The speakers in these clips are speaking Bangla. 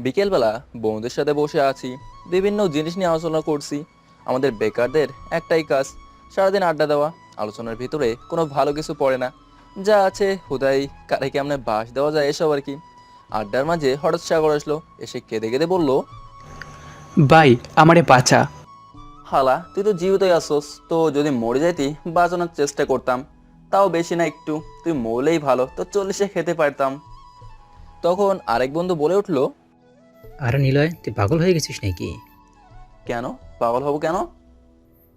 বিকেলবেলা বন্ধুদের সাথে বসে আছি, বিভিন্ন জিনিস নিয়ে আলোচনা করছি। আমাদের বেকারদের একটাই কাজ, সারাদিন আড্ডা দেওয়া। আলোচনার ভিতরে কোনো ভালো কিছু পড়ে না, যা আছে হুদাই কারে কেমনে বাস দেওয়া যায় এসব আর কি। আড্ডার মাঝে হঠাৎ সাগর আসলো, এসে কেঁদে কেঁদে বলল, ভাই আমারে বাঁচা। হালা তুই তো জীবিতই আসোস, তো যদি মরে যাইতি বাঁচানোর চেষ্টা করতাম, তাও বেশি না একটু। তুই মরলেই ভালো, তো 40-এ খেতে পারতাম। তখন আরেক বন্ধু বলে উঠলো, আরে নিলয়, তুই পাগল হয়ে গেছিস নাকি? কেন পাগল হব কেন?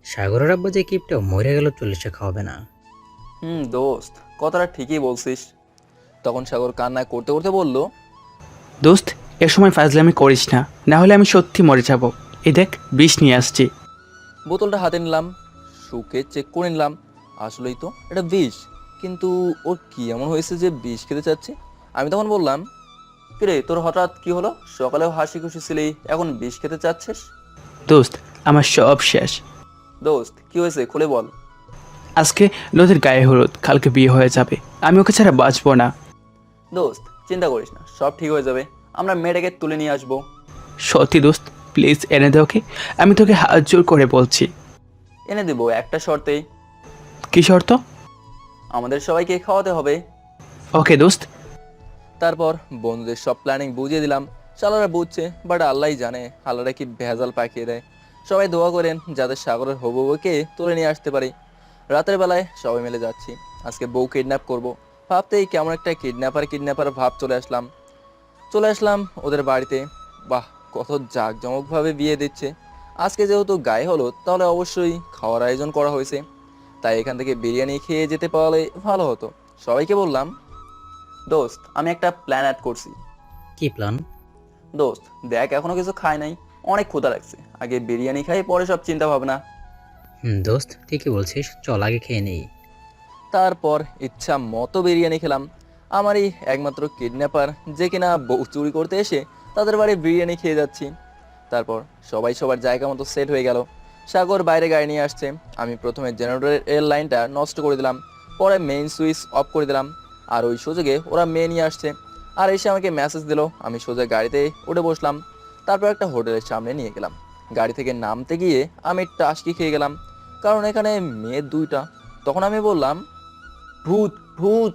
সাগরের আব্বা যে কিপটা মরে গেল, 40 খাওয়াবে না। দোস্ত, কথাটা ঠিকই বলছিস। তখন সাগর কান্না করতে করতে বলল, দোস্ত, এ সময় ফাজলামি করিস না, না হলে আমি সত্যি মরে যাব। এই দেখ, বিষ নিয়ে আসছি। বোতলটা হাতে নিলাম, শুকে চেক করে নিলাম। আসলেই তো এটা বিষ, কিন্তু ওর কি এমন হয়েছে যে বিষ খেতে চাচ্ছে? আমি তখন বললাম, কিরে তোর হঠাৎ কি হলো? সকালেও হাসি খুশি ছিলি, এখন বিষ খেতে চাচ্ছিস? দোস্ত, আমার সব শেষ। দোস্ত কি হয়েছে খুলে বল। আজকে নদীর গায়ে হলুদ, কালকে বিয়ে হয়ে যাবে। আমি ওকে ছাড়া বাঁচবো না। দোস্ত চিন্তা করিস না, সব ঠিক হয়ে যাবে। আমরা মেয়েটাকে তুলে নিয়ে আসবো। সত্যি দোস্ত, প্লিজ এনে দে ওকে। আমি তোকে হাত জোর করে বলছি। এনে দেবো একটা শর্তেই। কি শর্ত? আমাদের সবাইকে খাওয়াতে হবে। ওকে দোস্ত। তারপর বন্ধুদের সব প্ল্যানিং বুঝিয়ে দিলাম। শালারা বুঝছে, বাট আল্লাহই জানে হালারা কি ভেজাল পাকিয়ে দেয়। সবাই দোয়া করেন যাতে সাগরের হবু বউকে তুলে নিয়ে আসতে পারি। রাতের বেলায় সবাই মিলে যাচ্ছি, আজকে বউ কিডন্যাপ করব। ভাবতেই কেমন একটা কিডন্যাপার ভাব চলে আসলাম ওদের বাড়িতে। বাহ, কত জাঁকজমকভাবে বিয়ে দিচ্ছে। আজকে যেহেতু গায়ে হলো, তাহলে অবশ্যই খাওয়ার আয়োজন করা হয়েছে। তাই এখান থেকে বিরিয়ানি খেয়ে যেতে পারলে ভালো হতো। সবাইকে বললাম, দোস্ত আমি একটা প্ল্যান অ্যাড করছি। কি প্ল্যান? দোস্ত দেখ, এখনো কিছু খাই নাই, অনেক ক্ষুধা লাগছে। আগে বিরিয়ানি খাই, পরে সব চিন্তা ভাবনা। দোস্ত ঠিকই বলছিস, চল আগে খেয়ে নেই। তারপর ইচ্ছা মতো বিরিয়ানি খেলাম। আমারই একমাত্র কিডন্যাপার, যে কিনা বউ চুরি করতে এসে তাদের বাড়ি বিরিয়ানি খেয়ে যাচ্ছি। তারপর সবাই সবার জায়গা মতো সেট হয়ে গেল। সাগর বাইরে গাড়ি নিয়ে আসছে। আমি প্রথমে জেনারেটরের লাইনটা নষ্ট করে দিলাম, পরে মেইন সুইচ অফ করে দিলাম। আর ওই সুযোগে ওরা মেয়ে নিয়ে আসছে, আর এসে আমাকে মেসেজ দিল। আমি সোজা গাড়িতে উঠে বসলাম। তারপর একটা হোটেলের সামনে নিয়ে গেলাম। গাড়ি থেকে নামতে গিয়ে আমি টাসকি খেয়ে গেলাম, কারণ এখানে মেয়ে দুইটা। তখন আমি বললাম, ভূত ভূত।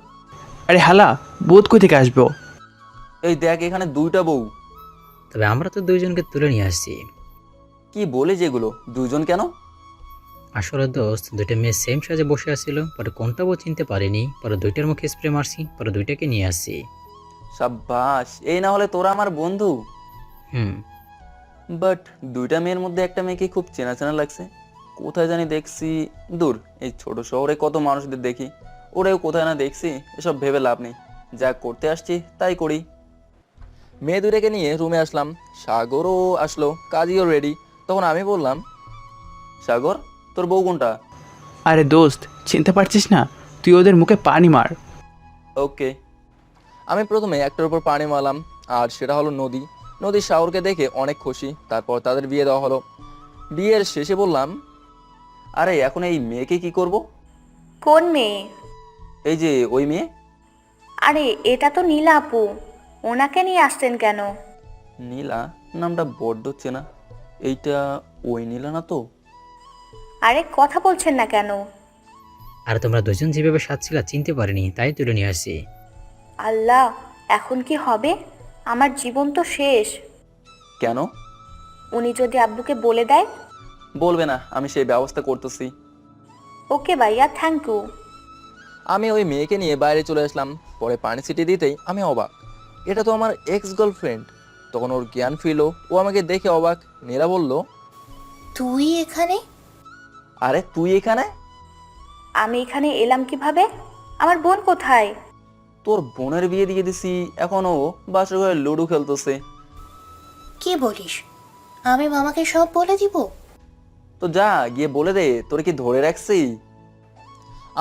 আরে হালা, বোধ কই থেকে আসবো? এই দেখ, এখানে দুইটা বউ। তবে আমরা তো দুইজনকে তুলে নিয়ে আসছি। কি বলে যেগুলো, দুইজন কেন? আসলে দোস্ত, দুইটা মেয়ে সেম সাজে বসে আছিল, পরে কোনটা বউ চিনতে পারিনি, পরে দুইটার মুখে স্প্রে মারছি, পরে দুইটাকে নিয়ে আসছি। সাব্বাস, এই না হলে তোরা আমার বন্ধু। হুম বাট দুইটা মেয়ের মধ্যে একটা মেয়েকে খুব চেনা চেনা লাগছে। কোথায় জানি দেখছি। দূর, এই ছোট শহরে কত মানুষদের দেখি, ওরেও কোথায় না দেখছি। এসব ভেবে লাভ নেই, যা করতে আসছি তাই করি। মেয়ে দুটাকে নিয়ে রুমে আসলাম। সাগরও আসলো, কাজীও রেডি। তখন আমি বললাম, সাগর তোর বউ কোনটা? আরে দোস্ত, চিনতে পারছিস না? তুই ওদের মুখে পানি মার। ওকে। আমি প্রথমে একটার উপর পানি মারলাম, আর সেটা হলো নদী। নদীর শাওরকে দেখে অনেক খুশি। তারপর তাদের বিয়ে দেওয়া হলো। বিয়ের শেষে বললাম, আরে এখন এই মেয়েকে কি করব? কোন মেয়ে? এই যে ওই মেয়ে। আরে এটা তো নীলা আপু, ওনাকে নিয়ে আসছেন কেন? নীলা নামটা বড্ড চেনা। এইটা ওই নীলা না তো? আরে কথা বলছেন না কেন? আর তোমরা দুজন যেভাবে সাজছিলা চিনতে পারিনি, তাই তুলে নিয়ে আসছি। আল্লাহ, এখন কি হবে? আমার জীবন তো শেষ। কেন? উনি যদি আব্বুকে বলে দেয়? বলবে না, আমি সেই ব্যবস্থা করতেছি। ওকে ভাইয়া, থ্যাংক ইউ। আমি ওই মেয়েকে নিয়ে বাইরে চলে আসলাম। পরে পানি ছিটিয়ে দিতেই আমি অবাক, এটা তো আমার এক্স গার্লফ্রেন্ড। তখন ওর জ্ঞান ফিরলো, ও আমাকে দেখে অবাক। নীলা বলল, তুই এখানে? আরে তুই এখানে? আমি এখানে এলাম কিভাবে? আমার বোন কোথায়? তোর বোনের বিয়ে দিয়ে দিছি, এখন ও বাসর ঘরে লুডো খেলতেছে। কি বলিস? আমি মামাকে সব বলে দিব? তো যা গিয়ে বলে দে, তোরে কি ধরে রাখছি?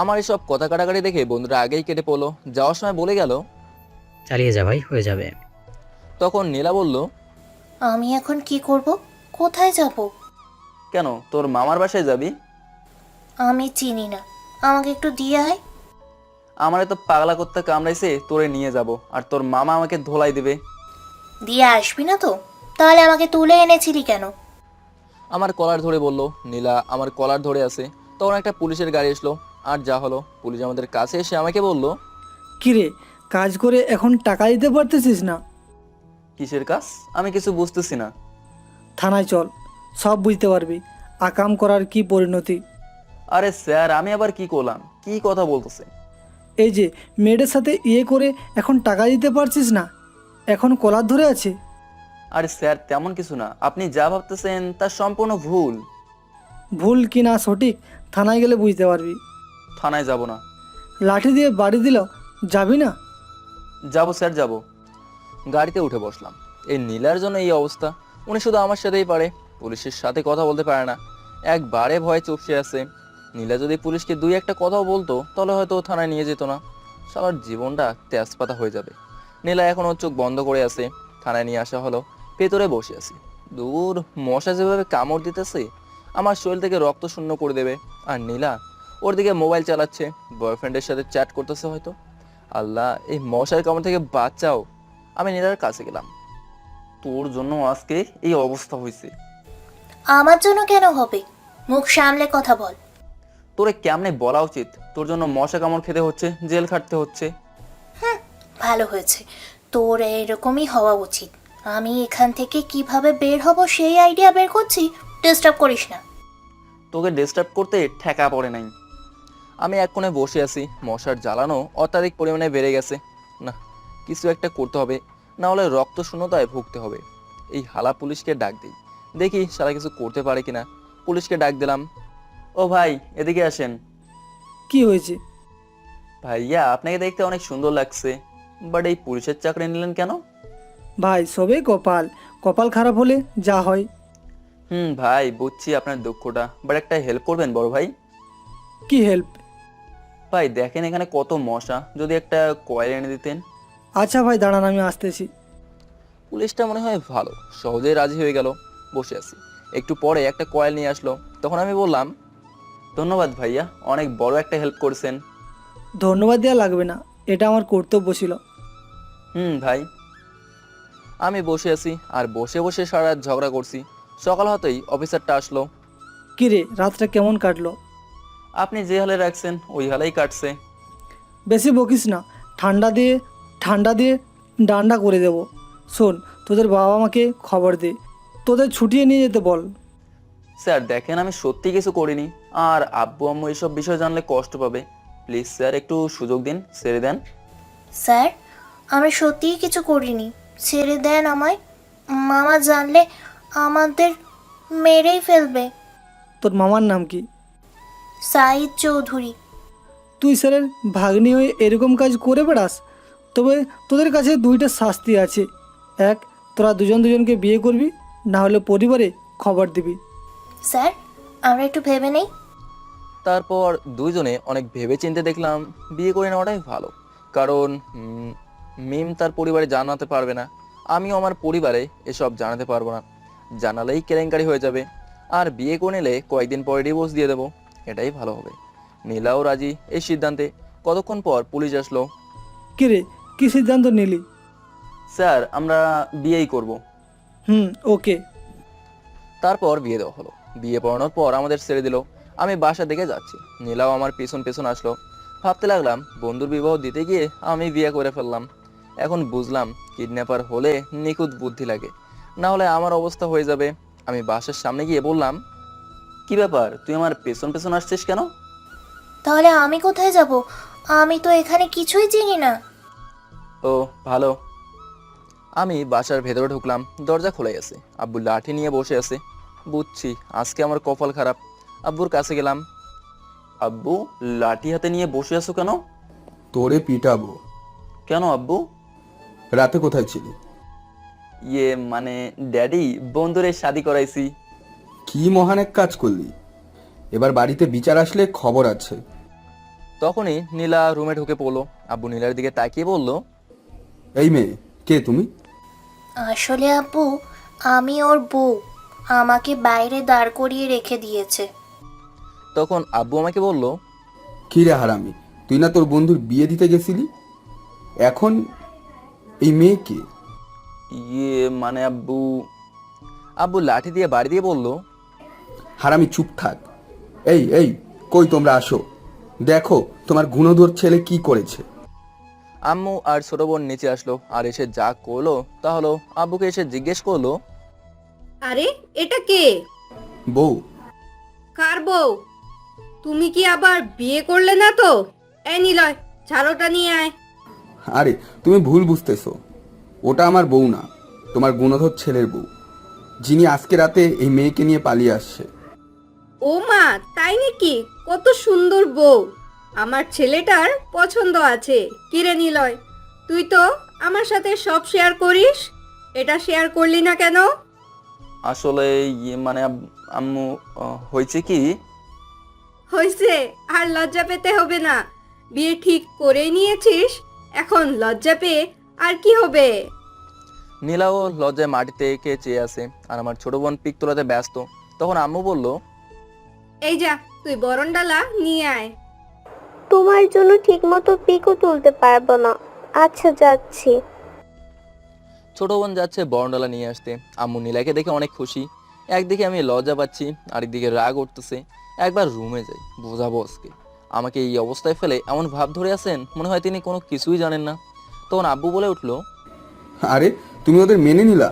আমার এসব কথা কাটাকাটি দেখে বন্ধুরা আগেই কেটে পড়লো। যাওয়ার সময় বলে গেল। চালিয়ে যা ভাই, হয়ে যাবে। তখন নীলা বলল, আমি এখন কি করব? কোথায় যাব? কেন, তোর মামার বাসায় যাবি? আমি চিনি না, আমাকে একটু দিয়ে আয়। আমারে তো পাগলা কুত্তা কামড়াইছে, তোরে নিয়ে যাব আর তোর মামা আমাকে ধোলাই দিবে। দিয়ে আসবি না তো? তাহলে আমাকে তুলে এনেছিলি কেন? আমার কলার ধরে বলল। নীলা আমার কলার ধরে আছে। তখন একটা পুলিশের গাড়ি আসলো। আর যা হলো, পুলিশ আমাদের কাছে এসে আমাকে বলল, কিরে, কাজ করে এখন টাকা দিতে পারতেছিস না? কিসের কাজ? আমি কিছু বুঝতেছি না। থানায় চল, সব বুঝতে পারবি আকাম করার কি পরিণতি। আরে স্যার, আমি আবার কি করলাম? কি কথা বলতেছে? এই যে মেয়েদের সাথে করে এখন টাকা দিতে পারছিস না, এখন কলার ধরে আছে। আরে স্যার, তেমন কিছু না। আপনি যা ভাবতেছেন তা সম্পূর্ণ ভুল। ভুল কি না সঠিক থানায় গেলে বুঝতে পারবি। থানায় যাব না। লাঠি দিয়ে বাড়ি দিল, যাবি না? যাব স্যার, যাব। গাড়িতে উঠে বসলাম। এই নীলার জন্য এই অবস্থা। উনি শুধু আমার সাথেই পারে, পুলিশের সাথে কথা বলতে পারে না। একবারে ভয়ে চুপসে আছে। নীলা যদি পুলিশকে দুই একটা কথাও বলতো তাহলে হয়তো ও থানায় নিয়ে যেত না। সবার জীবনটা তেজপাতা হয়ে যাবে। নীলা এখনও চোখ বন্ধ করে আছে। থানায় নিয়ে আসা হলো। ভেতরে বসে আছি। দূর, মশা যেভাবে কামড় দিতেছে আমার শরীর থেকে রক্ত শূন্য করে দেবে। আর নীলা ওর দিকে মোবাইল চালাচ্ছে, বয়ফ্রেন্ডের সাথে চ্যাট করতেছে হয়তো। আল্লাহ, এই মশার কামড় থেকে বাঁচাও। আমি নীলার কাছে গেলাম। তোর জন্য আজকে এই অবস্থা হয়েছে। আমার জন্য কেন হবে? মুখ সামলে কথা বল। তোরে কেমনে বলা উচিত? তোর জন্য মশা কামড় খেতে হচ্ছে, জেল খাটতে হচ্ছে। ভালো হয়েছে, তোর এরকমই হওয়া উচিত। আমি এখান থেকে কিভাবে বের হব সেই আইডিয়া বের করছি, ডিস্টার্ব করিস না। তোকে ডিস্টার্ব করতে ঠেকা পড়ে নাই। আমি এক কোণে বসে আছি। মশার জ্বালানো অত্যাধিক পরিমাণে বেড়ে গেছে। না, কিছু একটা করতে হবে, না হলে রক্ত শূন্যতায় ভুগতে হবে। এই হালা পুলিশকে ডাক দিই, দেখি সারা কিছু করতে পারে কিনা। পুলিশকে ডাক দিলাম। ও ভাই, এদিকে আসেন। কি হয়েছে? ভাইয়া, আপনাকে দেখতে অনেক সুন্দর লাগছে, বাট এই পুলিশের চাকরি নিলেন কেন? ভাই, সবে কপাল, কপাল খারাপ হলে যা হয়। ভাই, বুঝছি আপনার দুঃখটা, বাট একটা হেল্প করবেন বড় ভাই? কি হেল্প? ভাই দেখেন এখানে কত মশা, যদি একটা কয়েল এনে দিতেন। আচ্ছা ভাই, দাঁড়ান, আমি আসতেছি। পুলিশটা মনে হয় ভালো, সহজেই রাজি হয়ে গেল। বসে আছি। একটু পরে একটা কয়েল নিয়ে আসলো। তখন আমি বললাম, ধন্যবাদ ভাইয়া, অনেক বড় একটা হেল্প করেছেন। ধন্যবাদ দেওয়া লাগবে না, এটা আমার কর্তব্য ছিল। ভাই। আমি বসে আছি আর বসে বসে সারা রাত ঝগড়া করছি। সকাল হতেই অফিসারটা আসলো। কিরে, রাতটা কেমন কাটলো? আপনি যে হালে রাখছেন ওই হালেই কাটছে। বেশি বকিস না, ঠান্ডা দিয়ে ডান্ডা করে দেব। শোন, তোদের বাবা মাকে খবর দে, তোদের ছুটিয়ে নিয়ে যেতে বল। স্যার দেখেন, আমি সত্যি কিছু করিনি। আর আব্বু আম্মু এসব বিষয় জানলে কষ্ট পাবে। প্লিজ স্যার, একটু সুযোগ দিন, ছেড়ে দেন। স্যার, আমি সত্যিই কিছু করিনি, ছেড়ে দেন আমায়। মামা জানলে আমাদের মেরেই ফেলবে। তোর মামার নাম কি? সাইদ চৌধুরী। তুই স্যারের ভাগ্নি হয়ে এরকম কাজ করে বেড়াস? তবে তোদের কাছে দুইটা শাস্তি আছে। এক, তোরা দুজনকে বিয়ে করবি, না হলে পরিবারে খবর দিবি। স্যার, আমরা একটু ভেবে নেই। তারপর দুইজনে অনেক ভেবেচিন্তে দেখলাম বিয়ে করে নেওয়াটাই ভালো। কারণ মিম তার পরিবারে জানাতে পারবে না, আমিও আমার পরিবারে এসব জানাতে পারবো না। জানালেই কেলেঙ্কারি হয়ে যাবে। আর বিয়ে করে নিলে কয়েকদিন পরে ডিভোর্স দিয়ে দেবো, এটাই ভালো হবে। নীলাও রাজি এই সিদ্ধান্তে। কতক্ষণ পর পুলিশ আসলো। কিরে, কি সিদ্ধান্ত নিলি? স্যার, আমরা বিয়েই করব। ওকে। তারপর বিয়ে দেওয়া হলো। বিয়ে পড়ানোর পর আমাদের ছেড়ে দিল। আমি বাসা দিকে যাচ্ছি, নীলাও আমার পেছন পেছন আসলো। ভাবতে লাগলাম, বন্ধুর বিবাহ দিতে গিয়ে আমি বিয়ে করে ফেললাম। এখন বুঝলাম, কিডন্যাপার হলে নিখুঁত বুদ্ধি লাগে, না হলে আমার অবস্থা হয়ে যাবে। আমি বাসার সামনে গিয়ে বললাম, কি ব্যাপার, তুই আমার পেছন পেছন আসছিস কেন? তাহলে আমি কোথায় যাব? আমি তো এখানে কিছুই চিনি না। ও ভালো। আমি বাসার ভেতরে ঢুকলাম, দরজা খোলাই আছে। আব্বু লাঠি নিয়ে বসে আছে। বুঝছি আজকে আমার কপাল খারাপ। আব্বুর কাছে গেলাম। আব্বু, লাঠি হাতে নিয়ে বসে আছো কেন? তোরে পিটাবো। কেন আব্বু? রাতে কোথায় ছিলি? মানে ড্যাডি, বন্ধুরে শাদি করাইছি। কি মহান এক কাজ করলি। এবার বাড়িতে বিচার আসলে খবর আছে। তখনই নীলা রুমে ঢুকে পড়লো। আব্বু নীলার দিকে তাকিয়ে বলল, এই মেয়ে, কে তুমি? আসলে আব্বু, আমি ওর বউ। আমাকে বাইরে দাঁড় করিয়ে রেখে দিয়েছে। তখন আব্বু আমাকে বলল, কি রে হারামি, তুই না তোর বন্ধুর বিয়ে দিতে গেছিলি, এখন এই মেয়েকে? ইয়ে মানে আব্বু আব্বু লাঠি দিয়ে বাড়ি দিয়ে বলল, হারামি চুপ থাক। এই এই কই তোমরা আসো, দেখো তোমার গুণধর ছেলে কি করেছে। আম্মু আর ছোট বোন নিচে আসলো আর এসে যা করলো তা হলো আব্বুকে এসে জিজ্ঞেস করলো, আরে এটা কে? বউ। কার বউ? তুমি কি আবার বিয়ে করলে না তো? এই নিলয়, ঝাড়ুটা নিয়ে আয়। আরে তুমি ভুল বুঝতেছো, ওটা আমার বউ না, তোমার গুণধর ছেলের বউ, যিনি আজকে রাতে এই মেয়েকে নিয়ে পালিয়ে আসছে। ও মা, তাই নাকি? কত সুন্দর বউ! আমার ছেলেটার পছন্দ আছে। কিরে নিলয়, তুই তো আমার সাথে সব শেয়ার করিস, এটা শেয়ার করলি না কেন? আসলে ইয়ে মানে আম্মু হয়েছে কি, হয়েছে, আর লজ্জা পেতে হবে না। বিয়ে ঠিক করে নিয়েছিস, এখন লজ্জা পেয়ে আর কি হবে? নীলাও লজ্জায় মাটিতে এঁকে চেয়ে আছে আর আমার ছোট বোন পিক তোলাতে ব্যস্ত। তখন আম্মু বলল, এই যা, তুই বরণডালা নিয়ে আয়। তোমার জন্য ঠিকমতো পিকও তুলতে পারবো না। আচ্ছা, যাচ্ছি। ছোট বোন যাচ্ছে বরণডালা নিয়ে আসতে। আম্মু নীলাকে দেখে অনেক খুশি, একদিকে আমি লজ্জা পাচ্ছি, আরেকদিকে রাগ উঠতেছে। একবার রুমে যাই, বোঝাবো আজকে। আমাকে এই অবস্থায় ফেলে এমন ভাব ধরে আছেন, মনে হয় তিনি কোনো কিছুই জানেন না। তখন আব্বু বলে উঠলো, আরে তুমি ওদের মেনে নিলা?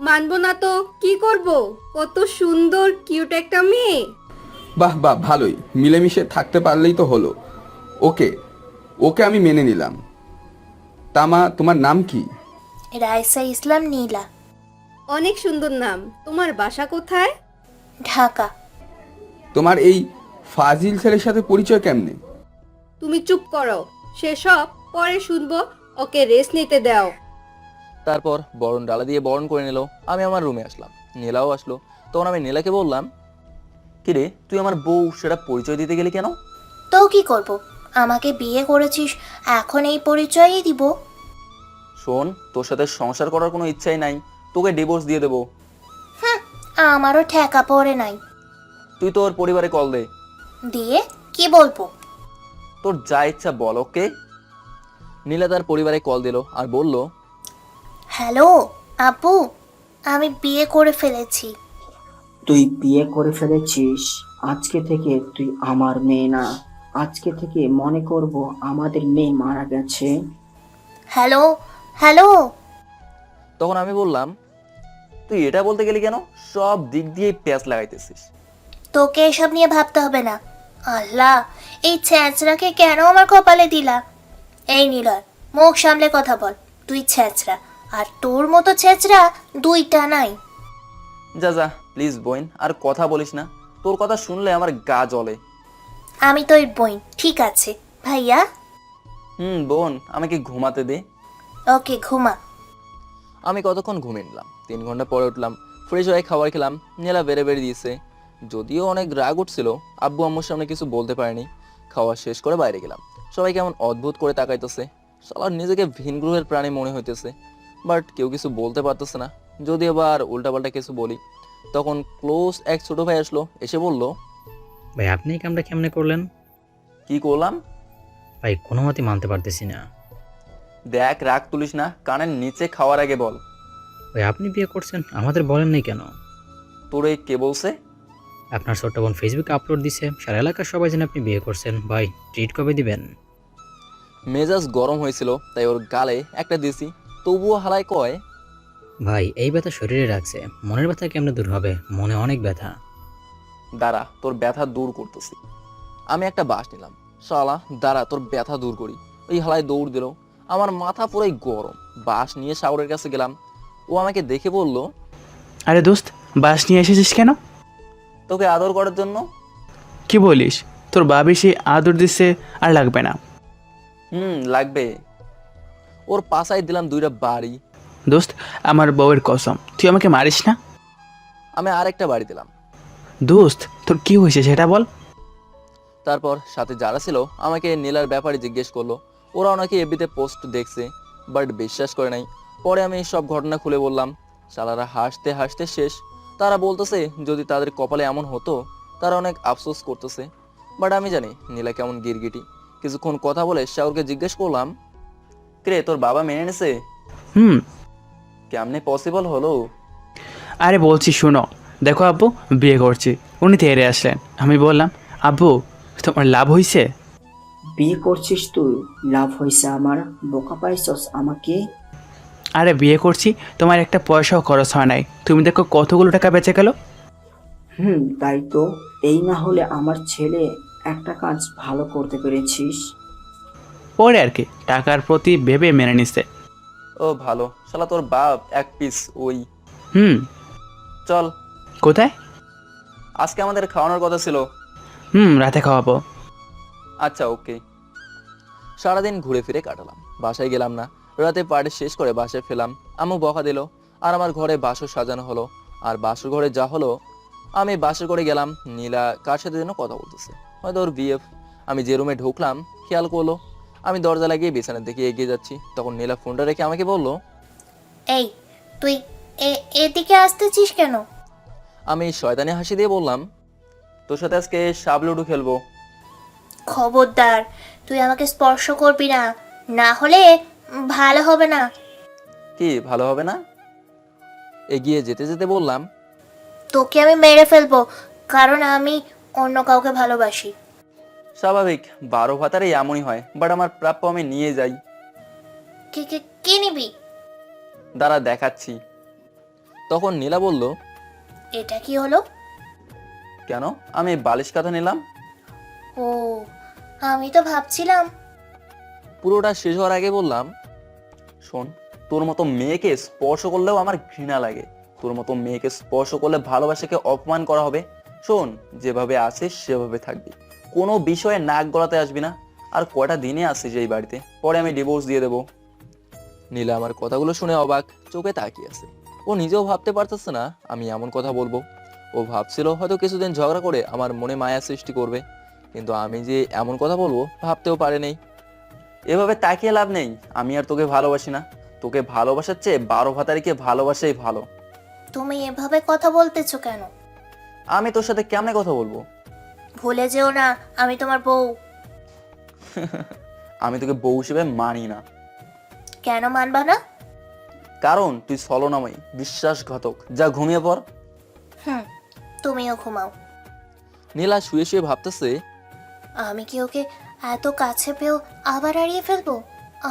মানবো না তো কি করব? কত সুন্দর কিউট একটা মেয়ে। বাহ বাহ, ভালোই, মিলেমিশে থাকতে পারলেই তো হলো। ওকে ওকে আমি মেনে নিলাম। তামা, তোমার নাম কি? রাইসা ইসলাম নীলা। অনেক সুন্দর নাম। তোমার বাসা কোথায়? ঢাকা। তোমার এই ফাজিল ছেলের সাথে পরিচয় কেমনে? তুমি চুপ করো, সেসব পরে শুনবো। ওকে রেস্ট নিতে দাও। তারপর বরণ ডালা দিয়ে বরণ করে নিল। আমি আমার রুমে আসলাম, নীলাও আসলো। তখন আমি নীলাকে বললাম, কিরে তুই আমার বউ, সেটা পরিচয় দিতে গেলি কেন? তো কি করব, আমাকে বিয়ে করেছিস, এখন এই পরিচয়ই দিব। শোন, তোর সাথে সংসার করার কোনো ইচ্ছাই নাই, তোকে ডিভোর্স দিয়ে দেবো। আমারও ঠেকা পড়ে নাই। তুই তোর পরিবারে কল দে, দিয়ে কি বলবো? তোর যা ইচ্ছা বল, ওকে? নীলা তার পরিবারে কল দিল আর বলল, হ্যালো আপু, আমি বিয়ে করে ফেলেছি। তুই বিয়ে করে ফেলেছিস? আজকে থেকে তুই আমার মেয়ে না, আজকে থেকে মনে করব আমাদের মেয়ে মারা গেছে। Hello hello. তখন আমি বললাম, তুই এটা বলতে গেলি কেন? সব দিক দিয়ে প্যাঁচ লাগাইতেছিস। তোকে এসব নিয়ে ভাবতে হবে না। আল্লাহ, এই ছ্যাঁচড়াকে কেন আমার কপালে দিলা? এই নিলয়, মুখ সামলে কথা বল। তুই ছ্যাঁচড়া, আর তোর মতো ছ্যাঁচড়া দুইটা নাই। যা যা, প্লিজ বোন, আর কথা বলিস না। তোর কথা শুনলে আমার গা জ্বলে। আমি তোর বোন, ঠিক আছে ভাইয়া? বোন, আমাকে ঘুমাতে দে। ওকে, ঘুমা। আমি কতক্ষণ ঘুমিয়ে নিলাম। 3 ঘন্টা পরে উঠলাম, ফ্রেশ হয়ে খাবার খেলাম। নীলা বেড়ে বেড়ে দিয়েছে, যদিও অনেক রাগ উঠছিল। আব্বু আম্মুর সামনে কিছু বলতে পারিনি। খাওয়া শেষ করে বাইরে গেলাম। সবাই কেমন অদ্ভুত করে তাকাইতেছে। সবার নিজেকে ভিন গ্রহের প্রাণী মনে হইতেছে, বাট কেউ কিছু বলতে পারতেছে না। যদি আবার উল্টাপাল্টা কিছু বলি, তখন ক্লোজ এক ছোট ভাই আসলো, এসে বলল, ভাই আপনি এই কামটা কেমনে করলেন? কি করলাম? ভাই কোনো মতে মানতে পারতেছি না। দেখ, রাগ তুলিস না, কানের নিচে খাওয়ার আগে বল। ভাই আপনি বিয়ে করছেন, আমাদের বলেন নাই কেন? তোরে কে বলছে? আপনার ছোট্ট বোন ফেসবুকে আপলোড দিছে, সারা এলাকার সবাই জানে আপনি বিয়ে করছেন। ভাই ট্রিট কবে দিবেন? মেজাজ গরম হয়েছিল, তাই ওর গালে একটা দিছি, তবুও হালায় কয়, ভাই এই ব্যথা শরীরে রাখছে, মনের ব্যথা কেমনে দূর হবে? মনে অনেক ব্যথা। দাঁড়া, তোর ব্যথা দূর করতেছি। আমি একটা বাস নিলাম। শালা, দাঁড়া তোর ব্যথা দূর করি। ওই হালায় দৌড় দিল। আমার মাথা পুরাই গরম। বাস নিয়ে শাওরের কাছে গেলাম। ও আমাকে দেখে বলল, আরে দোস্ত, বাস নিয়ে এসেছিস কেন? তোকে আদর করার জন্য। কি বলিস? তোর বাবি সে আদর দিচ্ছে, আর লাগবে না? লাগবে। ওর পাশায় দিলাম 2টা বাড়ি। দোস্ত, আমার বউয়ের কসম, তুই আমাকে মারিস না। আমি আরেকটা বাড়ি দিলাম। দোস্ত, তোর কি হয়েছে সেটা বল। তারপর সাথে যারা ছিল আমাকে নীলার ব্যাপারে জিজ্ঞেস করলো। ওরা নাকি এফবিতে পোস্ট দেখছে, বাট বিশ্বাস করে নাই। পরে আমি সব ঘটনা খুলে বললাম। শালারা হাসতে হাসতে শেষ। তারা বলতেছে যদি তাদের কপালে এমন হতো, তারা অনেক আফসোস করতেছে। বাট আমি জানি নীলা কেমন গিরগিটি, কিছুক্ষণ কথা বলে শাওরকে জিজ্ঞেস করলাম, কিরে তোর বাবা মেনে নিছে? হুম। কেমনে পসিবল হলো? আরে বলছি শোনো, দেখো আব্বু বিয়ে করছি। উনি তেড়ে আসলেন। আমি বললাম, আব্বু তোমার লাভ হয়েছে? বিয়ে করছিস তুই, লাভ হয়েছে আমার? বোকা পাইছস আমাকে? আরে বিয়ে করছি, তোমার একটা পয়সাও খরচ হয় নাই। তুমি দেখো কতগুলো টাকা বেঁচে গেল। তাই তো। এই না হলে আমার ছেলে একটা কাজ ভালো করতে পেরেছিস। পরে আর কি, টাকার প্রতি ভেবে মেনে নিছে। ও ভালো, শালা তোর বাপ এক পিস ওই। হুম। চল, কোথায়? আজকে আমাদের খাওয়ানোর কথা ছিল। রাতে খাওয়াবো। আচ্ছা ওকে। সারাদিন ঘুরে ফিরে কাটালাম, বাসায় গেলাম না। রাতে পার্টি শেষ করে বাসায় ফেলাম। আম্মু বকা দিল আর আমার ঘরে বাসর সাজানো হলো। আর বাসর ঘরে যা হলো, আমি বাসর ঘরে গেলাম। নীলা কার সাথে যেন কথা বলতেছে, হয়তো ওর বিএফ। আমি যে রুমে ঢুকলাম খেয়াল করলো। আমি দরজা লাগিয়ে বিছানার দিকে এগিয়ে যাচ্ছি, তখন নীলা ফোনটা রেখে আমাকে বলল, এই তুই এদিকে আসতেছিস কেন? আমি শয়তানি হাসি দিয়ে বললাম, তোর সাথে আজকে সাপ লুডো খেলবো। খবরদার, তুই আমাকে স্পর্শ করবি না, না হলে ভালো হবে না। কি ভালো হবে না? এগিয়ে যেতে যেতে বললাম, তোকে আমি মেরে ফেলবো, কারণ আমি অন্য কাউকে ভালোবাসি। স্বাভাবিক, 12 ভাতারে এমনই হয়, বাট আমার প্রাপ্য আমি নিয়ে যাই। কি নিবি? দাঁড়া দেখাচ্ছি। তখন নীলা বলল, এটা কি হলো? কেন? আমি বালিশ কাঁথা নিলাম। ও, আমি তো ভাবছিলাম। পুরোটা শেষ হওয়ার আগে বললাম, শোন, তোর মতো মেয়েকে স্পর্শ করলেও আমার ঘৃণা লাগে। তোর মতো মেয়েকে স্পর্শ করলে ভালোবাসাকে অপমান করা হবে। শোন, যেভাবে আছিস সেভাবে থাকবি, কোনো বিষয়ে নাক গলাতে আসবি না। আর কয়টা দিনে আসিস এই বাড়িতে, পরে আমি ডিভোর্স দিয়ে দেবো। নীলা আমার কথাগুলো শুনে অবাক চোখে তাকিয়ে আছে। ও নিজেও ভাবতে পারতেছে না আমি এমন কথা বলবো। ও ভাবছিল হয়তো কিছুদিন ঝগড়া করে আমার মনে মায়া সৃষ্টি করবে, কিন্তু আমি যে এমন কথা বলবো ভাবতেও পারে নেই। এভাবে তাকিয়ে লাভ নেই, আমি আর তোকে ভালোবাসি না। তোকে ভালোবাসার চেয়ে 12 ভাতারিকে ভালোবাসাই ভালো। তুমি এভাবে কথা বলতেছো কেন? আমি তোর সাথে কেমনে কথা বলবো? ভুলে যেও না, আমি তোমার বউ। আমি তোকে বউ হিসেবে মানি না। কেন মানবা না? কারণ তুই ছলনাময়ী, বিশ্বাসঘাতক। যা ঘুমিয়ে পড়। তুমিও ঘুমাও। নীলা শুয়ে শুয়ে ভাবতেছে, আমি কি ওকে এত কাছে পেয়েও আবার হারিয়ে ফেলবো?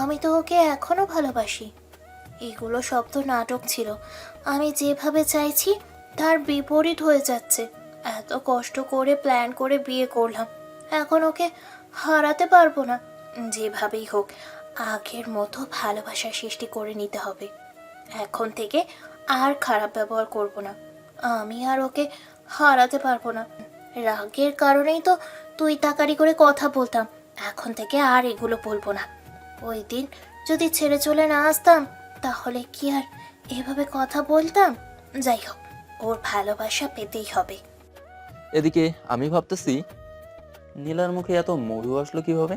আমি তো ওকে এখনো ভালোবাসি। এগুলো সব তো নাটক ছিল। আমি যেভাবে চাইছি তার বিপরীত হয়ে যাচ্ছে। এত কষ্ট করে প্ল্যান করে বিয়ে করলাম, এখন ওকে হারাতে পারবো না। যেভাবেই হোক আগের মতো ভালোবাসার সৃষ্টি করে নিতে হবে। এখন থেকে আর খারাপ ব্যবহার করব না। আমি আর ওকে হারাতে পারবো না। রাগের কারণেই তো তুই তাকারি করে কথা বলতাম, এখন থেকে আর এগুলো বলবো না। ওই দিন যদি ছেড়ে চলে না আসতাম তাহলে কি আর এভাবে কথা বলতাম? যাই হোক, ওর ভালোবাসা পেতেই হবে। এদিকে আমি ভাবতেছি, নীলার মুখে এত মধু আসলো কিভাবে?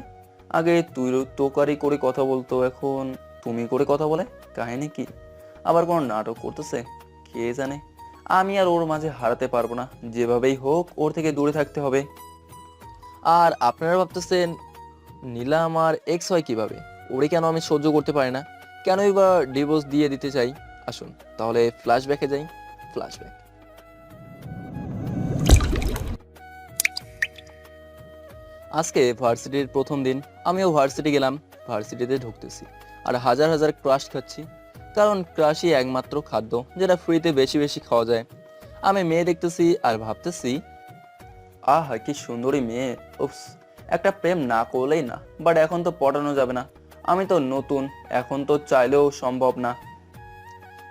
আগে তুই তোকারি করে কথা বলতো, এখন তুমি করে কথা বলে। কাহিনী কি? আবার কোনো নাটক করতেছে? কে জানে। আমি আর ওর মাঝে হারাতে পারবো না, যেভাবেই হোক ওর থেকে দূরে থাকতে হবে। আর আপনারা ভাবতেছেন নীলা আমার এক্স হয় কিভাবে? ওরে কেন আমি সহ্য করতে পারি না? কেনই বা ডিভোর্স দিয়ে দিতে চাই? আসুন তাহলে ফ্ল্যাশব্যাকে যাই। ফ্ল্যাশব্যাক। আজকে ভার্সিটির প্রথম দিন। আমিও ভার্সিটি গেলাম। ভার্সিটিতে ঢুকতেছি আর হাজার হাজার ক্রাশ খাচ্ছি, কারণ ক্রাশই একমাত্র খাদ্য যেটা ফ্রিতে বেশি বেশি খাওয়া যায়। আমি মেয়ে দেখতেছি আর ভাবতেছি, আহা কি সুন্দরী মেয়ে। উপস, একটা প্রেম না করলেই না, বাট এখন তো পটানো যাবে না। আমি তো নতুন, এখন তো চাইলেও সম্ভব না।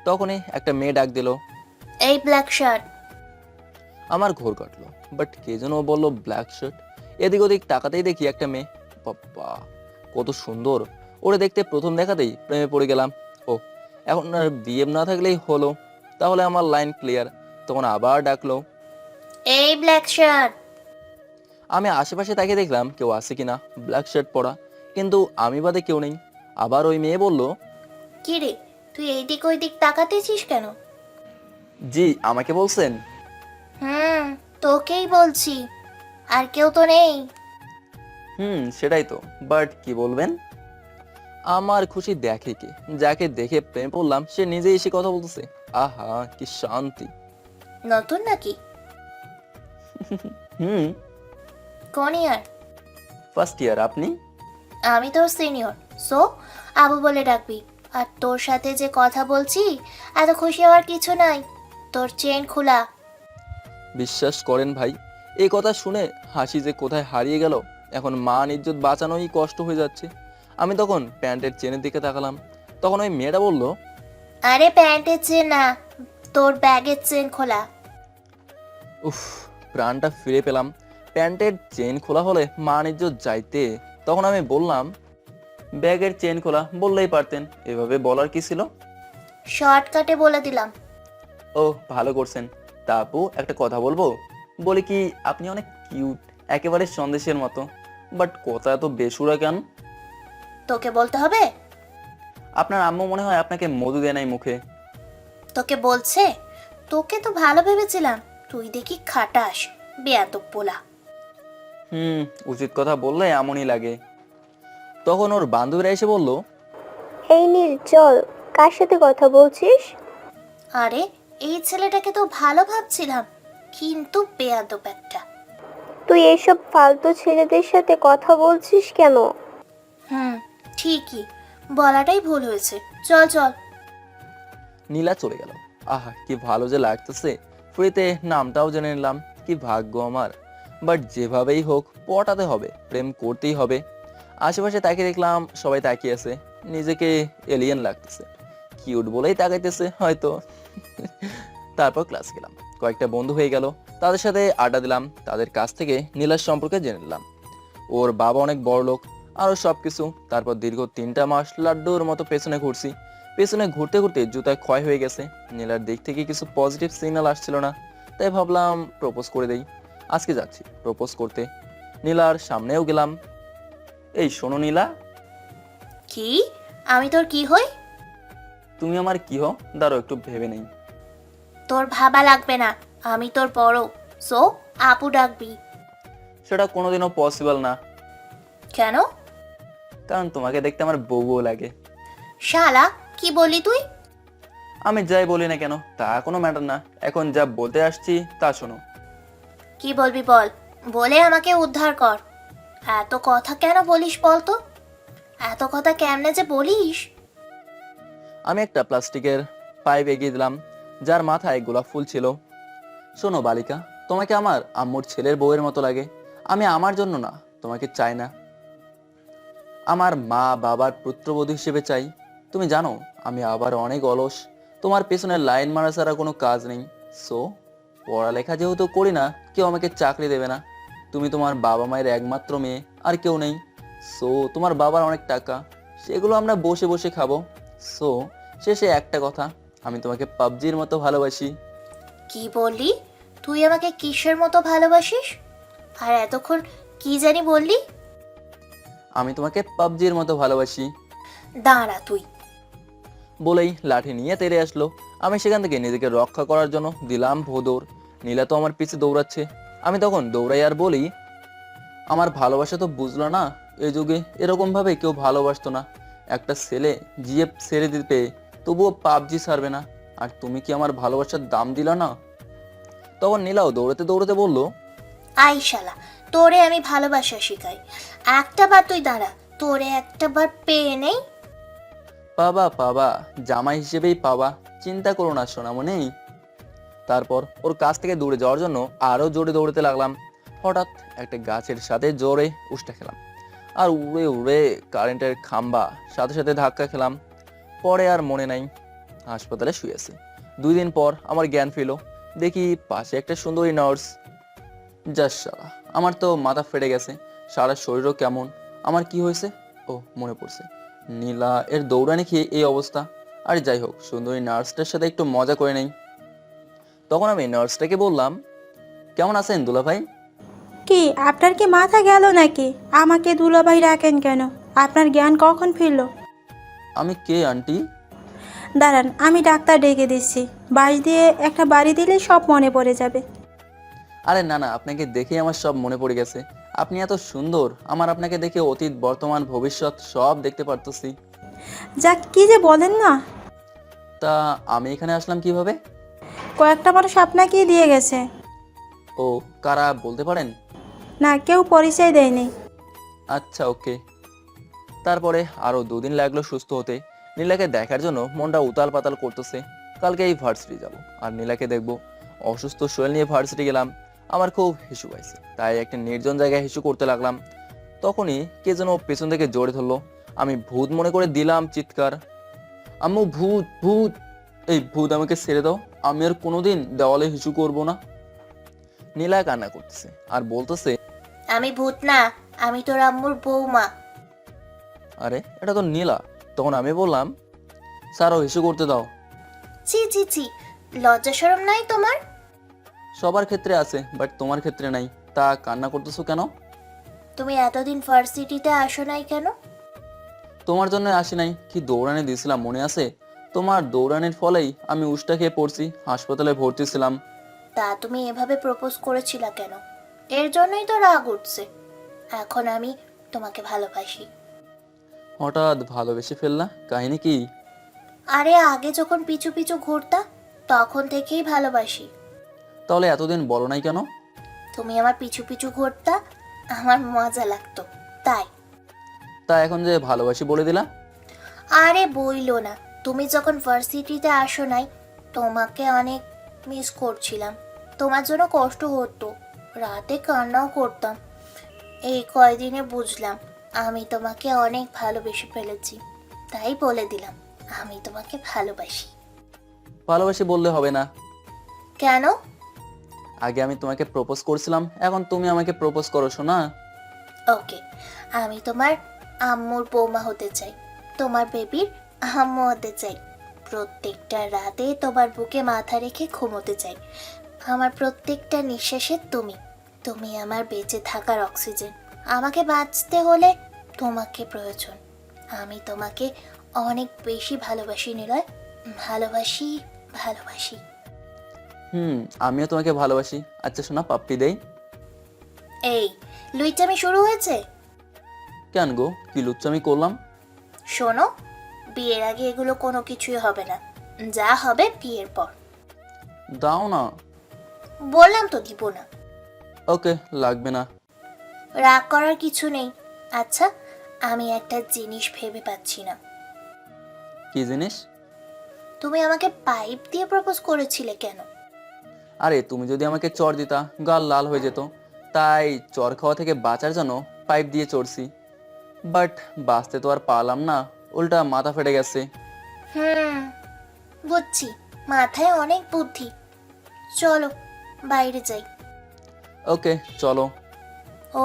তখনই একটা মেয়ে ডাক দিল, এই ব্ল্যাক শার্ট। আমার ঘোর কাটলো, বাট কে যেন বললো ব্ল্যাক শার্ট। এদিক ওদিক তাকাতেই দেখি একটা মেয়ে। বাবা কত সুন্দর! ওরে দেখতে প্রথম দেখাতেই প্রেমে পড়ে গেলাম। ও, এখন আর বিয়ে না থাকলেই হলো, তাহলে আমার লাইন ক্লিয়ার। তখন আবার ডাকলো, এই ব্ল্যাক শার্ট। আমি আশেপাশে তাকিয়ে দেখলাম কেউ আছে কিনা ব্ল্যাক শার্ট পরা, কিন্তু আমি বাদে কেউ নেই। আবার ওই মেয়ে বলল, কি রে, তুই এইদিক ওইদিক তাকাতেছিস কেন? জি আমাকে বলছেন? তোকেই বলছি, আর কেউ তো নেই। সেটাই তো, বাট কি বলবেন? আমার খুশি দেখে কে, যাকে দেখে প্রেম পড়লাম সে নিজে এসে কথা বলতেছে। আহা কি শান্তি। নতুন নাকি? হুম, কোন ইয়ার? First year. আপনি? আমি তোর সিনিয়র, সো আবু বলে ডাকবি। আর তোর সাথে যে কথা বলছি, এত খুশি হওয়ার কিছু নাই। তোর চেন খোলা। বিশ্বাস করেন ভাই, এই কথা শুনে হাসি যে কোথায় হারিয়ে গেল। এখন মান ইজ্জত বাঁচানোই কষ্ট হয়ে যাচ্ছে। আমি তখন প্যান্টের চেনের দিকে তাকালাম, তখন ওই মেয়েটা বলল, আরে প্যান্টের চেন না, তোর ব্যাগের চেন খোলা। উফ, প্রাণটা ফিরে পেলাম। প্যান্টের চেন খোলা হলে মান ইজ্জত যাইতে। তখন আমি বললাম, ব্যাগের চেন খোলা বললেই পারতেন, এভাবে বলার কি ছিল? শর্টকাটে বলে দিলাম। ও ভালো করছেন। তা আপু একটা কথা বলবো? বলি কি, আপনি অনেক কিউট, একেবারে সন্দেশের মতো, বাট কথা এত বেসুরা কেন? তোকে বলতে হবে? আপনার আম্মু মনে হয় আপনাকে মধু দেয় নাই মুখে। তোকে বলছে? তোকে তো ভালো ভেবেছিলাম, তুই দেখি খাটাস, বেয়াদব পোলা। উচিত কথা বললে এমনই লাগে। তখন ওর বান্ধবীরা এসে বলল, এই নীল চল, কার সাথে কথা বলছিস? আরে এই ছেলেটাকে তো ভালো ভাবছিলাম, কিন্তু বেয়াদব একটা। তুই এইসব ফালতু ছেলেদের সাথে কথা বলছিস কেন? ঠিকই, বলাটাই ভুল হয়েছে। চল চল। নীলা চলে গেল। আহা কি ভালো যে লাগতেছে, ফ্রিতে নামটাও জেনে নিলাম, কি ভাগ্য আমার। বাট যেভাবেই হোক পটাতে হবে, প্রেম করতেই হবে। আশেপাশে তাকিয়ে দেখলাম সবাই তাকিয়ে আছে, নিজেকে এলিয়েন লাগতেছে, কিউট বলেই তাকাইতেছে হয়তো। তারপর ক্লাস গেলাম, কয়েকটা বন্ধু হয়ে গেল, তাদের সাথে আড্ডা দিলাম, তাদের কাছ থেকে নীলার সম্পর্কে জেনে নিলাম। ওর বাবা অনেক বড় লোক, আরো সবকিছু। তারপর দীর্ঘ 3টা মাস লাড্ডুর মতো পেছনে ঘুরছি। পেছনে ঘুরতে ঘুরতে জুতায় ক্ষয় হয়ে গেছে। নীলার দিক থেকে কিছু পজিটিভ সিগন্যাল আসছিল না, তাই ভাবলাম প্রপোজ করে দেই। আজকে যাচ্ছি প্রপোজ করতে, নীলার সামনেও গেলাম। এই শোনো নীলা। কি? আমি তোর কি হই? তুমি আমার কি হও দাঁড়াও একটু ভেবে নেই। তোর ভাবা লাগবে না, আমি তোর বড়, সো আপু ডাকবি। সেটা কোনোদিনও পসিবল না। কেন? কারণ তোমাকে দেখতে আমার বউও লাগে। শালা কি বলি তুই? আমি যাই বলি না কেন তা কোনো ম্যাটার না, এখন যা বলতে আসছি তা শোনো। কি বলবি বল, বলে আমাকে উদ্ধার কর। এত কথা কেন বলিস বলতো? এত কথা কেমনে যে বলিস? আমি একটা প্লাস্টিকের পাইপ এগিয়ে দিলাম, যার মাথায় গোলাপ ফুল ছিল। শোনো বালিকা, তোমাকে আমার আম্মুর ছেলের বউয়ের মতো লাগে। আমি আমার জন্য না, তোমাকে চাই না, আমার মা বাবার পুত্রবধূ হিসেবে চাই। তুমি জানো আমি আবার অনেক অলস, তোমার পেছনে লাইন মারা ছাড়া কোনো কাজ নেই। সো পড়ালেখা যেহেতু করি না, কেউ আমাকে চাকরি দেবে না। তুমি তোমার বাবা মায়ের একমাত্র মেয়ে, আর কেউ নেই। সো তোমার বাবার অনেক টাকা, সেগুলো আমরা বসে বসে খাবো। সো শেষে একটা কথা, আমি তোমাকে পাবজির মতো ভালোবাসি। কি বললি? তুই আমাকে কিসের মতো ভালোবাসিস? আর এতক্ষণ কি জানি বললি? আমি তোমাকে পাবজির মতো ভালোবাসি। দাঁড়া তুই। বলেই লাঠি নিয়ে তেড়ে আসলো। আমি সেখান থেকে নিজেকে রক্ষা করার জন্য দিলাম ভোদৌড়। নীলা তো আমার পিছে দৌড়াচ্ছে। আমি তখন দৌড়াই আর বলি, আমার ভালোবাসা তো বুঝলো না, এই যুগে এরকম ভাবে কেউ ভালোবাসতো না। একটা ছেলে জিএফ ছেড়ে দিতে তবুও পাবজি ছাড়বে না, আর তুমি কি আমার ভালোবাসার দাম দিলা না? তখন নীলাও দৌড়াতে দৌড়াতে বলল, আই শালা, তোরে আমি ভালোবাসা শিখাই। একটা বার তুই দাঁড়া, তোরে একটা বার পেয়ে নেই। পাবা পাবা, জামাই হিসেবেই পাবা, চিন্তা করো না সোনামণি। তারপর ওর কাছ থেকে দৌড়ে যাওয়ার জন্য আরো জোরে দৌড়াতে লাগলাম। হঠাৎ একটা গাছের সাথে জোরে উষ্টা খেলাম, আর উড়ে উড়ে কারেন্টের খাম্বা সাথে সাথে ধাক্কা খেলাম। পরে আর মনে নাই, হাসপাতালে শুয়ে আছি। 2 দিন পর আমার জ্ঞান ফিরল, দেখি পাশে একটা সুন্দরী নার্স। যাস শালা, আমার তো মাথা ফেটে গেছে, সারা শরীরও কেমন। আমার কি হয়েছে? ও মনে পড়ছে, নীলা এর দৌড়ানি খেয়ে এই অবস্থা। আর যাই হোক, সুন্দরী নার্সটার সাথে একটু মজা করে নেই। তখন আমি নার্সটাকে বললাম, কেমন আছেন দুলা ভাই? কি আপনার কি মাথা গেল নাকি? আমাকে দুলাভাই রাখেন কেন? আপনার জ্ঞান কখন ফিরল? আমি কে আন্টি? দাঁড়ান, আমি ডাক্তার ডেকে দিচ্ছি। বাঁশ দিয়ে একটা বাড়ি দিলে সব মনে পড়ে যাবে। আরে না না, আপনাকে দেখেই আমার সব মনে পড়ে গেছে। আপনি এত সুন্দর, আমার আপনাকে দেখে অতীত বর্তমান ভবিষ্যৎ সব দেখতে পারতেছি। যাক, কি যে বলেন না। তা আমি এখানে আসলাম কিভাবে? কয়েকটা মানুষ আপনাকেই দিয়ে গেছে। ও, কারা বলতে পারেন? না, কেউ পরিচয় দেয়নি। আচ্ছা, ওকে। তারপরে আরো 2 দিন লাগলো সুস্থ হতে। নীলাকে দেখার জন্য মনটা উতাল পাতাল করতেছে। কালকে এই ভার্সিটি যাব আর নীলাকে দেখব। অসুস্থ শরীর নিয়ে ভার্সিটি গেলাম। আমার খুব হিসু পাইছে, তাই একটা নির্জন জায়গায় হিসু করতে লাগলাম। তখনই কে যেন পেছন থেকে জোরে ধরলো। আমি ভূত মনে করে দিলাম চিৎকার, আম্মু ভূত ভূত! এই ভূত, আমাকে ছেড়ে দাও, আমি আর কোনোদিন দেওয়ালে হিসু করব না। নীলা কান্না করতেছে আর বলতেছে, আমি ভূত না, আমি তোর আম্মুর বৌমা। আরে এটা তো নীলা। তখন আমি বললাম, স্যারও হিসু করতে দাও। ছি ছি ছি, লজ্জা শরম নাই তোমার? সবার ক্ষেত্রে আছে, বাট তোমার ক্ষেত্রে নাই। তা কান্না করতেছো কেন? তুমি এতদিন ভার্সিটিতে আসো নাই কেন? তোমার জন্য আসি নাই। কি দৌড়ানি দিয়েছিলাম মনে আছে? তোমার দৌড়ানির ফলেই আমি উষ্টা খেয়ে পড়ছি, হাসপাতালে ভর্তি ছিলাম। তা তুমি এভাবে প্রপোজ করেছিলা কেন? এর জন্যই তো রাগ উঠছে। এখন আমি তোমাকে ভালোবাসি। হঠাৎ ভালোবেসে ফেললা, কাহিনী কি? আরে আগে যখন পিছু পিছু ঘুরতা, তখন থেকেই ভালোবাসি। তাহলে এতদিন বলো নাই কেন? তুমি আমার পিছু পিছু ঘুরতা, আমার মজা লাগতো তাই। তা এখন যে ভালোবাসি বলে দিলা? আরে বইলো না, তুমি যখন ভার্সিটিতে আসো নাই, তোমাকে অনেক মিস করছিলাম। তোমার জন্য কষ্ট হতো, রাতে কান্নাও করতাম। এই কয়দিনে বুঝলাম আমি তোমাকে অনেক ভালোবেসে ফেলেছি, তাই বলে দিলাম আমি তোমাকে ভালোবাসি। ভালোবাসি বললে হবে না। কেন? আগে আমি তোমাকে প্রপোজ করছিলাম, এখন তুমি আমাকে প্রপোজ করো শোনা। ওকে, আমি তোমার আম্মুর বৌমা হতে চাই, তোমার বেবির আম্মু হতে চাই। প্রত্যেকটা রাতে তোমার বুকে মাথা রেখে ঘুমোতে চাই। আমার প্রত্যেকটা নিঃশ্বাসে তুমি, তুমি আমার বেঁচে থাকার অক্সিজেন। আমাকে বাঁচতে হলে তোমাকে প্রয়োজন। আমি তোমাকে অনেক বেশি ভালোবাসি নিলয়, ভালোবাসি ভালোবাসি। আমিও তোমাকে ভালোবাসি। আচ্ছা শোনা, পাপ্পি দেই। এই লুইচামি শুরু হয়েছে। কেন গো, কি লুচ্চামি করলাম? শোনো, বিয়ের আগে এগুলো কোনো কিছুই হবে না, যা হবে বিয়ের পর। দাও না। বললাম তো দিব না। ওকে, লাগবে না। রাগ করার কিছু নেই। আচ্ছা, আমি একটা জিনিস ভেবে পাচ্ছি না। কি জিনিস? তুমি আমাকে পাইপ দিয়ে প্রপোজ করেছিলে কেন? আরে তুমি যদি আমাকে চর দিতা, গাল লাল হয়ে যেত, তাই চর খাওয়া থেকে বাঁচার জন্য পাইপ দিয়ে চড়ছি। বাট বাঁচতে তো আর পারলাম না, উল্টা মাথা ফেটে গেছে। বুঝছি, মাথায় অনেক বুদ্ধি। চলো বাইরে যাই। ওকে চলো।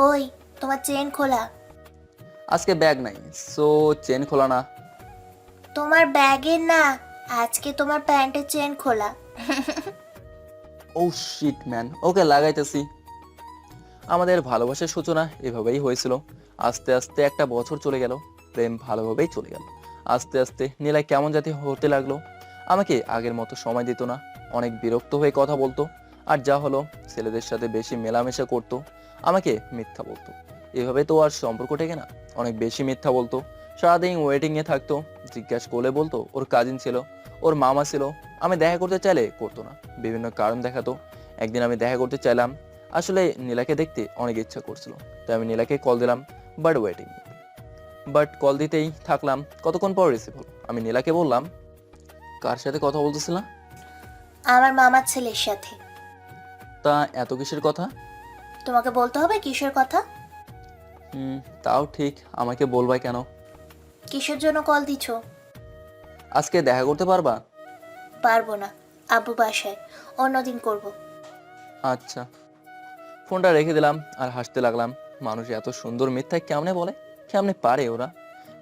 ওই তোমার চেন খোলা। আজকে ব্যাগ নাই, সো চেন খোলা না। তোমার ব্যাগের না, আজকে তোমার প্যান্টের চেন খোলা। ও শিট ম্যান, ওকে লাগাইতেছি। আমাদের ভালোবাসার সূচনা এভাবেই হয়েছিল। আস্তে আস্তে একটা বছর চলে গেল, প্রেম ভালোভাবেই চলে গেল। আস্তে আস্তে নীলা কেমন জাতি হতে লাগলো। আমাকে আগের মতো সময় দিত না, অনেক বিরক্ত হয়ে কথা বলতো। আর যা হলো, ছেলেদের সাথে বেশি মেলামেশা করতো, আমাকে মিথ্যা বলতো। এভাবে তো আর সম্পর্ক টেকে না, অনেক বেশি মিথ্যা বলতো। সারাদিন ওয়েটিং এ থাকতো, জিজ্ঞাসা করলে বলতো ওর কাজিন ছিল, ওর মামা ছিল। আমি দেখা করতে চাইলে করতো না, বিভিন্ন কারণ দেখাতো। একদিন আমি দেখা করতে চাইলাম, আসলে নীলাকে দেখতে অনেক ইচ্ছা করছিল, তাই আমি নীলাকে কল দিলাম, বাট কল দিতেই থাকলাম। কতক্ষণ পর রিসিভ হলো। আমি নীলাকে বললাম, কার সাথে কথা বলতেছিলাম? আমার মামার ছেলের সাথে। তা এত কিসের কথা? তোমাকে বলতে হবে কিসের কথা? তাও ঠিক, আমাকে বলবা কেন? কিসের জন্য কল দিছো? আজকে দেখা করতে পারবা? পারবো না, আব্বু বাসায়, অন্যদিন করব। আচ্ছা। ফোনটা রেখে দিলাম আর হাসতে লাগলাম। মানুষ এত সুন্দর মিথ্যা কেমনে বলে, কেমনে পারে ওরা?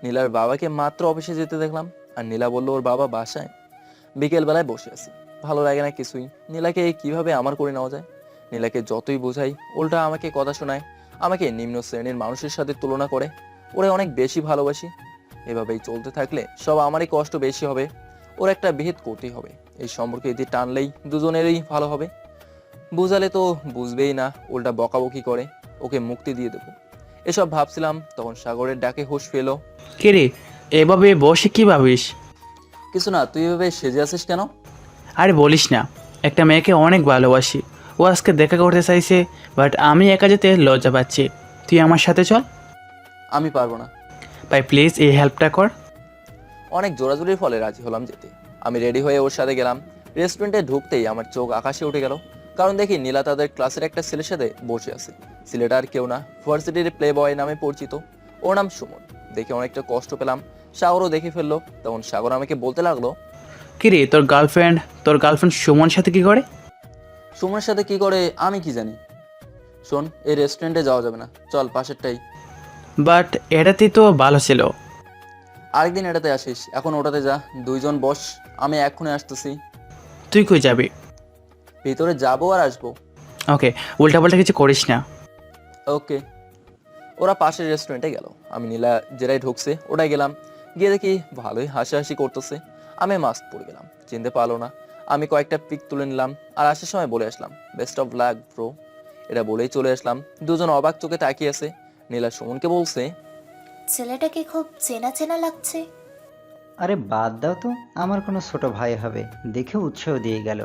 নীলার বাবাকে মাত্র অফিসে যেতে দেখলাম, আর নীলা বললো ওর বাবা বাসায়। বিকেল বেলায় বসে আছি, ভালো লাগে না কিছুই। নীলাকে কিভাবে আমার করে নেওয়া যায়? নীলাকে যতই বোঝাই, উল্টা আমাকে কথা শোনায়, আমাকে নিম্ন শ্রেণীর মানুষের সাথে তুলনা করে। ওরে অনেক বেশি ভালোবাসি। এভাবেই চলতে থাকলে সব আমারই কষ্ট বেশি হবে। ওর একটা ভেদ করতেই হবে। এই সম্পর্কে এটি টানলেই দুজনেরই ভালো হবে। বুঝালে তো বুঝবেই না, উল্টা বকাবকি করে। ওকে মুক্তি দিয়ে দেবো। এসব ভাবছিলাম তখন সাগরের ডাকে হুঁশ ফেলো। কিরে এভাবে বসে কি ভাবিস? কিছু না, তুই এভাবে সেজে আছিস কেন? আরে বলিস না, একটা মেয়েকে অনেক ভালোবাসি। ও আজকে দেখা করতে চাইছে, বাট আমি একা যেতে লজ্জা পাচ্ছি। তুই আমার সাথে চল। আমি পারবো না। ভাই প্লিজ এই হেল্পটা কর। অনেক জোরাজুরির ফলে রাজি হলাম যেতে। আমি রেডি হয়ে ওর সাথে গেলাম। রেস্টুরেন্টে ঢুকতেই আমার চোখ আকাশে উঠে গেল, কারণ দেখি নীলা তাদের ক্লাসের একটা ছেলের সাথে বসে আছে। ছেলেটা আর কেউ না, ভার্সিটির প্লে বয় নামে পরিচিত। ওর নাম সুমন। দেখে অনেকটা কষ্ট পেলাম। সাগরও দেখে ফেললো। তখন সাগর আমাকে বলতে লাগলো, কিরে তোর গার্লফ্রেন্ড সুমন সাথে কি করে? সুমনের সাথে কি করে আমি কি জানি। শোন, এই রেস্টুরেন্টে যাওয়া যাবে না, চল পাশেরটাই। বাট এটাতেই তো ভালো ছিল। আরেকদিন এটাতে আসিস, এখন ওটাতে যা। দুইজন বস, আমি এক্ষুনি আসতেছি। তুই কই যাবি? ভিতরে যাবো আর আসবো। ওকে, উল্টাপাল্টা কিছু করিস না। ওকে। ওরা পাশের রেস্টুরেন্টে গেল। আমি নীলা যেটাই ঢুকছে ওটাই গেলাম। গিয়ে দেখি ভালোই হাসাহাসি করতেছে। আমি মাস্ক পরে গেলাম, চিনতে পারলো না। আমি কয়েকটা পিক তুলে নিলাম আর আসার সময় বলে আসলাম, বেস্ট অফ লাক ব্রো। এটা বলেই চলে আসলাম। দুজন অবাক চোখে তাকিয়ে আছে। নীলা সুমনকে বলছে, ছেলেটাকে খুব চেনা চেনা লাগছে। আরে বাদ দাও তো, আমার কোনো ছোট ভাই হবে, দেখে উৎসাহ দিয়ে গেল।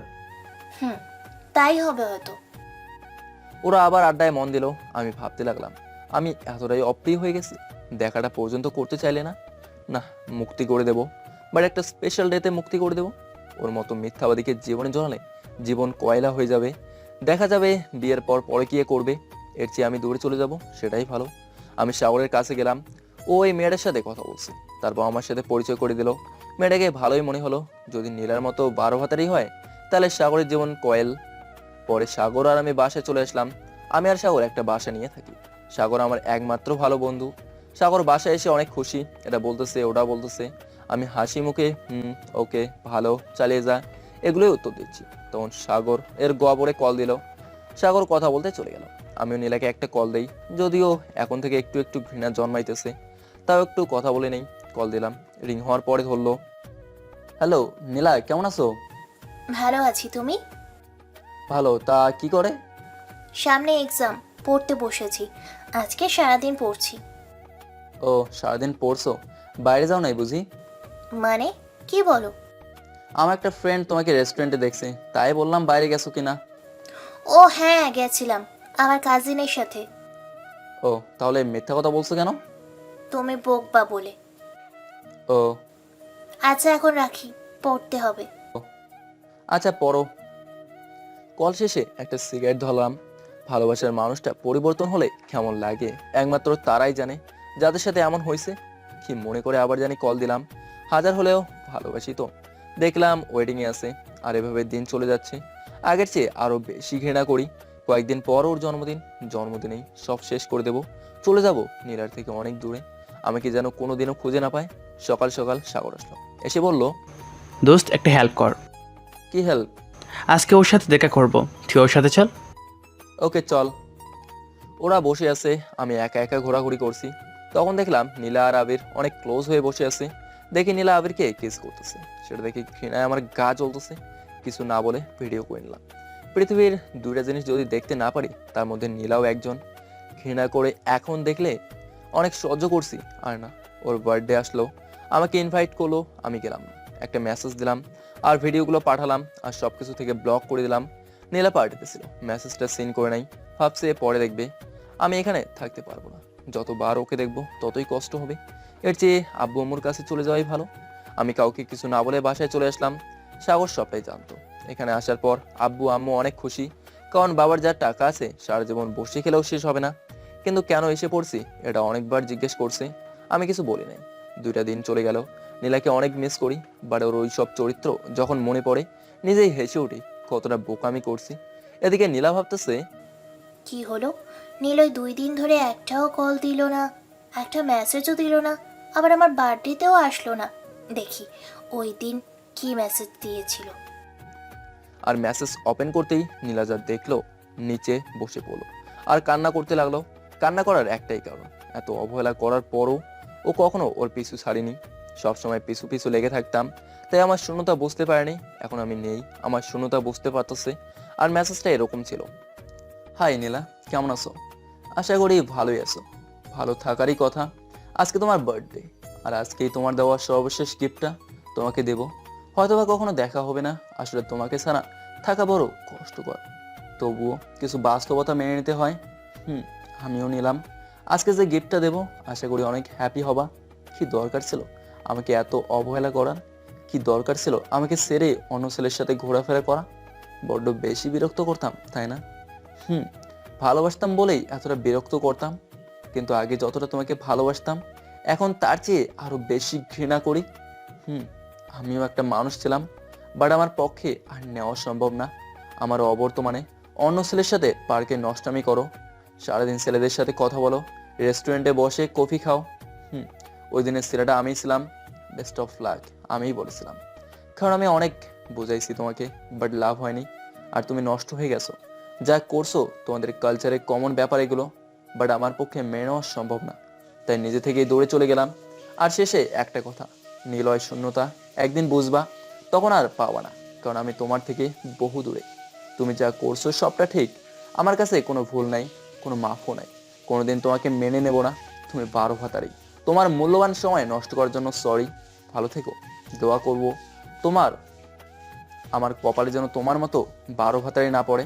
হুম, তাই হবে হয়তো। ওরা আবার আড্ডায় মন দিল। আমি ভাবতে লাগলাম, আমি এতটাই অপ্রিয় হয়ে গেছি, দেখাটা পর্যন্ত করতে চাইলে না। না, মুক্তি করে দেব, বাট একটা স্পেশাল ডেতে মুক্তি করে দেব। ওর মতো মিথ্যাবাদীকে জীবনে জড়ালে জীবন কয়লা হয়ে যাবে। দেখা যাবে বিয়ের পর পরে কি করবে। এর চেয়ে আমি দূরে চলে যাব, সেটাই ভালো। আমি সাগরের কাছে গেলাম। ও এই মেয়েটার সাথে কথা বলছে। তারপর আমার সাথে পরিচয় করে দিল। মেয়েটাকে ভালোই মনে হলো। যদি নীলার মতো 12 ভাতারই হয় তাহলে সাগরের জীবন কয়েল। পরে সাগর আর আমি বাসায় চলে আসলাম। আমি আর সাগর একটা বাসা নিয়ে থাকি। সাগর আমার একমাত্র ভালো বন্ধু। সাগর বাসায় এসে অনেক খুশি, এটা বলতেছে ওটা বলতেছে। আমি হাসি মুখে ওকে, ভালো, চালিয়ে যা, এগুলোই উত্তর দিচ্ছি। তখন সাগর এর গবরে কল দিল। সাগর কথা বলতে চলে গেল। আমিও নীলাকে একটা কল দেই, যদিও এখন থেকে একটু একটু ঘৃণা জন্মাইতেছে। তাও একটু কথা বলে নেই। কল দিলাম, রিং হওয়ার পরে ধরলো। হ্যালো নীলা, কেমন আছো? ভালো আছি, তুমি? ভালো। তা কি করে? সামনে এক্সাম, পড়তে বসেছি। আজকে সারাদিন পড়ছি। ও, সারাদিন পড়ছো? বাইরে যাও নাই বুঝি? মানে কি বলো? আমার একটা ফ্রেন্ড তোমাকে রেস্টুরেন্টে দেখছে, তাই বললাম বাইরে গেছো কিনা। ও হ্যাঁ, গেছিলাম আমার কাজিনের সাথে। ও, তাহলে মিথ্যা কথা বলছো কেন? তুমি বকবা বলে। ও আচ্ছা এখন রাখি, পড়তে হবে। আচ্ছা, পড়ো। কল শেষে একটা সিগারেট ধরলাম। ভালোবাসার মানুষটা পরিবর্তন হলে কেমন লাগে একমাত্র তারাই জানে, যাদের সাথে এমন হয়েছে। কি মনে করে আবার জানি কল দিলাম। হাজার হলেও ভালোবাসি তো। দেখলাম ওয়েডিংয়ে আছে। আর এভাবে দিন চলে যাচ্ছে। আগের চেয়ে আরো বেশি ঘৃণা করি। কয়েকদিন পর ওর জন্মদিনেই সব শেষ করে দেব। চলে যাব নীলার থেকে অনেক দূরে। আমাকে যেন কোনোদিনও খুঁজে না পায়। সকাল সকাল সাগর আসলো, এসে বলল, দোস্ত একটা হেল্প কর। কি হেল্প? আজকে ওর সাথে দেখা করব, তুই ওর সাথে চল। ওকে চল। ওরা বসে আছে, আমি একা একা ঘোরাঘুরি করছি। তখন দেখলাম নীলা আর আবির অনেক ক্লোজ হয়ে বসে আছে। দেখি নীলা আবিরকে কিস করতেছে। সেটা দেখে ঘৃণায় আমার গা জ্বলতেছে। কিছু না বলে ভিডিও করে নিলাম। পৃথিবীর দুইটা জিনিস যদি দেখতে না পারি, তার মধ্যে নীলাও একজন। ঘৃণা করে এখন দেখলে অনেক সহ্য করছি, আর না। ওর বার্থডে আসলো, আমাকে ইনভাইট করলো, আমি গেলাম। একটা মেসেজ দিলাম আর ভিডিওগুলো পাঠালাম আর সবকিছু থেকে ব্লক করে দিলাম। নীলা পার্টিতে ছিল, মেসেজটা সিন করে নাই। ভাবছে পরে দেখবে। আমি এখানে থাকতে পারবো না। যতবার ওকে দেখবো ততই কষ্ট হবে। এর চেয়ে আব্বু আম্মুর কাছে চলে যাওয়াই ভালো। আমি কাউকে কিছু না বলে বাসায় চলে আসলাম। সাগর সবটাই জানতো। এখানে আসার পর আব্বু আম্মু অনেক খুশি, কারণ বাবার যা টাকা আছে সারা জীবন বসে খেলেও শেষ হবে না। কিন্তু কেন এসে পড়ছি এটা অনেকবার জিজ্ঞেস করছে। আমি কিছু বলি নাই। 2টা দিন চলে গেল। নীলাকে অনেক মিস করি, বাট ওর ওই সব চরিত্র যখন মনে পড়ে নিজেই হেসে উঠি কতটা বোকামি করছি। এদিকে নীলা ভাবতেছে, কি হলো, নীলয় 2 দিন ধরে একটাও কল দিল না, একটা মেসেজও দিল না, আবার আমার বার্থডেতেও আসলো না। দেখি ওই দিন কি মেসেজ দিয়েছিল। আর মেসেজ ওপেন করতেই নীলা যা দেখলো, নিচে বসে পড়লো আর কান্না করতে লাগলো। কান্না করার একটাই কারণ, এত অবহেলা করার পরও ও কখনো ওর পিছু ছাড়িনি। সবসময় পিছু পিছু লেগে থাকতাম। তাই আমার শূন্যতা বুঝতে পারেনি। এখন আমি নেই, আমার শূন্যতা বুঝতে পারতেছে। আর মেসেজটা এরকম ছিল, হাই নীলা, কেমন আছো? আশা করি ভালোই আছো। ভালো থাকারই কথা। আজকে তোমার বার্থডে, আর আজকেই তোমার দেওয়া সর্বশেষ গিফটটা তোমাকে দেব। হয়তোবা কখনো দেখা হবে না, আসলে তোমাকে ছাড়া থাকা বড় কষ্টকর। তবুও কিছু বাস্তবতা মেনে নিতে হয়। আমিও নিলাম। আজকে যে গিফটটা দেব আশা করি অনেক হ্যাপি হবা। কি দরকার ছিল আমাকে এত অবহেলা করার? কি দরকার ছিল আমাকে ছেড়ে অন্য ছেলের সাথে ঘোরাফেরা করা? বড্ড বেশি বিরক্ত করতাম, তাই না? ভালোবাসতাম বলেই এতটা বিরক্ত করতাম। কিন্তু আগে যতটা তোমাকে ভালোবাসতাম, এখন তার চেয়ে আরো বেশি ঘৃণা করি। আমিও একটা মানুষ ছিলাম, বাট আমার পক্ষে আর নেওয়া সম্ভব না। আমার অবর্তমানে অন্য ছেলের সাথে পার্কে নষ্টামি করো, সারাদিন ছেলেদের সাথে কথা বলো, রেস্টুরেন্টে বসে কফি খাও। ওই দিনের ছেলেটা আমিই ছিলাম। বেস্ট অফ লাক আমিই বলেছিলাম, কারণ আমি অনেক বুঝাইছি তোমাকে, বাট লাভ হয়নি। আর তুমি নষ্ট হয়ে গেছো। যা করছো তোমাদের কালচারে কমন ব্যাপার এগুলো, বাট আমার পক্ষে মেনে নেওয়া সম্ভব না। তাই নিজে থেকেই দৌড়ে চলে গেলাম। আর শেষে একটা কথা, নিলয় শূন্যতা একদিন বুঝবা, তখন আর পাওয়া না, কারণ আমি তোমার থেকে বহু দূরে। তুমি যা করছো সবটা ঠিক, আমার কাছে কোনো ভুল নাই, কোনো মাফও নাই। কোনোদিন তোমাকে মেনে নেব না। তুমি 12 ভাতারি। তোমার মূল্যবান সময় নষ্ট করার জন্য সরি। ভালো থেকো। দোয়া করব তোমার আমার কপালে যেন তোমার মতো 12 ভাতারি না পড়ে।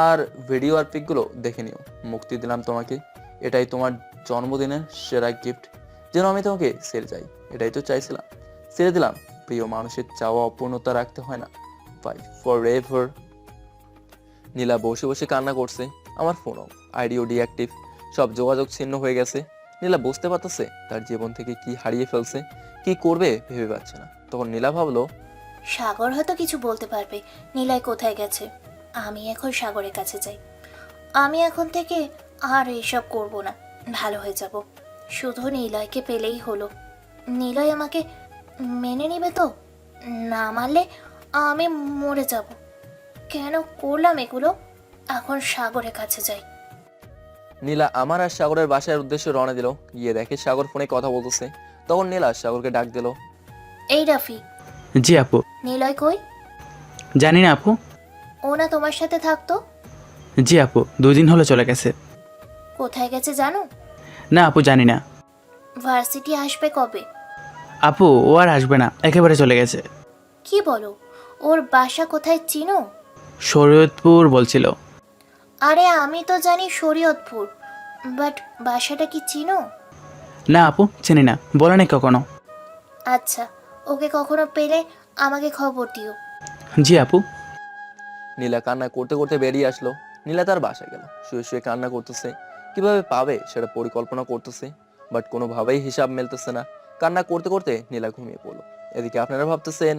আর ভিডিও আর পিকগুলো দেখে নিও। মুক্তি দিলাম তোমাকে। এটাই তোমার জন্মদিনের সেরা গিফট। যেন আমি তোমাকে ছেড়ে যাই, এটাই তো চাইছিলাম। ছেড়ে দিলাম। প্রিয় মানুষের চাওয়া অপূর্ণতা রাখতে হয় না। By for ever. নীলা বসে বসে কান্না করছে। আমার ফোনও আইডিও ডিঅ্যাক্টিভ, সব যোগাযোগ ছিন্ন হয়ে গেছে। নীলা বুঝতে পারতেছে তার জীবন থেকে কি হারিয়ে ফেলছে, কি করবে ভেবে পাচ্ছে না। তখন নীলা ভাবলো, সাগর হয়তো কিছু বলতে পারবে নিলয় কোথায় গেছে। আমি এখন সাগরের কাছে যাই। আমি এখন থেকে আর এইসব করব না, ভালো হয়ে যাব। শুধু নিলয়কে পেলেই হলো। নিলয় আমাকে মেনে নেবে তো? না মানলে আমি মরে যাব। কেন করলাম এগুলো? এখন সাগরের কাছে যাই। নীলা আমার আর সাগরের বাসার উদ্দেশ্যে রওনা দিল। গিয়ে দেখে সাগর ফোনে কথা বলতেছে। তখন নীলা সাগরকে ডাক দিল। এই রাফি, জি আপু। নিলয় কই? জানি না আপু। ও না তোমার সাথে থাকতো? জি আপু, 2 দিন হলো চলে গেছে। কোথায় গেছে জানো? না আপু, জানি না। ভার্সিটি আসবে কবে? আপু ও আর আসবে না, একেবারে চলে গেছে। কি বলো? ওর বাসা কোথায় চিনো? শরীয়তপুর বলছিল। আরে আমি তো জানি শরীয়তপুর, বাট বাসাটা কি চিনো? না আপু, চিনি না, বলে নাই কখনো। আচ্ছা, ওকে কখনো পেলে আমাকে খবর দিও। জি আপু। নীলা কান্না করতে করতে বেরিয়ে আসলো। নীলা তার বাসায় গেল। শুয়ে শুয়ে কান্না করতেছে। কিভাবে পাবে সেটা পরিকল্পনা করতেছে, বাট কোনোভাবেই হিসাব মেলতেছে না। কান্না করতে করতে নীলা ঘুমিয়ে পড়লো। এদিকে আপনারা ভাবতেছেন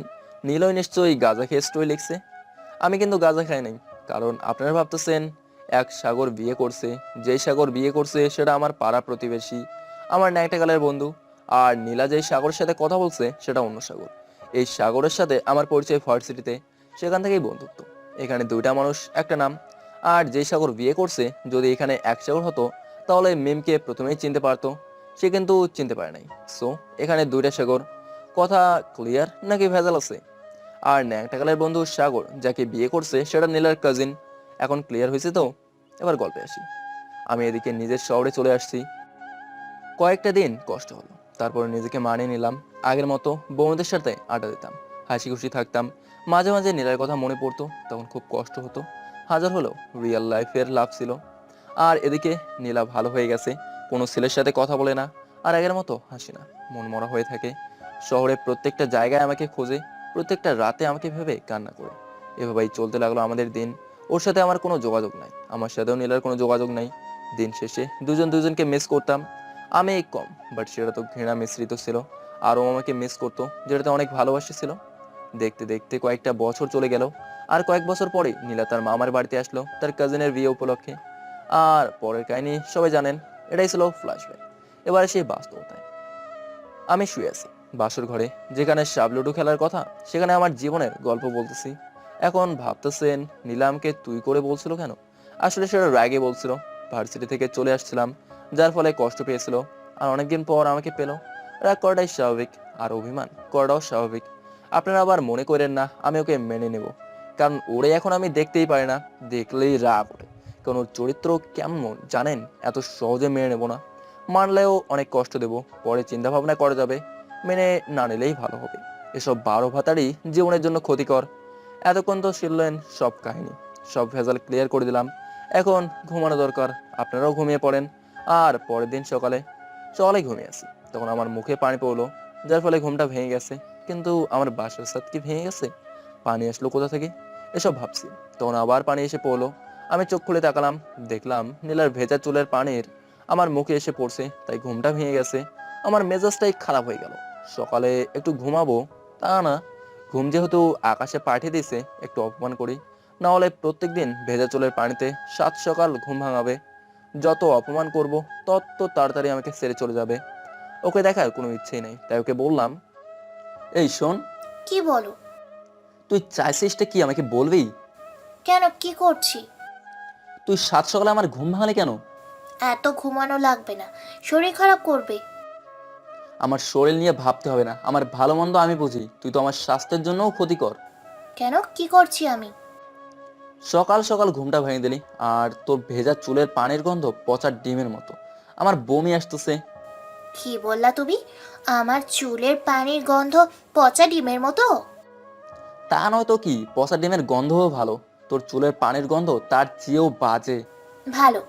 নীলয় নিশ্চয়ই গাঁজা খেয়ে স্টোরি লিখছে। আমি কিন্তু গাঁজা খাই নাই। কারণ আপনারা ভাবতেছেন এক সাগর বিয়ে করছে, যেই সাগর বিয়ে করছে সেটা আমার পাড়া প্রতিবেশী, আমার ন্যাংটাকালের বন্ধু। আর নীলা যেই সাগরের সাথে কথা বলছে সেটা অন্য সাগর। এই সাগরের সাথে আমার পরিচয় ভার্সিটিতে, সেখান থেকেই বন্ধুত্ব। এখানে 2টা মানুষ, একটা নাম। আর যেই সাগর বিয়ে করছে, যদি এখানে এক সাগর হতো তাহলে মিমকে প্রথমেই চিনতে পারতো। সে কিন্তু চিনতে পারে নাই। সো এখানে 2টা সাগর। কথা ক্লিয়ার নাকি ভেজাল আছে? আর ন্যাংটাকালের বন্ধু সাগর যাকে বিয়ে করছে সেটা নীলার কাজিন। এখন ক্লিয়ার হয়েছে তো? এবার গল্পে আসি। আমি এদিকে নিজের শহরে চলে আসছি। কয়েকটা দিন কষ্ট হলো, তারপরে নিজেকে মানিয়ে নিলাম। আগের মতো বন্ধুদের সাথে আড্ডা দিতাম, হাসি খুশি থাকতাম। মাঝে মাঝে নীলার কথা মনে পড়তো, তখন খুব কষ্ট হতো। হাজার হলো রিয়েল লাইফের লাভ ছিল। আর এদিকে নীলা ভালো হয়ে গেছে, কোনো ছেলের সাথে কথা বলে না, আর আগের মতো হাসি না, মন মরা হয়ে থাকে। শহরে প্রত্যেকটা জায়গায় আমাকে খোঁজে, প্রত্যেকটা রাতে আমাকে ভেবে কান্না করে। এভাবেই চলতে লাগলো আমাদের দিন। ওর সাথে আমার কোনো যোগাযোগ নাই, আমার সাথেও নীলার কোনো যোগাযোগ নাই। দিন শেষে দুজন দুজনকে মিস করতাম। আমি কম, বাট সেটা তো ঘৃণা মিশ্রিত ছিল। আরও আমাকে মিস করতো, যেটাতে অনেক ভালোবাসা ছিল। দেখতে দেখতে কয়েকটা বছর চলে গেল। আর কয়েক বছর পরে নীলা তার মামার বাড়িতে আসলো তার কাজিনের বিয়ে উপলক্ষে। আর পরের কাহিনী সবাই জানেন। এটাই ছিল ফ্ল্যাশব্যাক। এবারে সেই বাস্তবতায় আমি শুয়ে আছি বাসর ঘরে, যেখানে সাবলুডু খেলার কথা, সেখানে আমার জীবনের গল্প বলতেছি। এখন ভাবতেছেন নীলামকে তুই করে বলছিল কেন? আসলে সেটা রাগে বলছিল। ভার্সিটি থেকে চলে আসছিলাম, যার ফলে কষ্ট পেয়েছিল। আর অনেকদিন পর আমাকে পেল। রাগ করাটাই স্বাভাবিক, আর অভিমান করাটাও স্বাভাবিক। আপনারা আবার মনে করেন না আমি ওকে মেনে নেব, কারণ ওরে এখন আমি দেখতেই পারি না। দেখলেই রাগ ওঠে, কারণ ওর চরিত্র কেমন জানেন, এত সহজে মেনে নেব না। মানলেও অনেক কষ্ট দেব, পরে চিন্তা ভাবনা করা যাবে, মেনে না নিলেই ভালো হবে। এসব 12 ভাতারই জীবনের জন্য ক্ষতিকর। এতক্ষণ তো শুনলেন সব কাহিনী, সব ভেজাল ক্লিয়ার করে দিলাম। এখন ঘুমানো দরকার, আপনারাও ঘুমিয়ে পড়েন। আর পরের দিন সকালে ঘুমিয়ে আসি, তখন আমার মুখে পানি পড়লো, যার ফলে ঘুমটা ভেঙে গেছে। কিন্তু আমার বাসার ছাদ কি ভেঙে গেছে? পানি আসলো কোথা থেকে, এসব ভাবছি। তখন আবার পানি এসে পড়লো। আমি চোখ খুলে তাকালাম, দেখলাম নীলার ভেজা চুলের পানির আমার মুখে এসে পড়ছে, তাই ঘুমটা ভেঙে গেছে। আমার মেজাজটাই খারাপ হয়ে গেল। সকালে একটু ঘুমাবো তা না, ঘুম যেহেতু আকাশে পাঠিয়ে দিছে, একটু অপমান করি, না হলে প্রত্যেকদিন ভেজা চুলের পানিতে সাত সকাল ঘুম ভাঙাবে। যত অপমান করব তত তাড়াতাড়ি আমাকে ছেড়ে চলে যাবে। ওকে দেখার কোনো ইচ্ছেই নেই, তাই ওকে বললাম, এই শোন, কি বলো? তুই চাইছিসটা কি আমাকে বলবি? কেন, কি করছি? তুই সাত সকালে আমার ঘুম ভাঙালি কেন? এত ঘুমানো লাগবে না, শরীর খারাপ করবে। আমার শরীর নিয়ে ভাবতে হবে না, আমার ভালো মন্দ আমি বুঝি, তুই তো আমার স্বাস্থ্যের জন্যও ক্ষতিকর। কেন, কি করছি আমি? সকাল সকাল ঘুমটা ভেঙে দিলি, আর তোর ভেজা চুলের পানির গন্ধ পচা ডিমের মতো, আমার বমি আসতেছে। কি বললা তুমি? আমার চুলের পানির গন্ধ পচা ডিমের মতো? তা নয় তো কি, পচা ডিমের গন্ধও ভালো, তোর চুলের পানির গন্ধ তার চেয়েও বাজে। ভালো,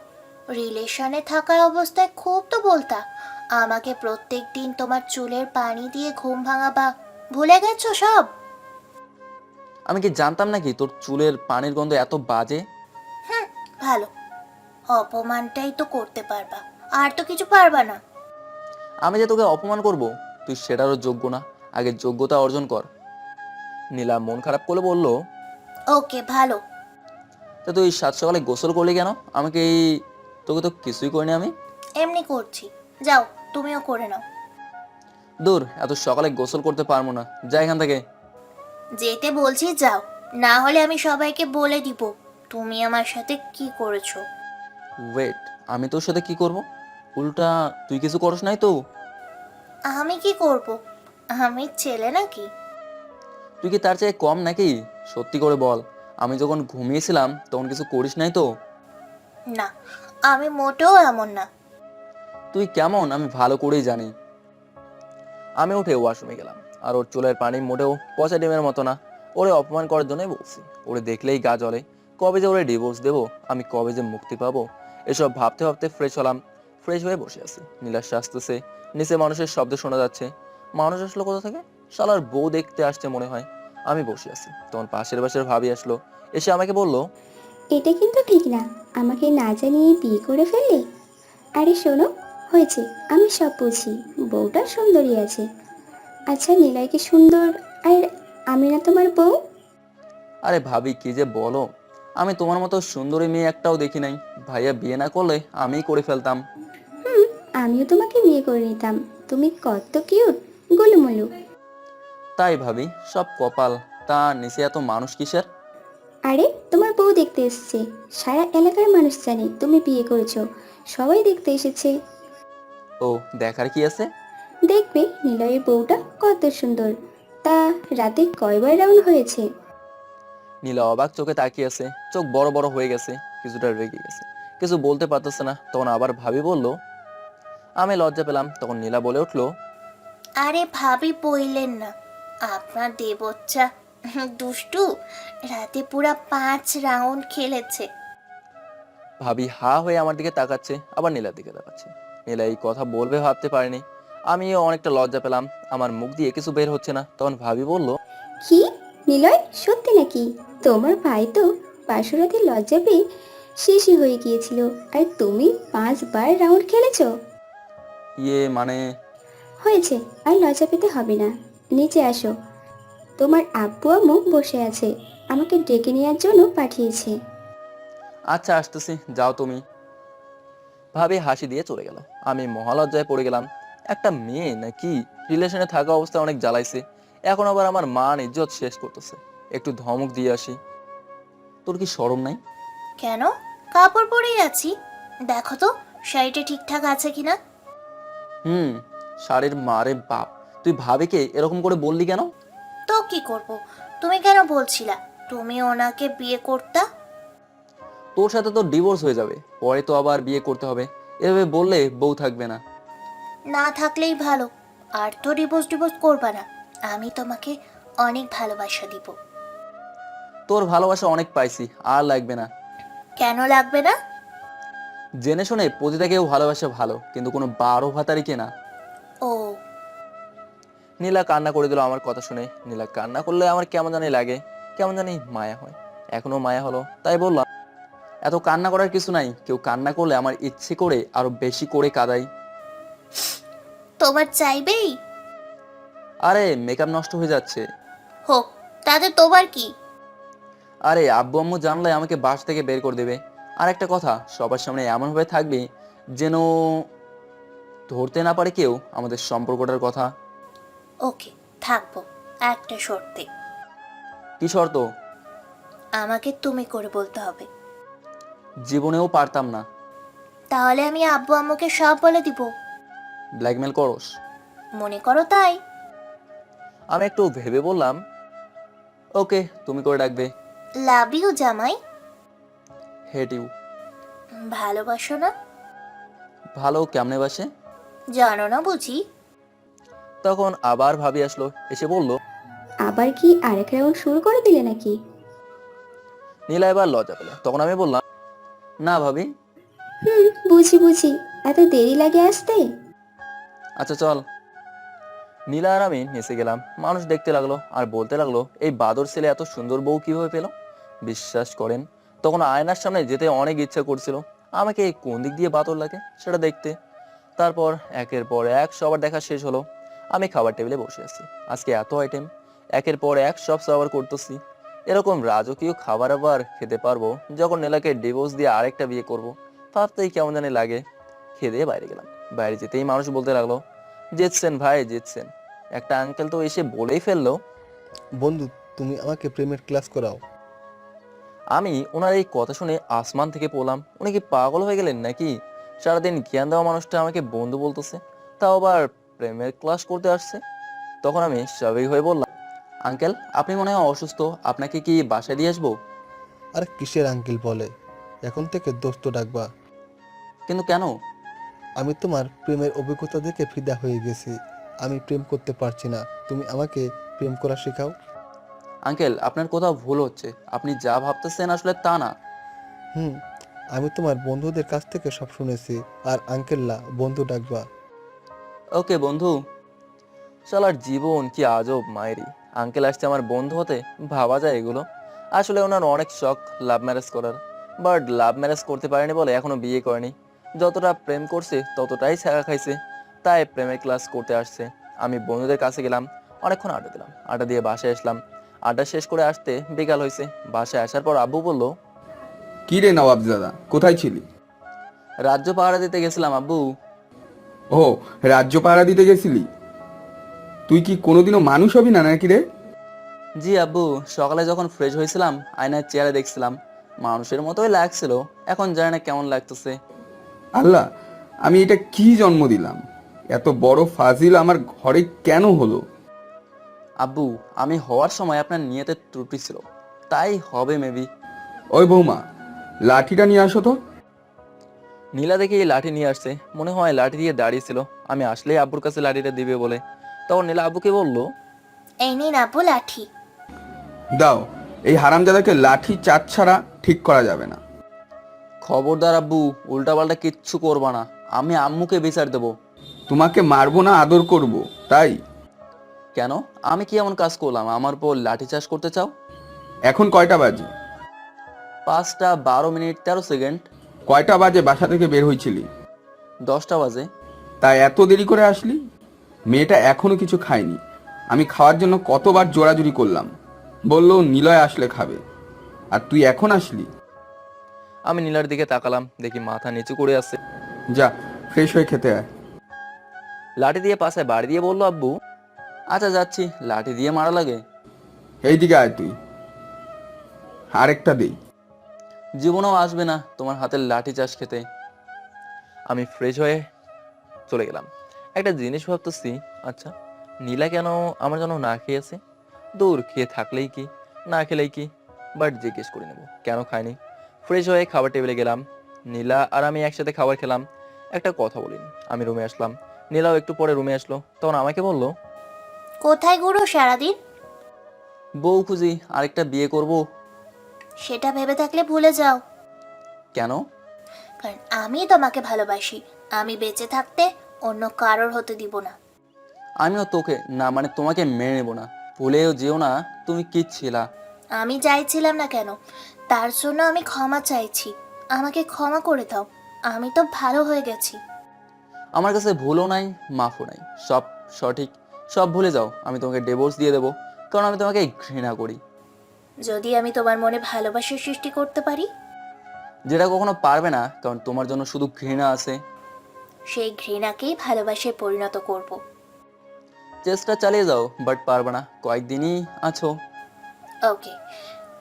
রিলেশনে থাকার অবস্থায় খুব তো বলতা আমাকে প্রত্যেক দিন তোমার চুলের পানি দিয়ে ঘুম ভাঙাবা, ভুলে গেছো সব? আমি কি জানতাম নাকি তোর চুলের পানির গন্ধ এত বাজে? ভালো, অপমানটাই তো করতে পারবা, আর তো কিছু পারবা না। আমি যে তোকে অপমান করব, তুই সেটারও যোগ্য না, আগে যোগ্যতা অর্জন কর। নীলা মন খারাপ করে বলল, ওকে ভালো। তা তুই সাত সকালে গোসল করলি কেন? তোকে তো কিছুই করিনি আমি। এমনি করছি, যাও তুমিও করে নাও। দূর, এত সকালে গোসল করতে পারবো না, যা এখান থেকে। যেতে বলছি যাও, না হলে আমি সবাইকে বলে দিব তুমি আমার সাথে কি করেছো। ওয়েট, আমি তোর সাথে কি করব? উল্টা তুই কিছু করস নাই তো? আমি কি করব? আমি ছেলে নাকি? তুই কি তার চেয়ে কম নাকি? সত্যি করে বল, আমি যখন ঘুমিয়েছিলাম তখন কিছু করিস নাই তো? না, আমি মোটেও এমন না। তুই কেমন আমি ভালো করেই জানি। আমি উঠে ওয়াশরুমে গেলাম, আর ওর চুলের পানি মোটেও পচা ডিমের মতো না। ওরে অপমান করার জন্যই বলছি, ওরে দেখলেই গা জ্বলে। কবে যে ওরে ডিভোর্স দেবো, আমি কবে যে মুক্তি পাবো, এসব ভাবতে ভাবতে ফ্রেশ হলাম। ফ্রেশ হয়ে বসে আছি, নীলাশ আসতেছে, নিচে মানুষের শব্দ শোনা যাচ্ছে। মানুষ আসলো কোথা থেকে? শালার বউ দেখতে আসছে মনে হয়। আমি বসে আছি, তখন পাশের বাসার ভাবি আসলো, এসে আমাকে বলল, এটা কিন্তু ঠিক না, আমাকে না জানিয়ে বিয়ে করে ফেললে। আরে শোনো, হয়েছে, আমি সব বুঝি, বউটা সুন্দরী আছে। আচ্ছা নিলয় কি সুন্দর, আর আমি না তোমার বউ? আরে ভাবি কি যে বলো, আমি তোমার মতো সুন্দরী মেয়ে একটাও দেখি নাই। ভাইয়া বিয়ে না করলে আমিই করে ফেলতাম। আমিও তোমাকে বিয়ে করে নিতাম, তুমি কত কিউট, গোলুমলু। তাই ভাবি, সব কপাল। তা নিচে এত মানুষ কিসের? আরে তোমার বউ দেখতে এসেছে, সারা এলাকার মানুষ জানে তুমি বিয়ে করেছো, সবাই দেখতে এসেছে। ও, দেখার কি আছে? দেখবে নিলয়ের বউটা কত সুন্দর। তা রাতে কয়বার রাউন্ড হয়েছে? নীলা অবাক চোখে তাকিয়ে আছে, চোখ বড় বড় হয়ে গেছে, কিছুটা রেগে গেছে, কিছু বলতে পারতেছে না। তখন আবার ভাবি বলল, আমি লজ্জা পেলাম। তখন নীলা বলে উঠলো, আরে ভাবি বইলেন না, আপনার দেবচ্চা দুষ্টু রাতে পুরা 5 রাউন্ড খেলেছে। ভাবি হা হয়ে আমার দিকে তাকাচ্ছে, আবার নীলার দিকে তাকাচ্ছে। নীলা এই কথা বলবে ভাবতে পারিনি। আমিও অনেকটা লজ্জা পেলাম, আমার মুখ দিয়ে কিছু বের হচ্ছে না। তখন ভাবি বলল, কি নিলয়, সত্যি নাকি? তোমার ভাই তো পাশুরাতে লজ্জা পেয়ে শেষই হয়ে গিয়েছিল, আর তুমি 5বার রাউন্ড খেলেছো। ইয়ে মানে? হয়েছে, আর লজ্জা পেতে হবে না, নিচে আসো, তোমার আব্বু আম্মু বসে আছে, আমাকে ডেকে নেওয়ার জন্য পাঠিয়েছে। আচ্ছা আসতেছি, যাও তুমি। ভাবি হাসি দিয়ে চলে গেল। আমি মহালজ্জায় পড়ে গেলাম। একটা মেয়ে নাকি রিলেশনে থাকা অবস্থায় অনেক জ্বালাইছে, এখন আবার আমার মান ইজ্জত শেষ করতেছে। একটু ধমক দিয়ে আসি। তোর কি শরম নাই? কেন, কাপড় পরেই আছি, দেখো তো শাড়িটা ঠিকঠাক আছে কিনা। শাড়ির মারে বাপ, তুই ভাবিকে এরকম করে বললি কেন? তো কি করব, তুমি কেন বলছিলা তুমি ওনাকে বিয়ে করতা? তোর সাথে তো ডিভোর্স হয়ে যাবে, পরে তো আবার বিয়ে করতে হবে, এভাবে বললে বউ থাকবে না। না থাকলেই ভালো। আর তো ডিভোর্স করবা না। আমি তোমাকে অনেক ভালোবাসা দিব। তোর ভালোবাসা অনেক পাইছি, আর লাগবে না। কেন লাগবে না? জেনে শুনে পতিতাকেও ভালোবাসা ভালো, কিন্তু কোনো 12 ভাতারিকে না। ও, নীলা কান্না করে দিল আমার কথা শুনে। নীলা কান্না করলে আমার কেমন জানি লাগে, কেমন জানি মায়া হয়। এখনো মায়া হলো, তাই বললাম এত কান্না করার কিছু নাই। কেউ কান্না করলে আমার ইচ্ছে করে আরো বেশি করে কাঁদাই। তোমার চাইবেই? আরে মেকআপ নষ্ট হয়ে যাচ্ছে। হোক, তাতে তোমার কি? আরে আব্বু আম্মু জানলে আমাকে বাস থেকে বের করে দেবে। আর একটা কথা, সবার সামনে এমন ভাবে থাকবে যেন ধরতে না পারে কেউ আমাদের সম্পর্কটার কথা। ওকে, থাকবো, একটা শর্তে। কি শর্ত? আমাকে তুমি করে বলতে হবে। জীবনেও পারতাম না। তাহলে আমি আব্বু আম্মুকে সব বলে দিব। ব্ল্যাকমেল করস? মনে করো তাই। আমি একটু ভেবে বললাম, ওকে, তুমি করে ডাকবে। লাভ ইউ জামাই। Hate you. ভালোবাসো না? ভালো কেমনে বাসে? জানো না বুঝি? তখন আবার ভাবি আসলো, এসে বলল, আবার কি আরেক রাউন্ড শুরু করে দিলে নাকি? নীলা এবার লজ্জা পেলে। তখন আমি বললাম, না ভাবি। বুঝি এত দেরি লাগে আসতে? আচ্ছা চল। নীলা আর আমি নেচে গেলাম। মানুষ দেখতে লাগলো আর বলতে লাগলো, এই বাদর ছেলে এত সুন্দর বউ কিভাবে পেল। বিশ্বাস করেন, তখন আয়নার সামনে যেতে অনেক ইচ্ছা করছিল আমাকে কোন দিক দিয়ে বাদর লাগে সেটা দেখতে। তারপর একের পর এক সবার দেখা শেষ হলো। আমি খাবার টেবিলে বসে আছি। আজকে এত আইটেম, একের পর এক সব সার্ভার করতেছি। এরকম রাজকীয় খাবার আবার খেতে পারবো যখন নীলাকে ডিভোর্স দিয়ে আরেকটা বিয়ে করব, ভাবতেই কেমন জানি লাগে। খেয়ে দিয়ে বাইরে গেলাম। বাইরে যেতেই মানুষ বলতে লাগলো, জিতছেন ভাই জিতছেন। একটা আঙ্কেল তো এসে বলেই ফেললো, বন্ধু তুমি আমাকে প্রেমের ক্লাস করাও। আমি ওনার এই কথা শুনে আসমান থেকে পড়লাম। উনি কি পাগল হয়ে গেলেন নাকি? সারাদিন জ্ঞান দেওয়া মানুষটা আমাকে বন্ধু বলতেছে, তাও আবার প্রেমের ক্লাস করতে আসছে। তখন আমি স্বাভাবিক হয়ে বললাম, আঙ্কেল আপনি মনে হয় অসুস্থ, আপনাকে কি বাসায় দিয়ে আসবো? আর কিসের আঙ্কেল বলে, এখন থেকে দোস্ত ডাকবা। কিন্তু কেন? আমি তোমার প্রেমের অভিজ্ঞতা দেখে ফিদা হয়ে গেছি। আমি প্রেম করতে পারছি না, তুমি আমাকে প্রেম করা শেখাও। আঙ্কেল আপনার কোথাও ভুল হচ্ছে, আপনি যা ভাবতেছেন আসলে তা না। আমি তোমার বন্ধুদের কাছ থেকে সব শুনেছি। আর আঙ্কেল্লা বন্ধু ডাকবা। ওকে বন্ধু। শালার জীবন কি আজব মায়েরি। আঙ্কেল আসছে আমার বন্ধু হতে, ভাবা যায় এগুলো? আসলে ওনার অনেক শখ লাভ ম্যারেজ করার, বাট লাভ ম্যারেজ করতে পারেনি বলে এখনো বিয়ে করেনি। যতটা প্রেম করছে ততটাই ছ্যাঁকা খাইছে, তাই প্রেমের ক্লাস করতে আসছে। আমি বন্ধুদের কাছে গেলাম, অনেকক্ষণ আড্ডা দিলাম। আড্ডা দিয়ে বাসায় আসলাম। আড্ডা শেষ করে আসতে বিকাল হয়েছে। বাসায় আসার পর আব্বু বলল, কি রে নবাবজাদা, কোথায় ছিলি? রাজ্য পাহারা দিতে গেছিলাম আব্বু। ও, রাজ্য পাহারা দিতে গেছিলি? তুই কি কোনোদিনও মানুষ হবি না নাকি রে? জি আব্বু, সকালে যখন ফ্রেশ হয়েছিলাম আয়নার চেয়ারে দেখছিলাম মানুষের মতোই লাগছিল, এখন জানি না কেমন লাগতেছে। আল্লাহ, আমি এটা কি জন্ম দিলাম? এত বড় ফাজিল আমার ঘরে কেন হলো? আব্বু, আমি হওয়ার সময় আপনার নিয়তের ত্রুটি ছিল, তাই হবে মেবি। ওই বৌমা, লাঠিটা নিয়ে আসো তো। নীলা দেখে এই লাঠি নিয়ে আসছে, মনে হয় লাঠি দিয়ে দাঁড়িয়েছিল আমি আসলেই আব্বুর কাছে লাঠিটা দিবে বলে। তখন নীলা আব্বুকে বলল, এই নিন আব্বু লাঠি। দাও, এই হারামজাদাকে লাঠি চাট ছাড়া ঠিক করা যাবে না। খবরদার আব্বু, উল্টাপাল্টা কিচ্ছু করবা না, আমি আম্মুকে বিচার দেবো। তোমাকে মারবো না, আদর করব, তাই? কেন, আমি কি এমন কাজ করলাম আমার পর লাঠি চাষ করতে চাও? এখন কয়টা বাজে? 5টা 12 মিনিট 13 সেকেন্ড। কয়টা বাজে বাসা থেকে বের হয়েছিলি? 10টা বাজে। তাই এত দেরি করে আসলি? মেয়েটা এখনো কিছু খায়নি। আমি খাওয়ার জন্য কতবার জোরাজুরি করলাম, বললো নিলয় আসলে খাবে, আর তুই এখন আসলি? আমি নীলার দিকে তাকালাম, দেখি মাথা নিচু করে আছে। যা, ফ্রেশ হয়ে খেতে আয়। লাঠি দিয়ে পাশে বাড়ি দিয়ে বললো আব্বু, আচ্ছা যাচ্ছি। লাঠি দিয়ে মারা লাগে? এইদিকে আয় তুই, আরেকটা দেই। জীবনেও আসবে না তোমার হাতের লাঠি চাষ খেতে। আমি ফ্রেশ হয়ে চলে গেলাম। একটা জিনিস ভাবতেছি, আচ্ছা নীলা কেন আমার জন্য না খেয়েছে? দূর, খেয়ে থাকলেই কি না খেলেই কি, বাট জিজ্ঞেস করে নেব কেন খায়নি। ফ্রেশ হয়ে খাবার টেবিলে গেলাম। নীলা আর আমি একসাথে খাবার খেলাম। একটা কথা বলিনি, আমি রুমে আসলাম। নীলাও একটু পরে রুমে আসলো, তখন আমাকে বলল, কোথায় ঘুরো সারাদিন? বউ খুঁজি, আরেকটা বিয়ে করব। সেটা ভেবে থাকলে ভুলে যাও, কেন? কারণ আমি তোমাকে ভালোবাসি। আমি বেঁচে থাকতে অন্য কারোর হতে দিব না। আমিও তোকে না, মানে তোমাকে মেনে নেবো না। ভুলেও যেও না তুমি কি ছিলা। আমি চাইছিলাম না কেন, তার জন্য আমি ক্ষমা চাইছি। আমাকে ক্ষমা করে দাও, আমি তো ভালো হয়ে গেছি। আমার কাছে ভুলও নাই, মাফও নাই, সব সঠিক। সব ভুলে যাও, আমি তোমাকে ডিভোর্স দিয়ে দেবো, কারণ আমি তোমাকে ঘৃণা করি। যদি আমি তোমার মনে ভালোবাসার সৃষ্টি করতে পারি? যেটা কখনো পারবে না, কারণ তোমার জন্য শুধু ঘৃণা আছে। সেই ঘৃণাকেই ভালোবাসায় পরিণত করব। চেষ্টা চালিয়ে যাও, বাট পারবে না, কয়েকদিনই আছো। ওকে,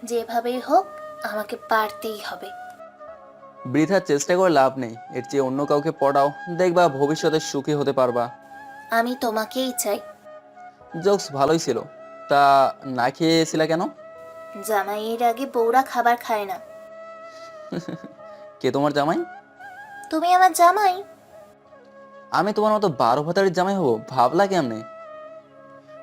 যেভাবেই হোক আমাকে পারতেই হবে। বৃথা চেষ্টা করে লাভ নেই, এর চেয়ে অন্য কাউকে পড়াও, দেখবা ভবিষ্যতে সুখী হতে পারবা। আমি তোমাকেই চাই। জোকস ভালোই ছিল, তা না খেয়েছিলা কেন? জামাইয়ের আগে বউরা খাবার খায় না। কে তোমার জামাই? তুমি আমার জামাই। আমি তোমার মতো 12 ভাতারের জামাই হবো, ভাবলা কেমনে?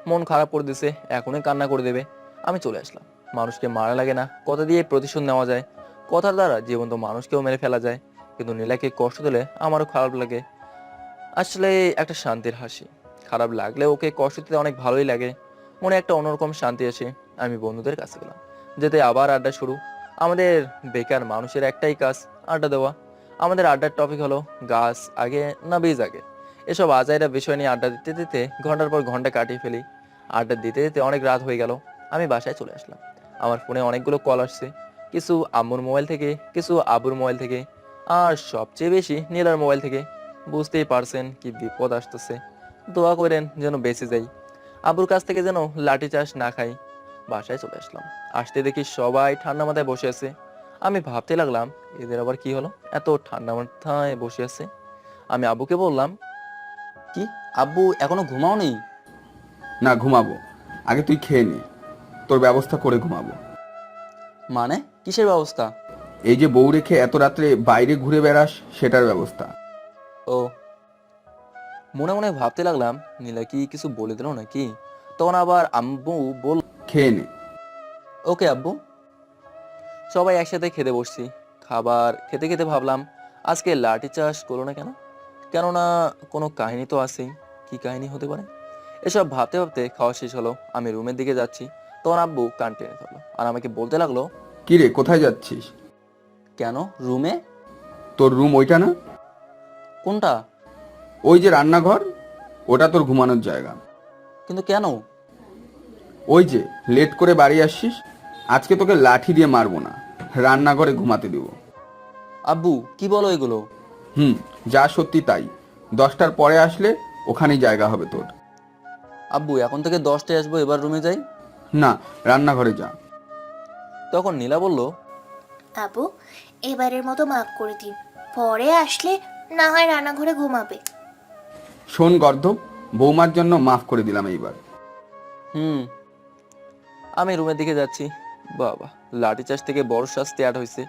মন খারাপ করে দিছে, এখনই কান্না করে দেবে। আমি চলে আসলাম। মানুষকে মারা লাগে না, কথা দিয়ে প্রতিশোধ নেওয়া যায়। কথার দ্বারা জীবন্ত মানুষকেও মেরে ফেলা যায়, কিন্তু নীলাকে কষ্ট দিলে আমারও খারাপ লাগে। আসলে একটা শান্তির হাসি। খারাপ লাগলে ওকে কষ্ট দিতে অনেক ভালোই লাগে, মনে একটা অন্যরকম শান্তি আসে। আমি বন্ধুদের কাছে গেলাম, যেতে আবার আড্ডা শুরু। আমাদের বেকার মানুষের একটাই কাজ, আড্ডা দেওয়া। আমাদের আড্ডার টপিক হলো গাছ আগে না বীজ আগে। এসব আজাইরা বিষয় নিয়ে আড্ডা দিতে দিতে ঘন্টার পর ঘন্টা কাটিয়ে ফেলি। আড্ডা দিতে দিতে অনেক রাত হয়ে গেল। আমি বাসায় চলে আসলাম। আমার ফোনে অনেকগুলো কল আসছে, কিছু আম্মুর মোবাইল থেকে, কিছু আব্বুর মোবাইল থেকে, আর সবচেয়ে বেশি নীলার মোবাইল থেকে। বুঝতেই পারছেন কি বিপদ আসতেছে। দোয়া করেন যেন বেঁচে যাই, আব্বুর কাছ থেকে যেন লাঠি চাষ না খাই। বাসায় চলে আসলাম। আসতে দেখি সবাই ঠান্ডা মাথায় বসে আছে। আমি ভাবতে লাগলাম, এদের আবার কি হলো, এত ঠান্ডা মাথায় বসে আছে। আমি আব্বুকে বললাম, কি আব্বু এখনো ঘুমাওনি? না, ঘুমাবো। আগে তুই খেয়ে নে, তোর ব্যবস্থা করে ঘুমাবো। মানে কিসের ব্যবস্থা? এই যে বউ রেখে এত রাত্রে বাইরে ঘুরে বেড়াস, সেটার ব্যবস্থা। ও, মনে মনে ভাবতে লাগলাম নীলা কি কিছু বলে দিল নাকি। তখন আবার আম্মু বল, খেয়ে নে। ওকে আব্বু। সবাই একসাথে খেতে বসছি। খাবার খেতে খেতে ভাবলাম, আজকে লাঠি চাষ করলো না কেন? কেননা কোনো কাহিনী তো আছেই। কি কাহিনী হতে পারে? এসব ভাবতে ভাবতে খাওয়া শেষ হলো। আমি রুমের দিকে যাচ্ছি, তখন আব্বু কান টেনে ধরলো আর আমাকে বলতে লাগলো, কি রে, কোথায় যাচ্ছিস? কেন রুমে? তোর রুম ওইটা না? কোনটা? ওই যে রান্নাঘর, ওটা তোর ঘুমানোর জায়গা। কিন্তু কেন? ওই যে লেট করে বাড়ি আসছিস, আজকে তোকে লাঠি দিয়ে মারবো না, রান্নাঘরে ঘুমাতে দেবো। আব্বু কি বলো এগুলো? যা সত্যি তাই। 10টার পরে আসলে ওখানেই জায়গা হবে তোর। আব্বু এখন থেকে 10টায় আসবো, এবার রুমে যাই। না, রান্নাঘরে যা। তখন নীলা বলল, আবু, এবারের মতো মাফ করে দিন, পরে আসলে না হয় রান্নাঘরে ঘুমাবে। শোন গর্ধব, বৌমার জন্য মাফ করে দিলাম এইবার। আমি রুমের দিকে যাচ্ছি। বাবা, লাঠি চাষ থেকে বড় শাস্তি অ্যাড হয়েছে।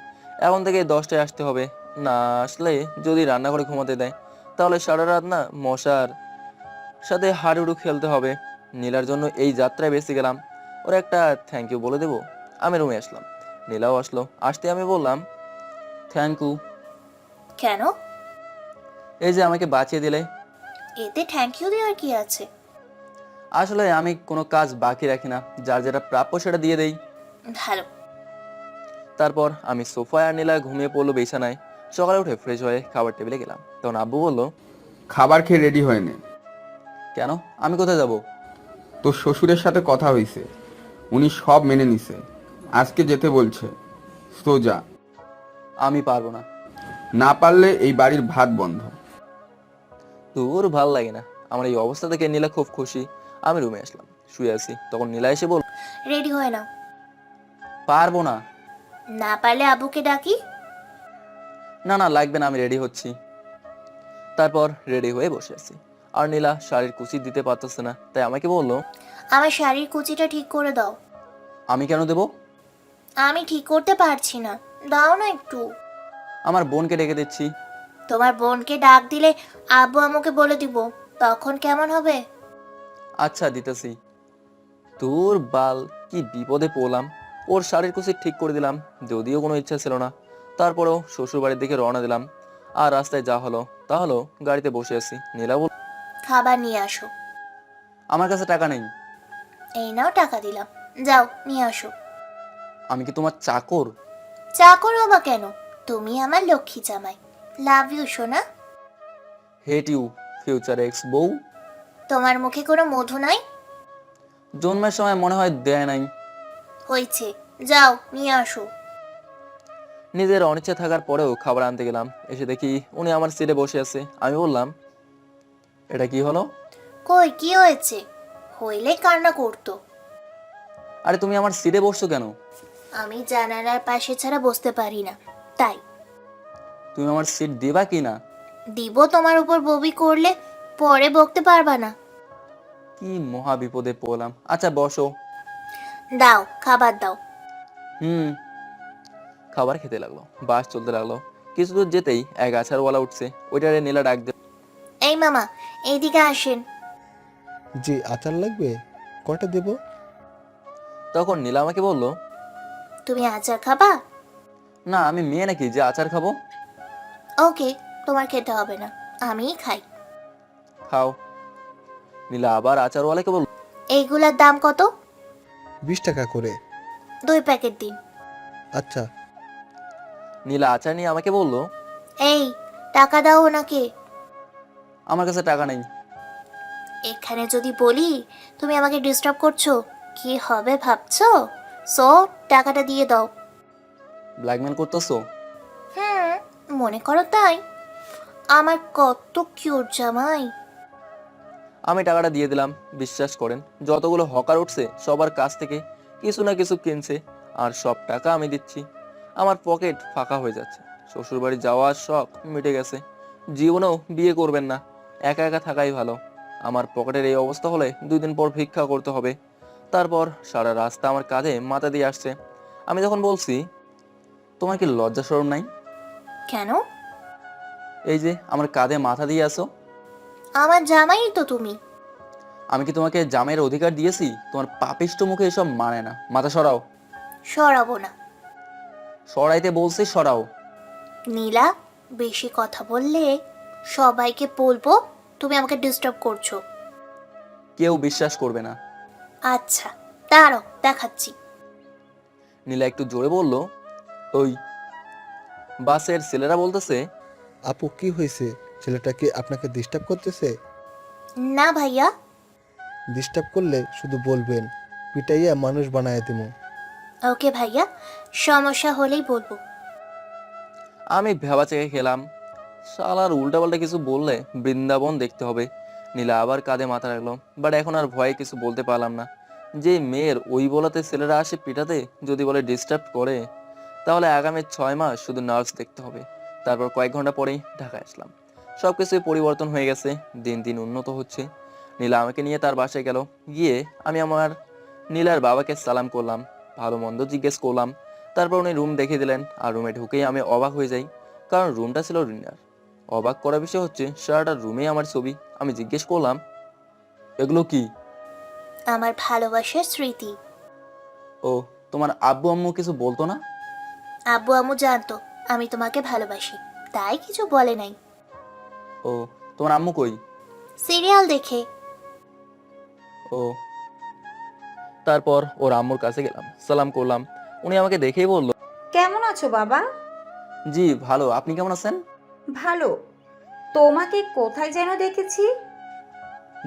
এখন থেকে 10টায় আসতে হবে। না আসলে যদি রান্নাঘরে ঘুমাতে দেয়, তাহলে সারা রাত না মশার সাথে হাডুডু খেলতে হবে। নীলার জন্য এই যাত্রায় বেঁচে গেলাম। ওর একটা থ্যাংক ইউ বলে দেবো। আমি রুমে আসলাম, নীলাও আসলো। আসতে আমি বললাম, থ্যাংক ইউ। কেন? এই যে আমাকে বাঁচিয়ে দিলে। এতে থ্যাংক ইউ দেওয়ার কি আছে? আসলে আমি কোনো কাজ বাকি রাখি না, যার যেটা প্রাপ্য সেটা দিয়ে দেই। ভালো। তারপর আমি সোফায় আর নীলা ঘুমিয়ে পড়লো বিছানায়। সকালে উঠে ফ্রেশ হয়ে খাবার টেবিলে গেলাম, তখন আব্বু বলল, খাবার খেয়ে রেডি হয়ে নে। কেন? আমি কোথায় যাব? তোর শ্বশুরের সাথে কথা হয়েছে, উনি সব মেনে নিছে, আজকে যেতে বলছে, তো যা। আমি পারবো না। না পারলে এই বাড়ির ভাত বন্ধ। তোর ভাল লাগে না। আমার এই অবস্থা থেকে নীলা খুব খুশি। আমি রুমে আসলাম, শুয়ে আছি। তখন নীলা এসে বল, রেডি হয়ে নাও। পারবো না। না পারলে আবুকে ডাকি? না না লাগবে না, আমি রেডি হচ্ছি। তারপর রেডি হয়ে বসে আছি, আর নীলা শাড়ির কুচি দিতে পারতেছে না, তাই আমাকে বলল, আমার শাড়ির কুচিটা ঠিক করে দাও। আমি কেন দেবো? আমি ঠিক করতে পারছি না। দাও না একটু। আমার বোনকে ডেকে দিচ্ছি। তোমার বোনকে ডাক দিলে আব্বু আম্মুকে বলে দিব, তখন কেমন হবে? আচ্ছা দিতেছি। তোর বাল, কি বিপদে পড়লাম। ওর শাড়ির কুচি ঠিক করে দিলাম, যদিও কোনো ইচ্ছা ছিল না। তারপরেও শ্বশুর বাড়ির দিকে রওনা দিলাম। আর রাস্তায় যা হলো তা হলো, গাড়িতে বসে আছি। নীলা বল, খাবার নিয়ে আসো। আমার কাছে টাকা নেই। এই নাও টাকা দিলাম, যাও নিয়ে আসো। আমি কি তোমার চাকর? চাকর হবা কেন? তুমি আমার লক্ষ্মী জামাই। লাভ ইউ সোনা। হেট ইউ ফিউচার এক্স বউ। তোমার মুখে কোনো মধু নাই? জন্মের সময় মনে হয় দেয় নাই। হয়েছে, যাও নিয়ে আসো। নিজের অনিচ্ছা থাকার পরেও খাবার আনতে গেলাম, এসে দেখি উনি আমার সিটে বসে আছে। আমি বললাম, এটা কি হলো? কই কি হয়েছে? হইলে কান্না করতো। আরে তুমি আমার সিটে বসছো কেন? আমি জানালার পাশে ছাড়া বসতে পারি না, তাই। তুমি আমার সিট দিবা কি না? দিব, তোমার উপর ববি করলে পরে বকতে পারবা না। কি মহা বিপদে পড়লাম। আচ্ছা বসো। দাও, খাবার দাও। খাবার খেতে লাগলো, বাস চলতে লাগলো। কিছু দূর যেতেই এক আছাড়ওয়ালা উঠছে, ওইটারে নীলা ডাক দে। এই মামা, এইদিকে আসেন। জি, আচার লাগবে? কয়টা দেব? তখন নীলা আমাকে বলল, তুমি আচার খাবা? না আমি মেয়ে নাকি যে আচার খাবো? ওকে, তোমার খেতে হবে না, আমিই খাই। খাও। নীলা আবার আচারওয়ালাকে বলল, এইগুলার দাম কত? 20 টাকা করে। 2 প্যাকেট দিন। আচ্ছা। নীলা আচার নিয়ে আমাকে বলল, এই, টাকা দাও ওনাকে। আমার কাছে টাকা নেই। এখানে যদি বলি তুমি আমাকে ডিস্টার্ব করছো, কি হবে ভাবছো? সো টাকাটা দিয়ে দাও। ব্ল্যাকমেল করতেছো? মনে করো তাই। আমার কত কিউট জামাই। আমি টাকাটা দিয়ে দিলাম। বিশ্বাস করেন, যতগুলো হকার উঠছে সবার কাছ থেকে কিছু না কিছু কিনছে, আর সব টাকা আমি দিচ্ছি। আমার পকেট ফাঁকা হয়ে যাচ্ছে। শ্বশুরবাড়ি যাওয়ার শখ মিটে গেছে। জীবনেও বিয়ে করবেন না, একা একা থাকাই ভালো। আমার পকেটের এই অবস্থা হলে 2 দিন পর ভিক্ষা করতে হবে। তারপর সারা রাস্তা আমার কাঁধে মাথা দিয়ে আসছে। আমি যখন বলছি, তোমার কি লজ্জা শরম নাই? কেন? এই যে আমার কাঁধে মাথা দিয়ে আসো। আমার জামাই তো তুমি। আমি কি তোমাকে জামাইয়ের অধিকার দিয়েছি? তোমার পাপিষ্ট মুখে এসব মানে না। মাথা সরাও। সরাবো না। সরাইতে বলছি, সরাও। নীলা, বেশি কথা বললে সবাইকে বলবো তুমি আমাকে ডিস্টার্ব করছো। কেউ বিশ্বাস করবে না। আচ্ছা দাঁড়াও, দেখাচ্ছি। নীলা একটু জোরে বলল, ওই বাসের ছেলেরা বলতেছে, আপু কি হয়েছে? ছেলেটা কি আপনাকে ডিস্টার্ব করতেছে? না ভাইয়া। ডিস্টার্ব করলে শুধু বলবেন, পিটাইয়া মানুষ বানায় দিমু। ওকে ভাইয়া, সমস্যা হলেই বলবো। আমি ভেবা চেকে খেলাম। শালার উল্টাপাল্টা কিছু বললে বৃন্দাবন দেখতে হবে। নীলা আবার কাঁধে মাথা রাখলো, বাট এখন আর ভয়ে কিছু বলতে পারলাম না। যে মেয়ের ওই বলাতে ছেলেরা আসে পিটাতে, যদি বলে ডিস্টার্ব করে, তাহলে আগামী 6 মাস শুধু নার্স দেখতে হবে। তারপর কয়েক ঘন্টা পরেই ঢাকায় আসলাম। সবকিছুই পরিবর্তন হয়ে গেছে, দিন দিন উন্নত হচ্ছে। নীলা আমাকে নিয়ে তার বাসায় গেল। গিয়ে আমি আমার নীলার বাবাকে সালাম করলাম, ভালো মন্দ জিজ্ঞেস করলাম। তারপর উনি রুম দেখিয়ে দিলেন, আর রুমে ঢুকেই আমি অবাক হয়ে যাই, কারণ রুমটা ছিল রিনার। অবাক করার বিষয় হচ্ছে সারাটা রুমেই আমার ছবি। আমি জিজ্ঞেস করলাম, এগুলো কি? আমার ভালোবাসার স্মৃতি। ও, তোমার আব্বু আম্মু কিছু বলতো না? আব্বু আম্মু জানতো আমি তোমাকে ভালোবাসি, তাই কিছু বলে নাই। ও, তোমার আম্মু কই? সিরিয়াল দেখে। ও। তারপর ওর আম্মুর কাছে গেলাম, সালাম করলাম। উনি আমাকে দেখেই বলল, কেমন আছো বাবা? জি ভালো, আপনি কেমন আছেন? ভালো। তোমাকে কোথায় যেন দেখেছি?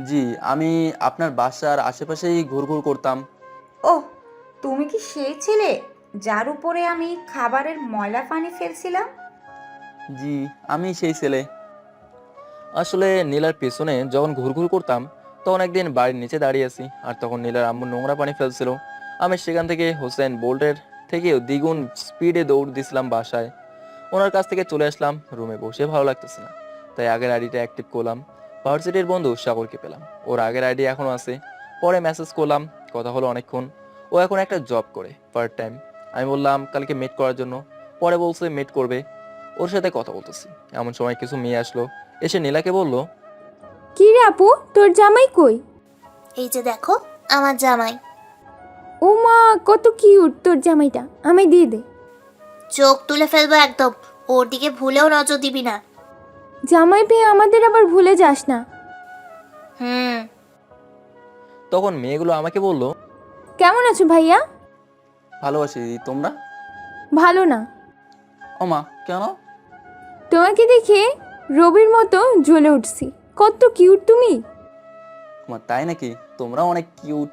জি, আমি আপনার বাসার আশেপাশেই ঘুরঘুর করতাম। ওহ, তুমি কি সেই ছেলে যার উপরে আমি খাবারের ময়লা পানি ফেলছিলাম? জি, আমি সেই ছেলে। আসলে নীলার পেছনে যখন ঘুরঘুর করতাম, তখন একদিন বাড়ির নিচে দাঁড়িয়ে আছি, আর তখন নীলার আম্মু নোংরা পানি ফেলছিল। আমি সেখান থেকে হোসেন বোল্টের থেকেও দ্বিগুণ স্পিডে দৌড় দিছিলাম বাসায়। ওনার কাছ থেকে চলে আসলাম রুমে, বসে ভালো লাগতেছে না, তাই আগের আইডিটা অ্যাক্টিভ করলাম। ভার্সিটির বন্ধু সাগরকে পেলাম, ওর আগের আইডি এখনও আছে। পরে মেসেজ করলাম, কথা হলো অনেকক্ষণ। ও এখন একটা জব করে পার্ট টাইম। আমি বললাম কালকে মিট করার জন্য। ও পরে বলছে মিট করবে, ওর সাথে কথা বলতেছি। এমন সময় কিছু মেয়ে আসলো, এসে নীলাকে বলল, কি রে আপু, তোর জামাই কই? এই যে দেখো আমার জামাই। ও মা, কত কিউট তোর জামাইটা, আমায় দিয়ে দে। চোখ তুলে ফেলবো একদম, ওর দিকে ভুলেও নজর দিবি না। জামাই পেয়ে আমাদের আবার ভুলে যাস না। হুম। তখন মেয়েগুলো আমাকে বলল, কেমন আছো ভাইয়া? ভালোবাসি, তোমরা? ভালো না। ও মা, কেন? তোমাকে দেখে রবির মতো জ্বলে উঠছি। কত কিউট তুমি। মা, তাই নাকি? তোমরা অনেক কিউট।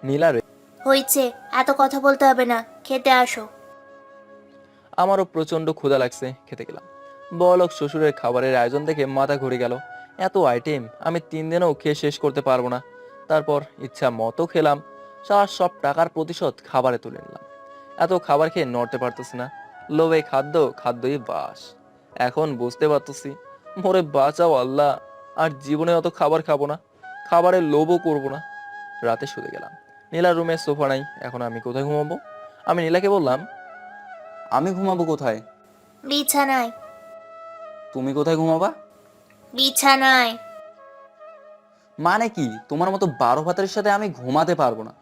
নীলা রে, হয়েছে, এত কথা বলতে হবে না, খেতে আসো। আমারও প্রচন্ড ক্ষুধা লাগছে, খেতে গেলাম। বড়লোক শ্বশুরের খাবারের আয়োজন দেখে মাথা ঘুরে গেল। এত আইটেম আমি 3 দিনেও খেয়ে শেষ করতে পারবো না। তারপর ইচ্ছা মতো খেলাম। সব টাকার প্রতিশোধ খাবারে তুলে নিলাম। এত খাবার খেয়ে নড়তে পারতেছি না। লোভে খাদ্যই বাস। এখন বুঝতে পারতেছি, মোরে বাঁচাও আল্লাহ, আর জীবনে অত খাবার খাবো না, খাবারের লোভও করবো না। রাতে শুতে গেলাম। নীলার রুমে সোফা নাই, এখন আমি কোথায় ঘুমাবো? আমি নীলাকে বললাম, আমি ঘুমাবো কোথায়? বিছানায়। তুমি কোথায় ঘুমাবা? বিছানায়। মানে কি, তোমার মতো 12 ভাতের সাথে আমি ঘুমাতে পারবো না।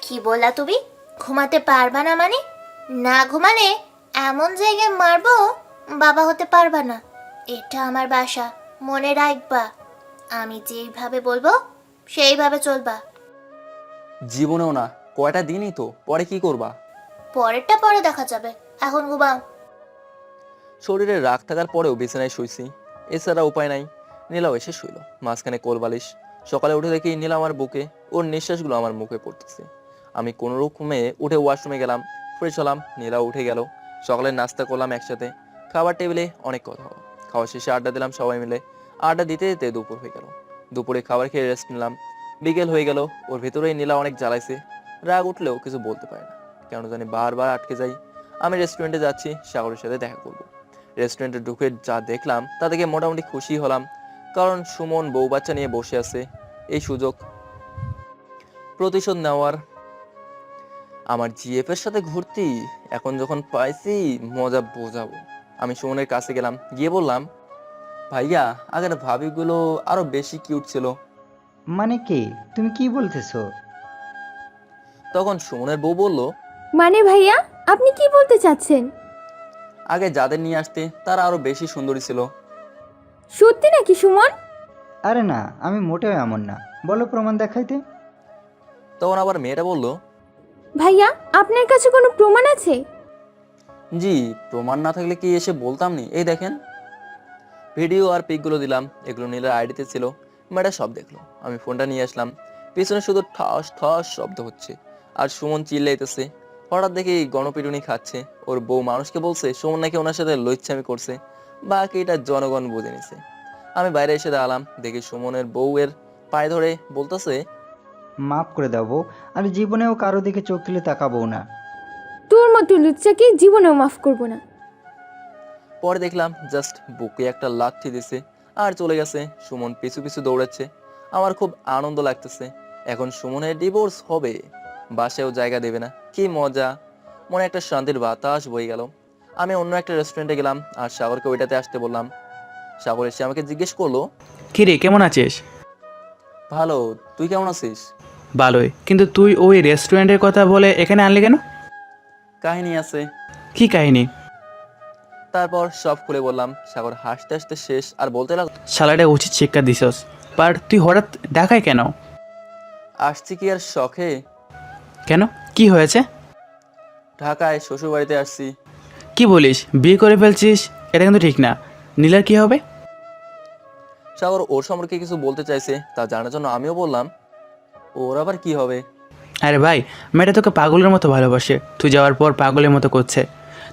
কি বললা তুমি? ঘুমাতে পারবা না মানে? না ঘুমালে এমন জায়গায় মারবো বাবা হতে পারবা না। এটা আমার বাসা, মনে রাখবা। আমি যেইভাবে বলবো সেইভাবে চলবা। জীবনেও না, কয়টা দিনই তো, পরে কি করবা? পরেরটা পরে দেখা যাবে, এখন ঘুমাও। শরীরে রাগ থাকার পরেও বিছানায় শুইছি, এছাড়া উপায় নাই। নীলাও এসে শুইল, মাঝখানে কোলবালিশ। সকালে উঠে দেখি নীলা আমার বুকে, ওর নিঃশ্বাসগুলো আমার মুখে পড়তেছে। আমি কোনো রকমে উঠে ওয়াশরুমে গেলাম, ফ্রেশ হলাম। নীলা উঠে গেল। সকালের নাস্তা করলাম একসাথে। খাবার টেবিলে অনেক কথা হলো। খাওয়া শেষে আড্ডা দিলাম সবাই মিলে। আড্ডা দিতে দিতে দুপুর হয়ে গেল। দুপুরে খাবার খেয়ে রেস্ট নিলাম। বিকেল হয়ে গেল। ওর ভেতরেই নীলা অনেক জ্বালাইছে। রাগ উঠলেও কিছু বলতে পারে না, কেন জানি বারবার আটকে যাই। আমি রেস্টুরেন্টে যাচ্ছি, সাগরের সাথে দেখা করবো। রেস্টুরেন্টে ঢুকে যা দেখলাম তা থেকে মোটামুটি খুশি হলাম, কারণ সুমন বউ বাচ্চা নিয়ে বসে আছে। এই সুযোগ প্রতিশোধ নেওয়ার। আমার জিএফ এর সাথে ঘুরতি, এখন যখন পাইছি মজা বোঝাবো। আমি সুমনের কাছে গেলাম, গিয়ে বললাম, ভাইয়া, আগের ভাবিগুলো আরো বেশি কিউট ছিল। মানে কি, তুমি কি বলতেছো? তখন সুমনের বউ বলল, মানে ভাইয়া, আপনি কি বলতে চাচ্ছেন? আগে যাদের নিয়ে আসতে তারা আরো বেশি সুন্দরী ছিল। সত্যি নাকি সুমন? আরে না, আমি মোটেও এমন না, বলো প্রমাণ দেখাইতে। তখন আবার মেয়েটা বলল, ভাইয়া, আপনার কাছে কোনো প্রমাণ আছে? জি, প্রমাণ না থাকলে কি এসে বলতাম নি, এই দেখেন। ভিডিও আর পিকগুলো দিলাম, এগুলো নীলার আইডিতে ছিল। মেয়েটা সব দেখলো। আমি ফোনটা নিয়ে আসলাম, পিছনে শুধু ঠাস ঠাস শব্দ হচ্ছে, আর সুমন চিল্লাইতেছে। হঠাৎ দেখি গণপিটুনি খাচ্ছে। ওর বউ মানুষকে বলছে সুমন নাকি ওনার সাথে লইচ্ছামি করছে, বাকি এটা জনগণ বুঝে নিছে। আমি বাইরে এসে দাঁড়ালাম, দেখি সুমনের বউয়ের পায়ে ধরে বলতেছে, মাফ করে দাও বউ, আর জীবনেও কারো দিকে চোখ তুলে তাকাবো না। তোর মতো লুচ্চাকে জীবনেও মাফ করবো না। পরে দেখলাম জাস্ট বুকে একটা লাথি দিছে আর চলে গেছে। সুমন পিছু পিছু দৌড়াচ্ছে। আমার খুব আনন্দ লাগতেছে, এখন সুমনের ডিভোর্স হবে, বাসায়ও জায়গা দেবে না। কি মজা, মনে একটা শান্তির বাতাস বয়ে গেল। আমি অন্য একটা রেস্টুরেন্টে গেলাম আর সাগরকে ওইটাতে আসতে বললাম। সাগর এসে আমাকে জিজ্ঞেস করলো, কি রে, কেমন আছিস? ভালো, তুই কেমন আছিস? ভালোই, কিন্তু তুই ওই রেস্টুরেন্টের কথা বলে এখানে আনলি কেন? কাহিনী আছে। কি কাহিনী? তারপর সব খুলে বললাম। সাগর হাসতে হাসতে শেষ আর বলতে লাগলো, শালাটা উচিত শিক্ষা দিছস, বাট তুই হঠাৎ ঢাকায় কেন? আসছি কি আর শখে? কেন, কি হয়েছে? ঢাকায় শ্বশুর বাড়িতে আসছি। কি বলিস, বিয়ে করে ফেলছিস? এটা কিন্তু ঠিক না। নীলার কি হবে? সাগর ওর সম্পর্কে কিছু বলতে চাইছে, তা জানার জন্য আমিও বললাম, ওর আবার কি হবে? আরে ভাই, মেয়েটা তোকে পাগলের মতো ভালোবাসে। তুই যাওয়ার পর পাগলের মতো করছে।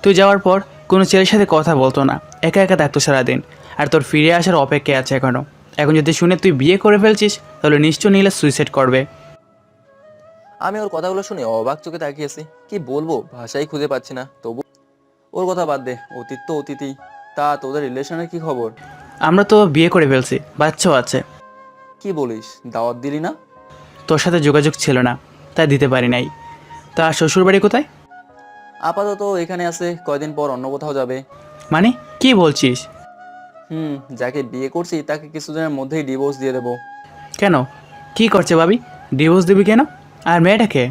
তুই যাওয়ার পর কোনো ছেলের সাথে কথা বলতো না, একা একা থাকতো সারাদিন। আর তোর ফিরে আসার অপেক্ষায় আছে এখনো। এখন যদি শুনে তুই বিয়ে করে ফেলছিস, তাহলে নিশ্চয় নীলা সুইসাইড করবে। আমি ওর কথাগুলো শুনে অবাক চোখে তাকিয়েছি। কি বলবো, ভাষাই খুঁজে পাচ্ছি না। তবু ওর কথা বাদ দে, অতীত তো অতীতই। তা তোদের রিলেশনের কি খবর? আমরা তো বিয়ে করে ফেলছি, বাচ্চাও আছে। কি বলিস, দাওয়াত দিলি না? তোর সাথে যোগাযোগ ছিল না, তাই দিতে পারি নাই। তা শ্বশুরবাড়ি কোথায়? আপাতত এখানে আছে, কয়দিন পর অন্য কোথাও যাবে। মানে কি বলছিস? যাকে বিয়ে করছি তাকে কিছুদিনের মধ্যেই ডিভোর্স দিয়ে দেবো। কেন, কি করছে ভাবি? ডিভোর্স দিবি কেন? আর মেয়েটাকে?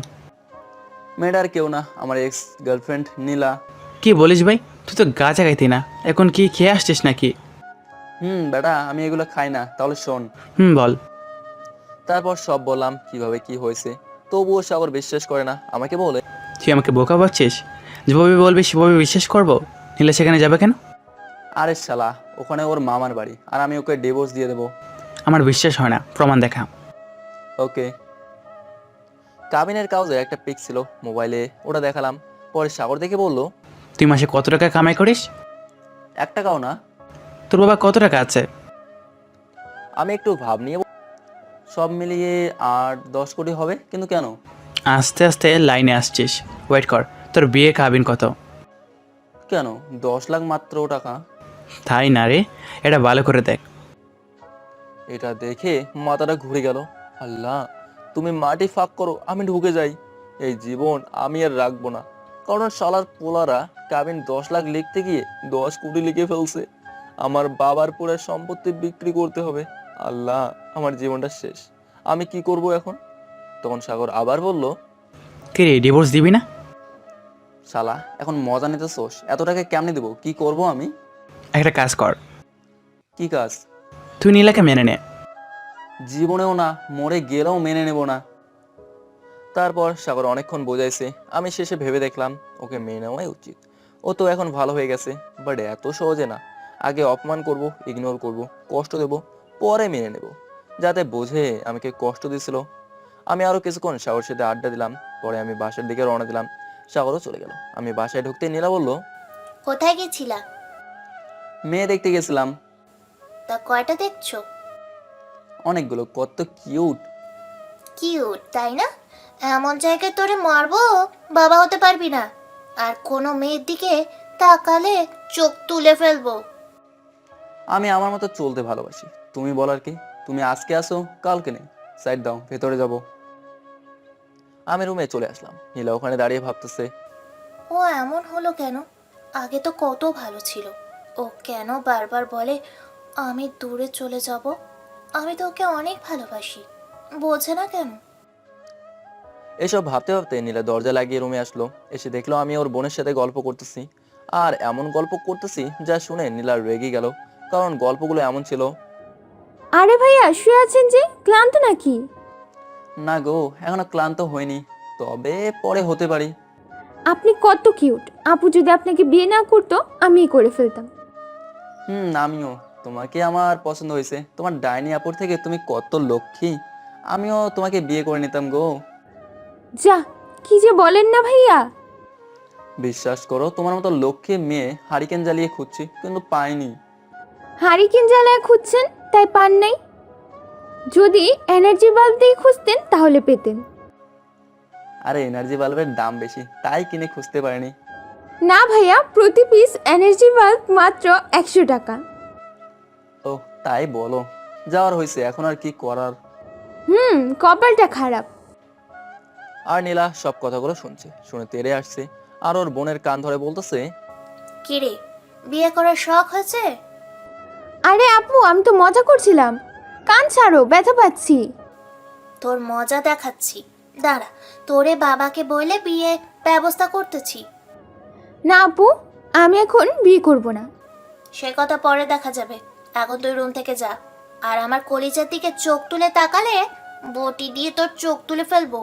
মেয়েটার কেউ না, আমার এক্স গার্লফ্রেন্ড নীলা। কি বলিস ভাই? তুই তো গাঁজা খাইতি না, এখন কি খেয়ে আসছিস নাকি? বেটা আমি এগুলো খাই না। তাহলে শোন। বল। তারপর সব বললাম কিভাবে কি হয়েছে, তবুও সাগর বিশ্বাস করে না। আমাকে বলে, তুই আমাকে বোকা পাচ্ছিস? যেভাবে বলবি সেভাবে বিশ্বাস করবো? নীলা সেখানে যাবে কেন? আরে শালা, ওখানে ওর মামার বাড়ি, আর আমি ওকে ডিভোর্স দিয়ে দেবো। আমার বিশ্বাস হয় না, প্রমাণ দেখা। ওকে। কাবিনের কাগজে একটা পিক ছিল মোবাইলে, ওটা দেখালাম। পরে সাগর দেখে বলল, তুই মাসে কত টাকা কামাই করিস? 1 টাকাও না। তোর বাবা কত টাকা আছে? আমি একটু ভাব নিয়ে সব মিলিয়ে 8-10 কোটি হবে। কিন্তু কেন? আস্তে আস্তে লাইনে আসছিস, ওয়েট কর। তোর বিয়ে কাবিন কত? কেন 10 লাখ মাত্র টাকা? তাই না রে, এটা ভালো করে দেখ। এটা দেখে মাথাটা ঘুরে গেল। আল্লাহ, তুমি মাটি ফাঁক করো, আমি ঢুকে যাই। এই জীবন আমি আর রাখবো না। কারণ শালার পোলারা কাবিন 10 লাখ লিখতে গিয়ে 10 কোটি লিখে ফেলছে। আমার বাবার পুরো সম্পত্তি বিক্রি করতে হবে। আল্লাহ, আমার জীবনটা শেষ। আমি কি করব এখন? তখন সাগর আবার বলল, কি রে, ডিভোর্স দিবি না? শালা এখন মজা নিতেছোস? এত টাকা কেমনে দেবো? কি করব আমি? একটা কাজ কর। কি কাজ? তুই নীলাকে মেনে নে। জীবনেও না, মরে গেলেও মেনে নেব না। তারপর সাগর অনেকক্ষণ বোঝাইছে। আমি শেষে ভেবে দেখলাম ওকে মেনে নেওয়াই উচিত। ও তো এখন ভালো হয়ে গেছে, বাট এত সহজে না। আগে অপমান করব, ইগনোর করব, কষ্ট দেব, পরে মেনে নেব, যাতে বোঝে আমাকে কষ্ট দিছিল। আমি আরো কিছুক্ষণ সাগর সাথে আড্ডা দিলাম। পরে আমি বাসার দিকে রওনা দিলাম। সাগরও চলে গেল। আমি বাসায় ঢুকতে নীলা বলল, কোথায় গেছিলা? মেয়ে দেখতে গেছিলাম। তা কয়টা দেখছো? অনেকগুলো। কত কিউট। কিউট তাই না? এমন জায়গায় তোরে মারবো, বাবা হতে পারবি না। আর কোনো মেয়ের দিকে তাকালে চোখ তুলে ফেলবো। আমি আমার মতো চলতে ভালোবাসি। তুমি বলার কি? তুমি আজকে আসো, কালকে নেই। সাইড দাও, ভেতরে যাব। আমি রুমে চলে আসলাম। নীলা ওখানে দাঁড়িয়ে ভাবতেছে। ও এমন হলো কেন? আগে তো কত ভালো ছিল। ও কেন বারবার বলে আমি দূরে চলে যাব? আমি তো ওকে অনেক ভালোবাসি, বোঝে না কেন? এসব ভাবতে ভাবতে নীলা দরজা লাগিয়ে রুমে আসলো। এসে দেখলো আমি ওর বোনের সাথে গল্প করতেছি। আর এমন গল্প করতেছি যা শুনে নীলা রেগে গেল। কারণ গল্পগুলো এমন ছিল, আরে ভাইয়া, শুয়ে আছেন যে? ক্লান্ত নাকি? না গো, এখনো ক্লান্ত হয়নি, তবে পরে হতে পারি। আপনি কত কিউট। আপু যদি আপনাকে বিয়ে না করতো, আমিই করে ফেলতাম। আমিও। তোমাকে আমার পছন্দ হয়েছে। তোমার ডাইনি আপুর থেকে তুমি কত লক্ষ্মী। আমিও তোমাকে বিয়ে করে নিতাম গো। যা, কি যে বলেন না ভাইয়া। বিশ্বাস করো, তোমার মতো লক্ষ্মী মেয়ে হারিকেন জ্বালিয়ে খুঁজছি, কিন্তু পাইনি। হারিকেন জ্বালায় খুঁজছেন, তাই পান নাই? যদি এনার্জি বাল্ব দিয়ে খুঁজতেন তাহলে পেতেন। আরে এনার্জি বাল্বের দাম বেশি, তাই কিনে খুঁজতে পারিনি। না ভাইয়া, প্রতি পিস এনার্জি বাল্ব মাত্র 100 টাকা। ও তাই বলো। যাওয়ার হয়েছে, এখন আর কি করার। কপালটা খারাপ। আর নীলা সব কথাগুলো শুনছে, শুনে তেড়ে আসছে। আর ওর বোনের কান ধরে বলতেছে, কিরে, বিয়ে করার শখ হয়েছে? আরে আপু, আমি তো মজা করছিলাম। কান ছাড়ো, ব্যথা পাচ্ছি। তোর মজা দেখাচ্ছি, দাঁড়া। তোরে বাবাকে বলে বিয়ে ব্যবস্থা করতেছি। না আপু, আমি এখন বিয়ে করব না। সে কথা পরে দেখা যাবে। এখন তুই রুম থেকে যা। আর আমার কলিজার দিকে চোখ তুলে তাকালে বটি দিয়ে তোর চোখ তুলে ফেলবো।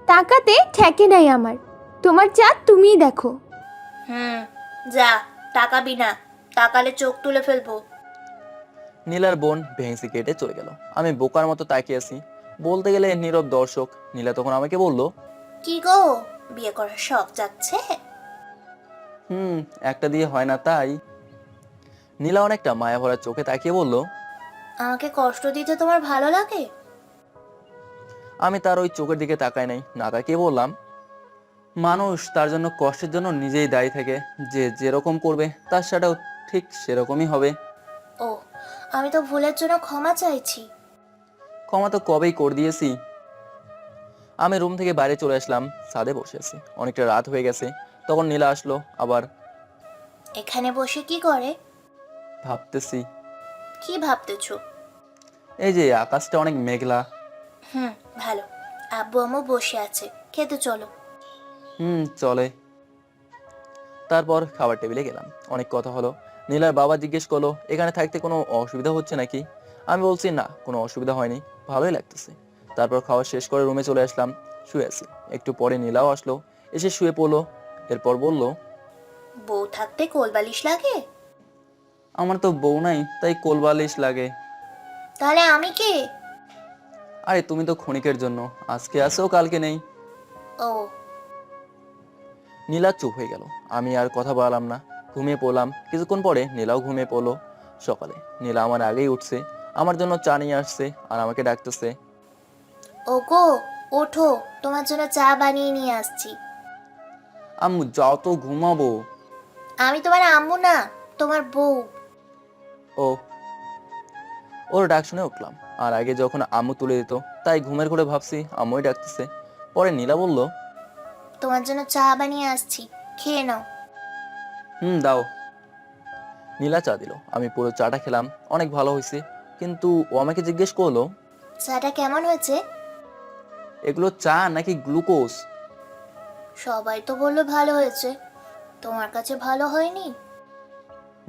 তাকাতে ঠেকে নাই আমার। তোমার চাঁদ তুমিই দেখো। যা, তাকাবি না, তাকালে চোখ তুলে ফেলবো। নীলার বোন ভেংসি কেটে চলে গেল। আমি বোকার মতো তাকিয়ে আছি, বলতে গেলে নীরব দর্শক। নীলা তখন আমাকে বলল, কি গো, বিয়ে করার শখ যাচ্ছে? একটা দিয়ে হয় না তাই। নীলা অনেকটা মায়া ভরা চোখে তাকিয়ে বলল, আমাকে কষ্ট দিতে তোমার ভালো লাগে? আমি তার ওই চোখের দিকে তাকাই নাই, না তাকিয়ে বললাম, মানুষ তার জন্য কষ্টের জন্য নিজেই দায়ী থাকে। যে যেরকম করবে তার সেটাও ঠিক সেরকমই হবে। ও, আমি তো ভুলের জন্য ক্ষমা চাইছি। ক্ষমা তো কবেই করে দিয়েছি। আমি রুম থেকে বাইরে চলে আসলাম। ছাদে বসে আছি, অনেকটা রাত হয়ে গেছে। তখন নীলা আসলো আবার। এখানে বসে কি করে? ভাবতেছি। কি ভাবতেছো? এই যে আকাশটা অনেক মেঘলা। ভালো। আব্বু আম্মু বসে আছে, খেতে চলো। চলে। তারপর খাবার টেবিলে গেলাম, অনেক কথা হলো। নীলার বাবা জিজ্ঞেস করলো এখানে থাকতে কোনো অসুবিধা হচ্ছে নাকি। আমি বলছি না, কোনো অসুবিধা হয়নি, ভালোই লাগতেছে। তারপর খাওয়া শেষ করে রুমে চলে আসলাম, শুয়ে আছি। একটু পরে নীলাও আসলো, এসে শুয়ে পড়লো। এরপর বলল, বউ থাকতে কোলবালিশ লাগে? আমার তো বউ নাই, তাই কোলবালিশ লাগে। তাহলে আমি কে? আরে তুমি তো ক্ষণিকের জন্য, আজকে আসো কালকে নেই। ও। নীলা চুপ হয়ে গেল। আমি আর কথা বললাম না, ঘুমিয়ে পড়লাম। কিছুক্ষণ পরে নীলাও ঘুমিয়ে পড়লো। সকালে নীলা আমার আগেই উঠছে, আমার জন্য চা নিয়ে আসছে আর আমাকে ডাকতেছে। ওগো, ওঠো, তোমার জন্য চা বানিয়ে নিয়ে আসছি। আম্মু যাও তো, ঘুমাবো। আমি তোমার আম্মু না, তোমার বউ। ও। ওর ডাক শুনে উঠলাম, আর আগে যখন আম্মু তুলে দিত তাই ঘুমের ঘরে ভাবছি আম্মুই ডাকতেছে। পরে নীলা বলল, তোমার জন্য চা বানিয়ে আসছি, খেয়ে নাও। দাও। নীলা চা দিল, আমি পুরো চাটা খেলাম, অনেক ভালো হয়েছে। কিন্তু ও আমাকে জিজ্ঞেস করলো, চাটা কেমন হয়েছে? এগুলো চা নাকি গ্লুকোজ? সবাই তো বললো ভালো হয়েছে, তোমার কাছে ভালো হয়নি?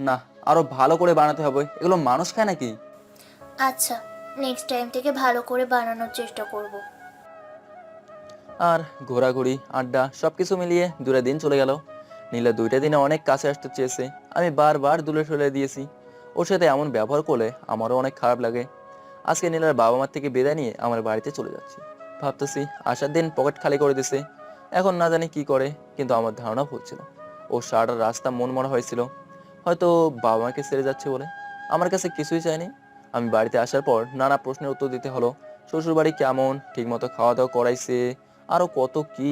না, আরো ভালো করে বানাতে হবে, এগুলো মানুষ খায় নাকি? আচ্ছা, নেক্সট টাইম থেকে ভালো করে বানানোর চেষ্টা করব। আর ঘোরাঘুরি, আড্ডা সবকিছু মিলিয়ে 2টা দিন চলে গেল। নীলা 2টা দিনে অনেক কাছে আসতে চেয়েছে, আমি বারবার দূরে সরে দিয়েছি। ওর সাথে এমন ব্যবহার করলে আমারও অনেক খারাপ লাগে। আজকে নীলার বাবা মার থেকে বিদায় নিয়ে আমার বাড়িতে চলে যাচ্ছি। ভাবতেছি আসার দিন পকেট খালি করে দিছে, এখন না জানি কি করে। কিন্তু আমার ধারণা ভুল ছিল, ও সারা রাস্তা মন মরা হয়েছিল, হয়তো বাবা মাকে ছেড়ে যাচ্ছে বলে। আমার কাছে কিছুই চাইনি। আমি বাড়িতে আসার পর নানা প্রশ্নের উত্তর দিতে হলো। শ্বশুরবাড়ি কেমন, ঠিকমতো খাওয়া দাওয়া করাইছে, আরো কত কি।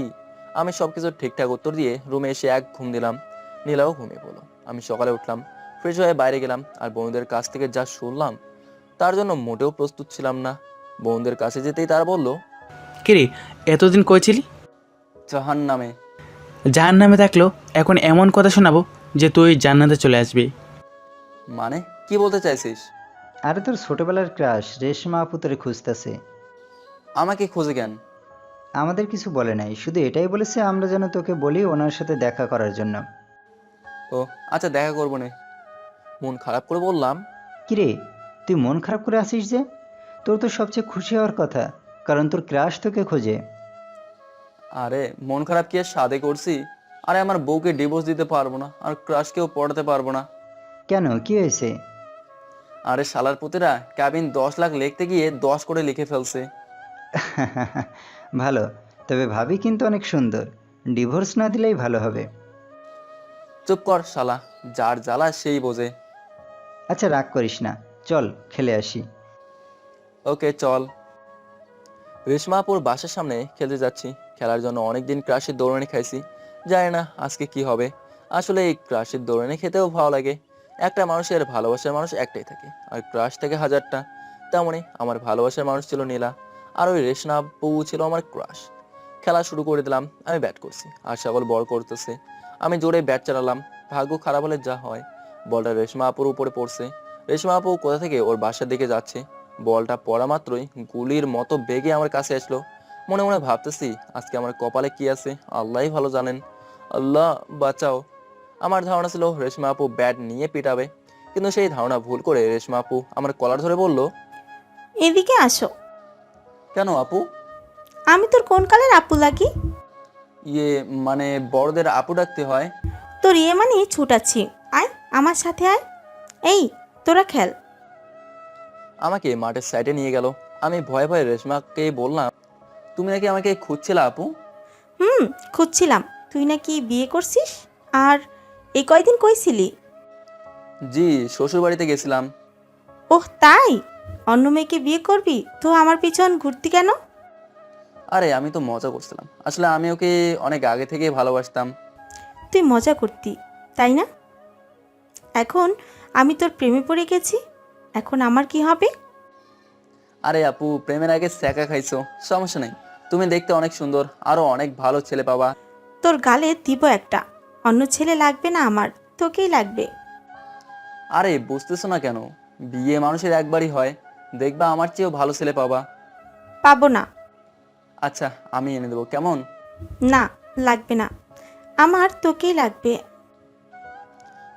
আমি সবকিছু ঠিকঠাক উত্তর দিয়ে রুমে এসে এক ঘুম দিলাম। নীলাও ঘুমিয়ে পড়লো। আমি সকালে উঠলাম, ফ্রেশ হয়ে বাইরে গেলাম। আর বন্ধুদের কাছ থেকে যা শুনলাম তার জন্য মোটেও প্রস্তুত ছিলাম না। বন্ধুদের কাছে যেতেই তারা বলল, কিরে, এতদিন কই ছিলি? জাহান্নামে। জাহান্নামে থাকলো, এখন এমন কথা শোনাবো যে তুই জান্নাতে চলে আসবি। মানে কি বলতে চাইছিস? আরে তোর ছোটবেলার ক্রাশ রেশমা আপু তোরে খুঁজতেছে। আমাকে খোঁজে কেন? আমাদের কিছু বলে নাই, শুধু এটাই বলেছে আমরা যেন তোকে বলি ওনার সাথে দেখা করার জন্য। ও আচ্ছা, দেখা করবো না। মন খারাপ করে বললাম। কিরে, তুই মন খারাপ করে আসিস যে? তোর তো সবচেয়ে খুশি হওয়ার কথা, কারণ তোর ক্রাশ তোকে খোঁজে। আরে মন খারাপ কি আর সাদে করছি? আরে আমার বউকে ডিভোর্স দিতে পারবো না, আর ক্রাশকেও পড়াতে পারবো না। কেন, কি হয়েছে? আরে শালার পুতেরা ক্যাবিন 10 লাখ লিখতে গিয়ে 10 করে লিখে ফেলছে। ভালো, তবে ভাবি কিন্তু অনেক সুন্দর, ডিভোর্স না দিলেই ভালো হবে। চুপ কর শালা, যার জ্বালা সেই বোঝে। আচ্ছা রাগ করিস না, চল খেলে আসি। ওকে চল। রেশমাপুর বাসার সামনে খেলতে যাচ্ছি। খেলার জন্য অনেকদিন ক্রাশের দৌড়ানি খাইছি, জানি না আজকে কি হবে। আসলে এই ক্রাশের দৌড়ানি খেতেও ভালো লাগে। একটা মানুষের ভালোবাসার মানুষ একটাই থাকে, আর ক্রাশ থাকে হাজারটা। তেমনই আমার ভালোবাসার মানুষ ছিল নীলা, আর ওই রেশমা আপু ছিল আমার ক্রাশ। খেলা শুরু করে দিলাম, আমি ব্যাট করছি আর সকল বল করতেছে। আমি জোরে ব্যাট চালালাম, ভাগ্য খারাপ হলে যা হয়, বলটা রেশমা আপুর উপরে পড়ছে। রেশমা আপু কোথা থেকে ওর বাসার দিকে যাচ্ছে। বলটা পড়া মাত্রই গুলির মতো বেগে আমার কাছে আসলো। মনে মনে ভাবতেছি আজকে আমার কপালে কি আছে আল্লাহই ভালো জানেন, আল্লাহ বাঁচাও। আমার ধারণা ছিল রেশমা আপু ব্যাট নিয়ে পিটাবে, কিন্তু সেই ধারণা ভুল করে রেশমা আপু আমার কলার ধরে বলল, এদিকে আসো। কেন আপু? আমি তোর কোন কালের আপু লাগি? ইয়ে মানে বড়দের আপু ডাকতে হয়? তোর ইয়ে মানে ছুটাচ্ছি, আয় আমার সাথে আয়। এই তোরা খেল। আমাকে মাঠের সাইডে নিয়ে গেল। আমি ভয়ে ভয়ে রেশমাকে বললাম, তুমি নাকি আমাকে খুঁজছিলে আপু? খুঁজছিলাম। তুই নাকি বিয়ে করছিস, আর এই কয়দিন কইছিলি? জি, শ্বশুর বাড়িতে গেছিলাম। ওহ তাই, অন্য মেয়েকে বিয়ে করবি তো আমার পিছন ঘুরতি কেন? আরে আমি তো মজা করছিলাম, আসলে আমি ওকে অনেক আগে থেকে ভালোবাসতাম। তুই মজা করতি তাই না? এখন আমি তোর প্রেমে পড়ে গেছি, এখন আমার কি হবে? আরে আপু, প্রেমের আগে স্যাকা খাইছো, সমস্যা নেই। তুমি দেখতে অনেক সুন্দর, আরো অনেক ভালো ছেলে পাবা। তোর গালে দিব একটা। অন্য ছেলে লাগবে না আমার, তোকেই লাগবে। আরে বুঝতেছো না কেন? বিয়ে মানুষের একবারই হয়, দেখবা আমার চেয়েও ভালো ছেলে পাবা। পাবো না। আচ্ছা আমি এনে দেবো, কেমন? না, লাগবে না, আমার তোকেই লাগবে।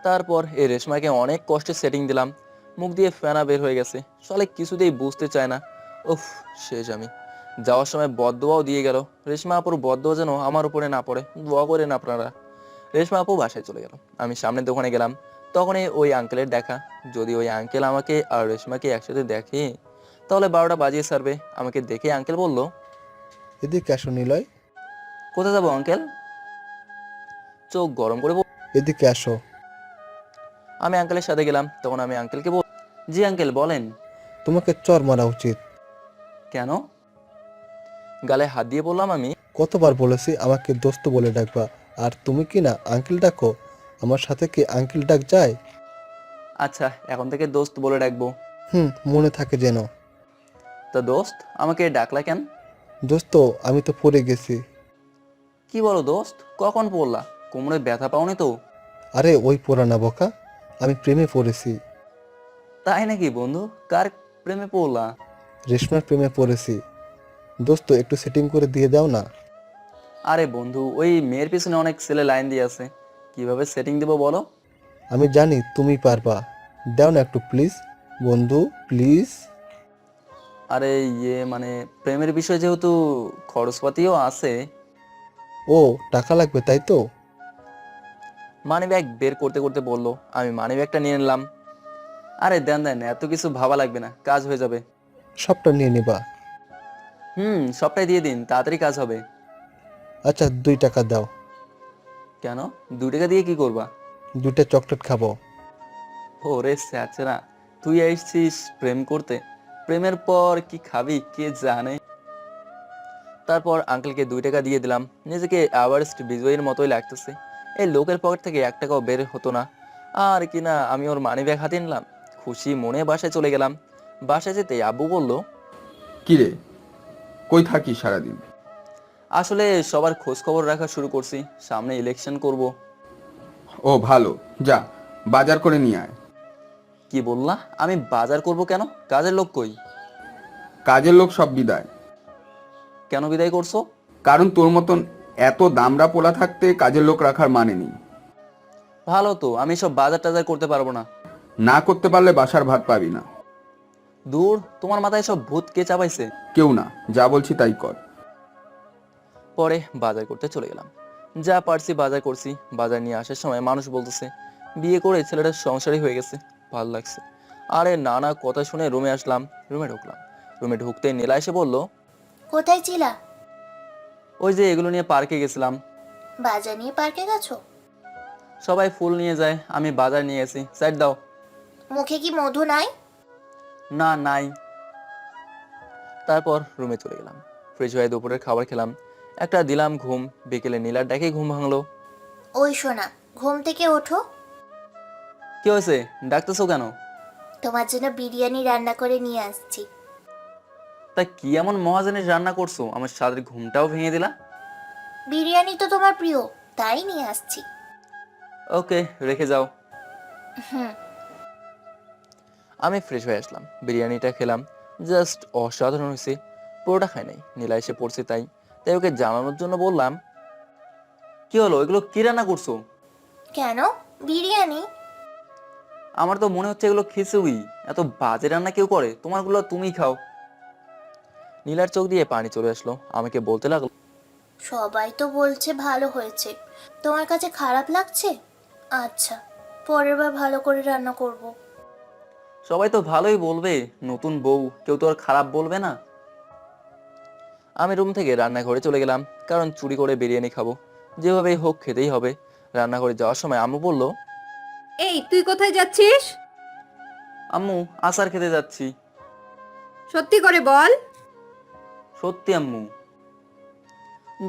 তারপর এই রেশমাকে অনেক কষ্টে সেটিং দিলাম, মুখ দিয়ে ফেনা বের হয়ে গেছে, শালে কিছুতেই বুঝতে চায় না। উফ, শেষ আমি। যাওয়ার সময় বদদোয়াও দিয়ে গেল। রেশমা আপুর বদদোয়া যেন আমার উপরে না পড়ে, দোয়া করেন আপনারা। রেশমা আপু বাসায় চলে গেল, আমি সামনের দোকানে গেলাম। তখনই ওই আঙ্কেলের দেখা। যদি ওই আঙ্কেল আমাকে আর রেশমাকে একসাথে দেখে তাহলে 12টা বাজিয়ে ছাড়বে। আমাকে দেখে আঙ্কেল বলল, এদিকে আসো নিলয়। কোথায় যাবো আঙ্কেল? চোখ গরম করে এদিকে আসো। আমি আঙ্কেলের সাথে গেলাম। তখন আমি আঙ্কেলকে বল, জি আঙ্কেল বলেন। তোমাকে চর মারা উচিত। কেন? গালে হাত দিয়ে বললাম আমি। কতবার বলেছি আমাকে দোস্ত বলে ডাকবা, আর তুমি কি না আঙ্কেল ডাকো? আমার সাথে কি আঙ্কেল ডাক যায়? আচ্ছা এখন থেকে দোস্ত বলে ডাকবো। মনে থাকে যেন। তা দোস্ত আমাকে ডাকলা কেন? দোস্ত আমি তো পড়ে গেছি। কি বলো দোস্ত, কখন পড়লা? কোমরে ব্যথা পাওনি তো? আরে ওই পড়া না বোকা, আমি প্রেমে পড়েছি। তাই নাকি বন্ধু? কার প্রেমে পড়লা? রেশমার প্রেমে পড়েছি। দোস্ত একটু সেটিং করে দিয়ে দাও না। আরে বন্ধু, ওই মেয়ের পিছনে অনেক ছেলে লাইন দিয়ে আছে, কিভাবে সেটিং দেবো বলো? আমি জানি তুমি পারবা, দাও না একটু প্লিজ বন্ধু, প্লিজ। আরে মানে প্রেমের বিষয় যেহেতু খরচপাতিও আছে। ও টাকা লাগবে তাই তো? মানি ব্যাগ বের করতে করতে বললো। আমি মানি ব্যাগটা নিয়ে নিলাম। আরে দেন দেন, এত কিছু ভাবা লাগবে না, কাজ হয়ে যাবে। সবটা নিয়ে নিবা? সবটাই দিয়ে দিন, তাড়াতাড়ি কাজ হবে। আচ্ছা 2 টাকা দাও। কেন? 2 টাকা দিয়ে কি করবা? 2টা চকলেট খাবো। ওরে স্যাচরা, তুই আসছিস প্রেম করতে, প্রেমের পর কি খাবি কে জানে। তারপর আঙ্কেলকে 2 টাকা দিয়ে দিলাম। নিজেকে অ্যাভারেস্ট বিজয়ীর মতোই লাগতেছে। এই লোকের পকেট থেকে 1 টাকাও বের হতো না। আর কিনা আমি ওর মানি ব্যাগ হাতে নিলাম। খুশি মনে বাসায় চলে গেলাম। বাসায় যেতে আব্বু বলল, কিরে, কই থাকিস সারাদিন? আসলে সবার খোঁজ খবর রাখা শুরু করছি, সামনে ইলেকশন করব। ও ভালো, যা বাজার করে নিয়ে আয়। কি বললা? আমি বাজার করব কেন? কাজের লোক কই? কাজের লোক সব বিদায়। কেন বিদায় করছো? কারণ তোর মতন এত দামড়া পোলা থাকতে কাজের লোক রাখার মানে নেই। ভালো তো, আমি সব বাজার টাজার করতে পারবো না। না করতে পারলে বাসার ভাত পাবি না। দূর, তোমার মাথায় সব ভূত কে চাপাইছে? কেউ না, যা বলছি তাই কর। পরে বাজার করতে চলে গেলাম। যা পারছি বাজার করছি। বাজার নিয়ে আসার সময় মানুষ বলতেছে বিয়ে করে ছেলেটা সংসারী হয়ে গেছে, ভালো লাগছে। আরে নানা কথা শুনে রুমে আসলাম। রুমে ঢুকলাম। রুমে ঢুকতে নীলা এসে বলল, কোথায় ছিলা? ওই যে এগুলো নিয়ে পার্কে গেছিলাম। বাজার নিয়ে পার্কে গেছো? সবাই ফুল নিয়ে যায়, আমি বাজার নিয়ে গেছি। সাইড দাও। মুখে কি মধু নাই? না নাই। তারপর রুমে চলে গেলাম। ফ্রেশ হয়ে দুপুরের খাবার খেলাম। একটা দিলাম ঘুম। বিকেলে নীলার ডাকে ঘুম ভাঙলো। ওই শোনা, ঘুম থেকে ওঠো। কি হয়েছে, ডাকতেছো কেন? তোমার জন্য বিরিয়ানি রান্না করে নিয়ে আসছি। তা কি এমন মহা জিনিস রান্না করছো, আমার সাদের ঘুমটাও ভেঙে দিলা? বিরিয়ানি তো তোমার প্রিয়, তাই নিয়ে আসছি। ওকে, রেখে যাও। হুম। আমি ফ্রেশ হয়ে আসলাম। বিরিয়ানিটা খেলাম, জাস্ট অসাধারণ হয়েছে। পুরোটা খাই নাই, নীলা এসে পড়ছে তাই তাই ওকে জানানোর জন্য বললাম, কি হলো, এগুলো কি রান্না করছো? কেন? বিরিয়ানি। আমার তো মনে হচ্ছে এগুলো খিচুড়ি। এত বাজে রান্না কেউ করে? তোমারগুলো তুমি খাও। নীলার চোখ দিয়ে পানি চলে আসলো। আমাকে বলতে লাগলো, সবাই তো বলছে ভালো হয়েছে, তোমার কাছে খারাপ লাগছে? আচ্ছা, পরের বার ভালো করে রান্না করব। সবাই তো ভালোই বলবে, নতুন বউ, কেউ তো আর খারাপ বলবে না। আমি রুম থেকে রান্নাঘরে চলে গেলাম, কারণ চুরি করে বিরিয়ানি খাবো, যেভাবেই হোক খেতেই হবে। রান্নাঘরে যাওয়ার সময় আম্মু বলল, এই তুই কোথায় যাচ্ছিস? আম্মু আচার খেতে যাচ্ছি। সত্যি করে বল। সত্যি আম্মু।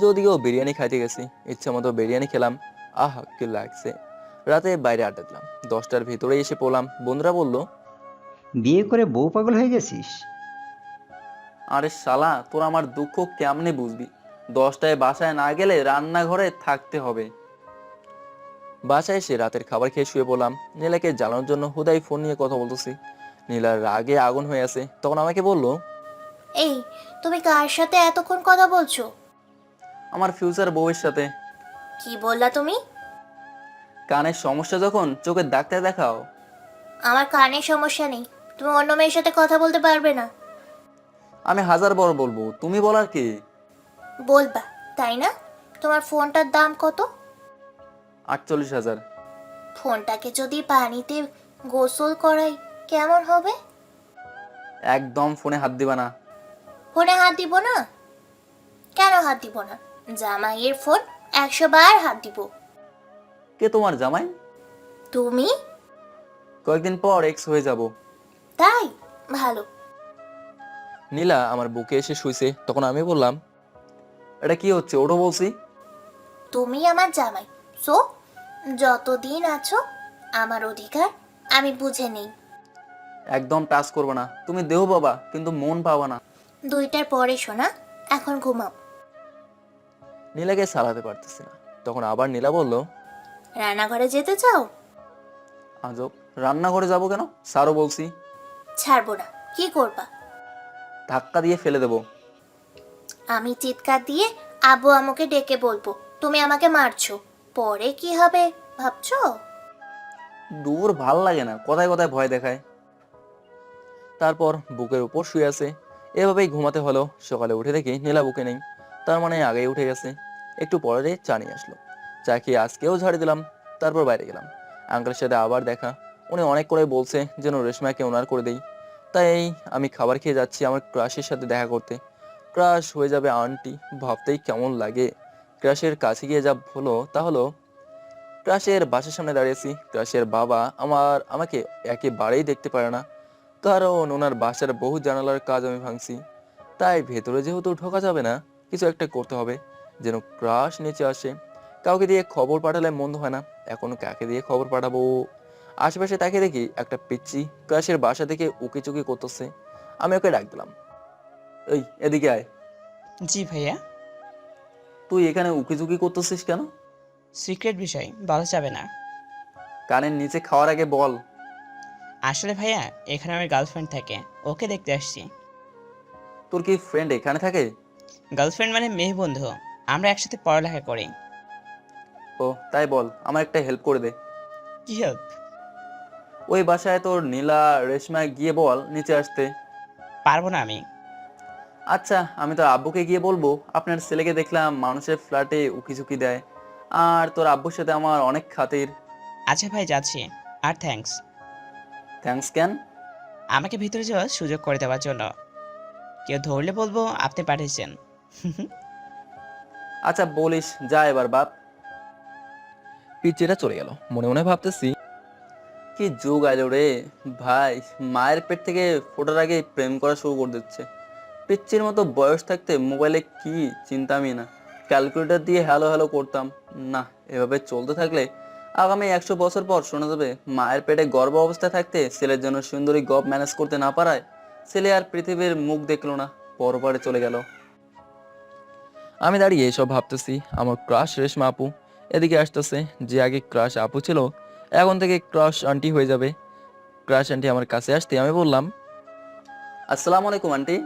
যদিও বিরিয়ানি খাইতে গেছি, ইচ্ছা মতো বিরিয়ানি খেলাম। আহা কি লাগছে। রাতে বাইরে আড্ডা দিলাম। 10টার ভিতরে এসে পড়লাম। বন্ধুরা বলল, বিয়ে করে বউ পাগল হয়ে গেছিস? আরে শালা, তোর আমার দুঃখ কেমনে বুঝবি? 10টায় বাসায় না গেলে রান্নাঘরে থাকতে হবে। বাসায় এসে রাতের খাবার খেয়ে শুয়ে পড়লাম। নীলাকে জ্বালানোর জন্য হুদাই ফোন নিয়ে কথা বলতেছি। নীলার রাগে আগুন হয়ে আছে, তখন আমাকে বলল, এই, তুমি কার সাথে এতক্ষণ কথা বলছো? আমার ফিউচার বউয়ের সাথে। কি বললা তুমি? কানের সমস্যা যখন চোখের ডাক্তার দেখাও। আমার কানে সমস্যা নেই, তুমি অন্য মেয়ের সাথে কথা বলতে পারবে না। আমি হাজার বার বলবো, তুমি বলার কি? বলবা, তাই না? তোমার ফোনটার দাম কত? 48,000। ফোনটাকে যদি পানিতে গোসল করাই কেমন হবে? একদম ফোনে হাত দিবা না। ফোনে হাত দিব না? কেন হাত দিব না? জামাইয়ের ফোন 100 বার হাত দিব। কে তোমার জামাই? তুমি? কয়েকদিন পর এক্স হয়ে যাব। তাই? ভালো। নীলা আমার বুকে এসে শুইছে, তখন আমি বললাম, এটা কি হচ্ছে? ওটা বলছি। তুমি আমার জামাই, সো যতদিন আছো আমার অধিকার আমি বুঝে নেই। একদম টাচ করবে না। তুমি দেহ বাবা, কিন্তু মন পাবা না। 2টার পরে শোনা, এখন ঘুমাও। নীলাকে সারাতে পারতেছি না। তখন আবার নীলা বলল, রান্নাঘরে যেতে চাও? আজব, রান্নাঘরে যাব কেন? সারও বলছি। ছাড়বো না। কি করবা? ধাক্কা দিয়ে ফেলে দেবো। আমি চিৎকার দিয়ে আব্বু আম্মুকে ডেকে বলবো তুমি আমাকে মারছো। পরে কি হবে ভাবছো? দূর, ভাল লাগে না, কথায় কথায় ভয় দেখায়। তারপর বুকের উপর শুয়ে আছে। এভাবেই ঘুমাতে হলো। সকালে উঠে দেখি নীলা বুকে নেই। তার মানে আগেই উঠে গেছে। একটু পরে চা নিয়ে আসলো। চা খেয়ে আজকেও ঝাড়ি দিলাম। তারপর বাইরে গেলাম। আঙ্কেলের সাথে আবার দেখা। উনি অনেক করে বলছে যেন রেশমাকে ওনার করে দেই। তাই আমি খাবার খেয়ে যাচ্ছি আমার ক্রাশের সাথে দেখা করতে। ক্রাশ হয়ে যাবে আন্টি, ভাবতেই কেমন লাগে। ক্রাশের কাছে গিয়ে যা হলো তা হলো, ক্রাশের বাসার সামনে দাঁড়িয়েছি। ক্রাশের বাবা আমাকে একেবারেই দেখতে পারে না, কারণ ওনার বাসার বহু জানালার কাজ আমি ভাঙছি। তাই ভেতরে যেহেতু ঢোকা যাবে না, কিছু একটা করতে হবে যেন ক্রাশ নিচে আসে। কাউকে দিয়ে খবর পাঠালে মন্দ হয় না। এখন কাকে দিয়ে খবর পাঠাবো? আশেপাশে তাকিয়ে দেখি একটা পিচ্চি ক্রাশের বাসা থেকে উকি চুকি করতেছে। আমি ওকে ডাক দিলাম, এই এদিকে আয়। জি ভাইয়া। তুই এখানে উকি চুকি করতেছিস কেন? সিক্রেট বিষয় বলা যাবে না। কানের নিচে খাওয়ার আগে বল। আসলে ভাইয়া, এখানে আমার গার্লফ্রেন্ড থাকে, ওকে দেখতে আসছি। তোর কি ফ্রেন্ড এখানে থাকে? গার্লফ্রেন্ড মানে মেয়ে বন্ধু, আমরা একসাথে পড়ালেখা করি। ও তাই, বল, আমার একটা হেল্প করে দে। কি হেল্প? ওই বাসায় তোর নীলা রেশমা গিয়ে বল নিচে আসতে। পারবো না আমি। আচ্ছা, আমি তোর আব্বুকে গিয়ে বলবো আপনার ছেলেকে দেখলাম মানুষের ফ্ল্যাটে উকিঝুঁকি দেয়, আর তোর আব্বুর সাথে আমার অনেক খাতির। আচ্ছা ভাই, যাচ্ছি। আর থ্যাঙ্কস। থ্যাঙ্কস কেন? আমাকে ভিতরে যাওয়ার সুযোগ করে দেওয়ার জন্য। কেউ ধরলে বলবো আপনি পাঠিয়েছেন। আচ্ছা বলিস, যা এবার বাপ। পিচ্চিটা চলে গেল। মনে মনে ভাবতেছি, কি যুগ আইলো রে ভাই। মায়ের পেট থেকে ফোটার আগে প্রেম করা শুরু করে দিচ্ছে। পিচ্চির মতো বয়স থাকতে মোবাইলে কি চিন্তামই না, ক্যালকুলেটর দিয়ে হ্যালো হ্যালো করতাম। না, এভাবে চলতে থাকলে আগামী 100 বছর পর শোনা যাবে মায়ের পেটে গর্ভ অবস্থায় থাকতে ছেলের জন্য সুন্দরী গপ ম্যানেজ করতে না পারায় ছেলে আর পৃথিবীর মুখ দেখলো না, পরপারে চলে গেল। আমি দাঁড়িয়ে এসব ভাবতেছি। আমার ক্রাশ রেশমা আপু এদিকে আসতেছে। যে আগে ক্রাশ আপু ছিল, এখন থেকে ক্রাশ আন্টি হয়ে যাবে। ক্রাশ আন্টি আমার কাছে আসতে আমি বললাম, আসসালামু আলাইকুম আন্টি।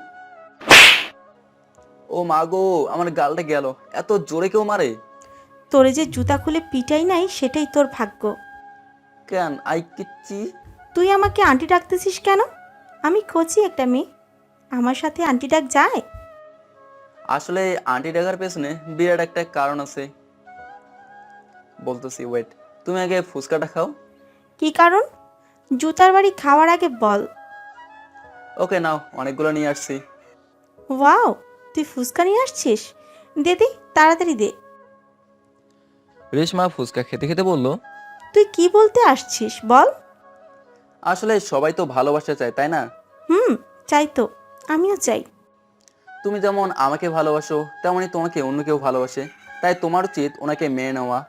ও মা গো, আমার গালটা গেল। এত জোরে কেউ মারে? তোরে যে জুতা খুলে পিটাই নাই সেটাই তোর ভাগ্য। কেন আই কিচ্ছি? তুই আমাকে আন্টি ডাকতেছিস কেন? আমি কচি একটা মেয়ে, আমার সাথে আন্টি ডাক যায়? আসলে আন্টি ডাকার পেছনে বিরাট একটা কারণ আছে, বলতেছি, ওয়েট। তুমি আগে ফুচকাটা খাও। কি কারণ? জুতার বাড়ি খাওয়ার আগে বল। ওকে নাও, অনেকগুলো নিয়ে আসছি। ওয়াও, তুই ফুচকা নিয়ে আসছিস? দে দে, তাড়াতাড়ি দে। রেশমা ফুচকা খেতে খেতে বলল, তুই কি বলতে আসছিস বল। আসলে সবাই তো ভালোবাসা চায়, তাই না? চাই তো, আমিও চাই। তুমি যেমন আমাকে ভালোবাসো, তেমনই তোমাকে অন্য কেউ ভালোবাসে। তাই তোমার উচিত ওনাকে মেনে নেওয়া।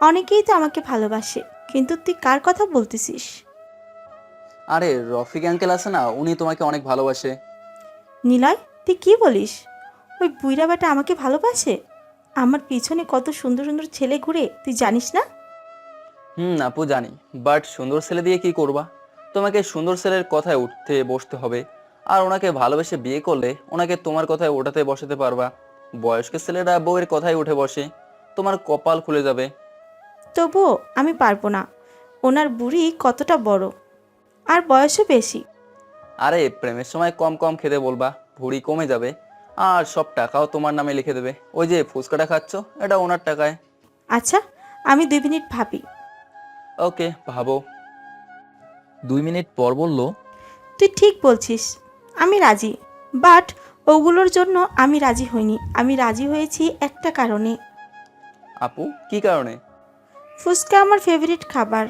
অনেকেই তো আমাকে ভালোবাসে, কিন্তু তুই কার কথা বলতেছিস? আরে রফিক আঙ্কেল আছে না, উনি তোমাকে অনেক ভালোবাসে। নিলয়, তুই কি বলিস? ওই বুইড়া বেটা আমাকে ভালোবাসে? আমার পিছনে কত সুন্দর সুন্দর ছেলে ঘুরে, তুই জানিস না? আপু জানি, বাট সুন্দর ছেলে দিয়ে কি করবা? তোমাকে সুন্দর ছেলের কথায় উঠতে বসতে হবে, আর ওনাকে ভালোবেসে বিয়ে করলে ওনাকে তোমার কথায় ওঠাতে বসাতে পারবা। বয়স্ক ছেলেরা বউয়ের কথায় উঠে বসে, তোমার কপাল খুলে যাবে। তবুও আমি পারবো না। ওনার বুড়ি কতটা বড়, আর বয়সও বেশি। আরে প্রেমের সময় কম কম খেতে বলবা, ভুঁড়ি কমে যাবে, আর সব টাকাও তোমার নামে লিখে দেবে। ওই যে ফুচকাটা খাচ্ছ, এটা ওনার টাকায়। আচ্ছা, আমি 2 মিনিট ভাবি। ওকে, ভাবো। 2 মিনিট পর বলল, তুই ঠিক বলছিস, আমি রাজি। বাট ওগুলোর জন্য আমি রাজি হইনি। আমি রাজি হয়েছি একটা কারণে। আপু কি কারণে? ফুচকা আমার ফেভারিট খাবার।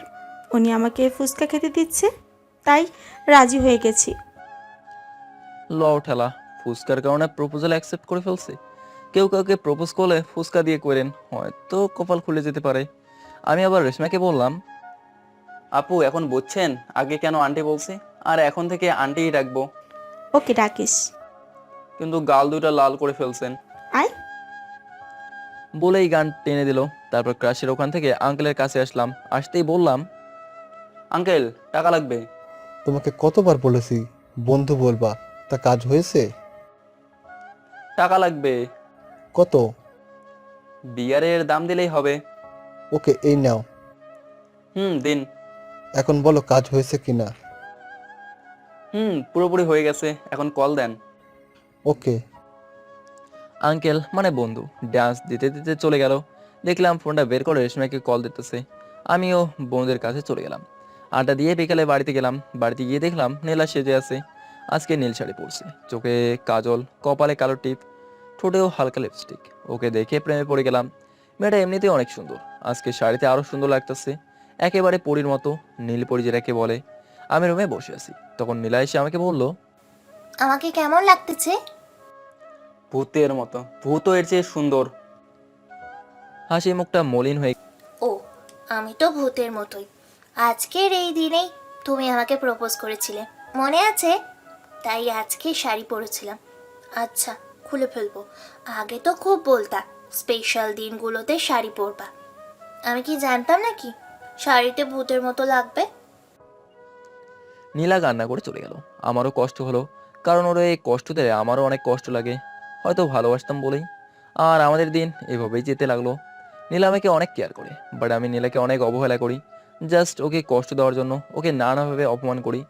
উনি আমাকে ফুচকা খেতে দিচ্ছে, তাই রাজি হয়ে গেছি। লও ঠেলা, ফুচকার কারণে প্রপোজাল অ্যাকসেপ্ট করে ফেলছে। কেউ কাউকে প্রপোজ করলে ফুচকা দিয়ে করেন, হয়তো কপাল খুলে যেতে পারে। আমি আবার রেশমাকে বললাম, আপু এখন বুঝছেন আগে কেন আন্টি বলছি, আর এখন থেকে আন্টিই ডাকবো। ওকে, ডাকিস। কিন্তু গাল দুইটা লাল করে ফেলছেন। আয়। বলেই গান টেনে দিল। তারপর ক্রাশের ওখান থেকে আঙ্কেলের কাছে আসলাম। আসতেই বললাম, আঙ্কেল টাকা লাগবে। তোমাকে কতবার বলেছি বন্ধু বলবা, তা কাজ হয়েছে? টাকা লাগবে। কত? বিয়ারের দাম দিলেই হবে। ওকে, এই নাও। দিন। এখন বলো কাজ হয়েছে কিনা। পুরোপুরি হয়ে গেছে, এখন কল দেন। ওকে। আঙ্কেল মানে বন্ধু ডান্স দিতে দিতে চলে গেল। দেখলাম ফোনটা বের করে রেশমাকে কল দিতেছে। আমিও বন্ধুদের কাছে চলে গেলাম। আড্ডা দিয়ে বিকালে বাড়িতে গেলাম। বাড়িতে গিয়ে দেখলাম নীলা সেজে আছে। আজকে নীল শাড়ি পরছে, চোখে কাজল, কপালে কালো টিপ, ঠোঁটেও হালকা লিপস্টিক। ওকে দেখে প্রেমে পড়ে গেলাম। মেয়েটা এমনিতেই অনেক সুন্দর, আজকে শাড়িতে আরো সুন্দর লাগতেছে, একেবারে পরীর মতো, নীল পরী যেটাকে বলে। আমি রুমে বসে আছি, তখন নীলা এসে আমাকে বলল, আমাকে কেমন লাগতেছে? ভূতের মতো। ভূত এর চেয়ে সুন্দর। হাসি মুখটা মলিন হয়ে। ও, আমি তো ভূতের মতোই। আজকের এই দিনেই তুমি আমাকে প্রপোজ করেছিলে, মনে আছে? তাই আজকে শাড়ি পরেছিলাম। আচ্ছা, খুলে ফেলবো। আগে তো খুব বলতা স্পেশাল দিনগুলোতে শাড়ি পরবা। আমি কি জানতাম নাকি শাড়িতে ভূতের মতো লাগবে? নীলা কান্না করে চলে গেল। আমারও কষ্ট হলো, কারণ ওর এই কষ্ট দিলে আমারও অনেক কষ্ট লাগে, হয়তো ভালোবাসতাম বলেই। আর আমাদের দিন এভাবেই যেতে লাগলো। নীলা আমাকে অনেক কেয়ার করে, বাট আমি নীলাকে অনেক অবহেলা করি, জাস্ট ওকে কষ্ট দেওয়ার জন্য ওকে নানাভাবে অপমান করি।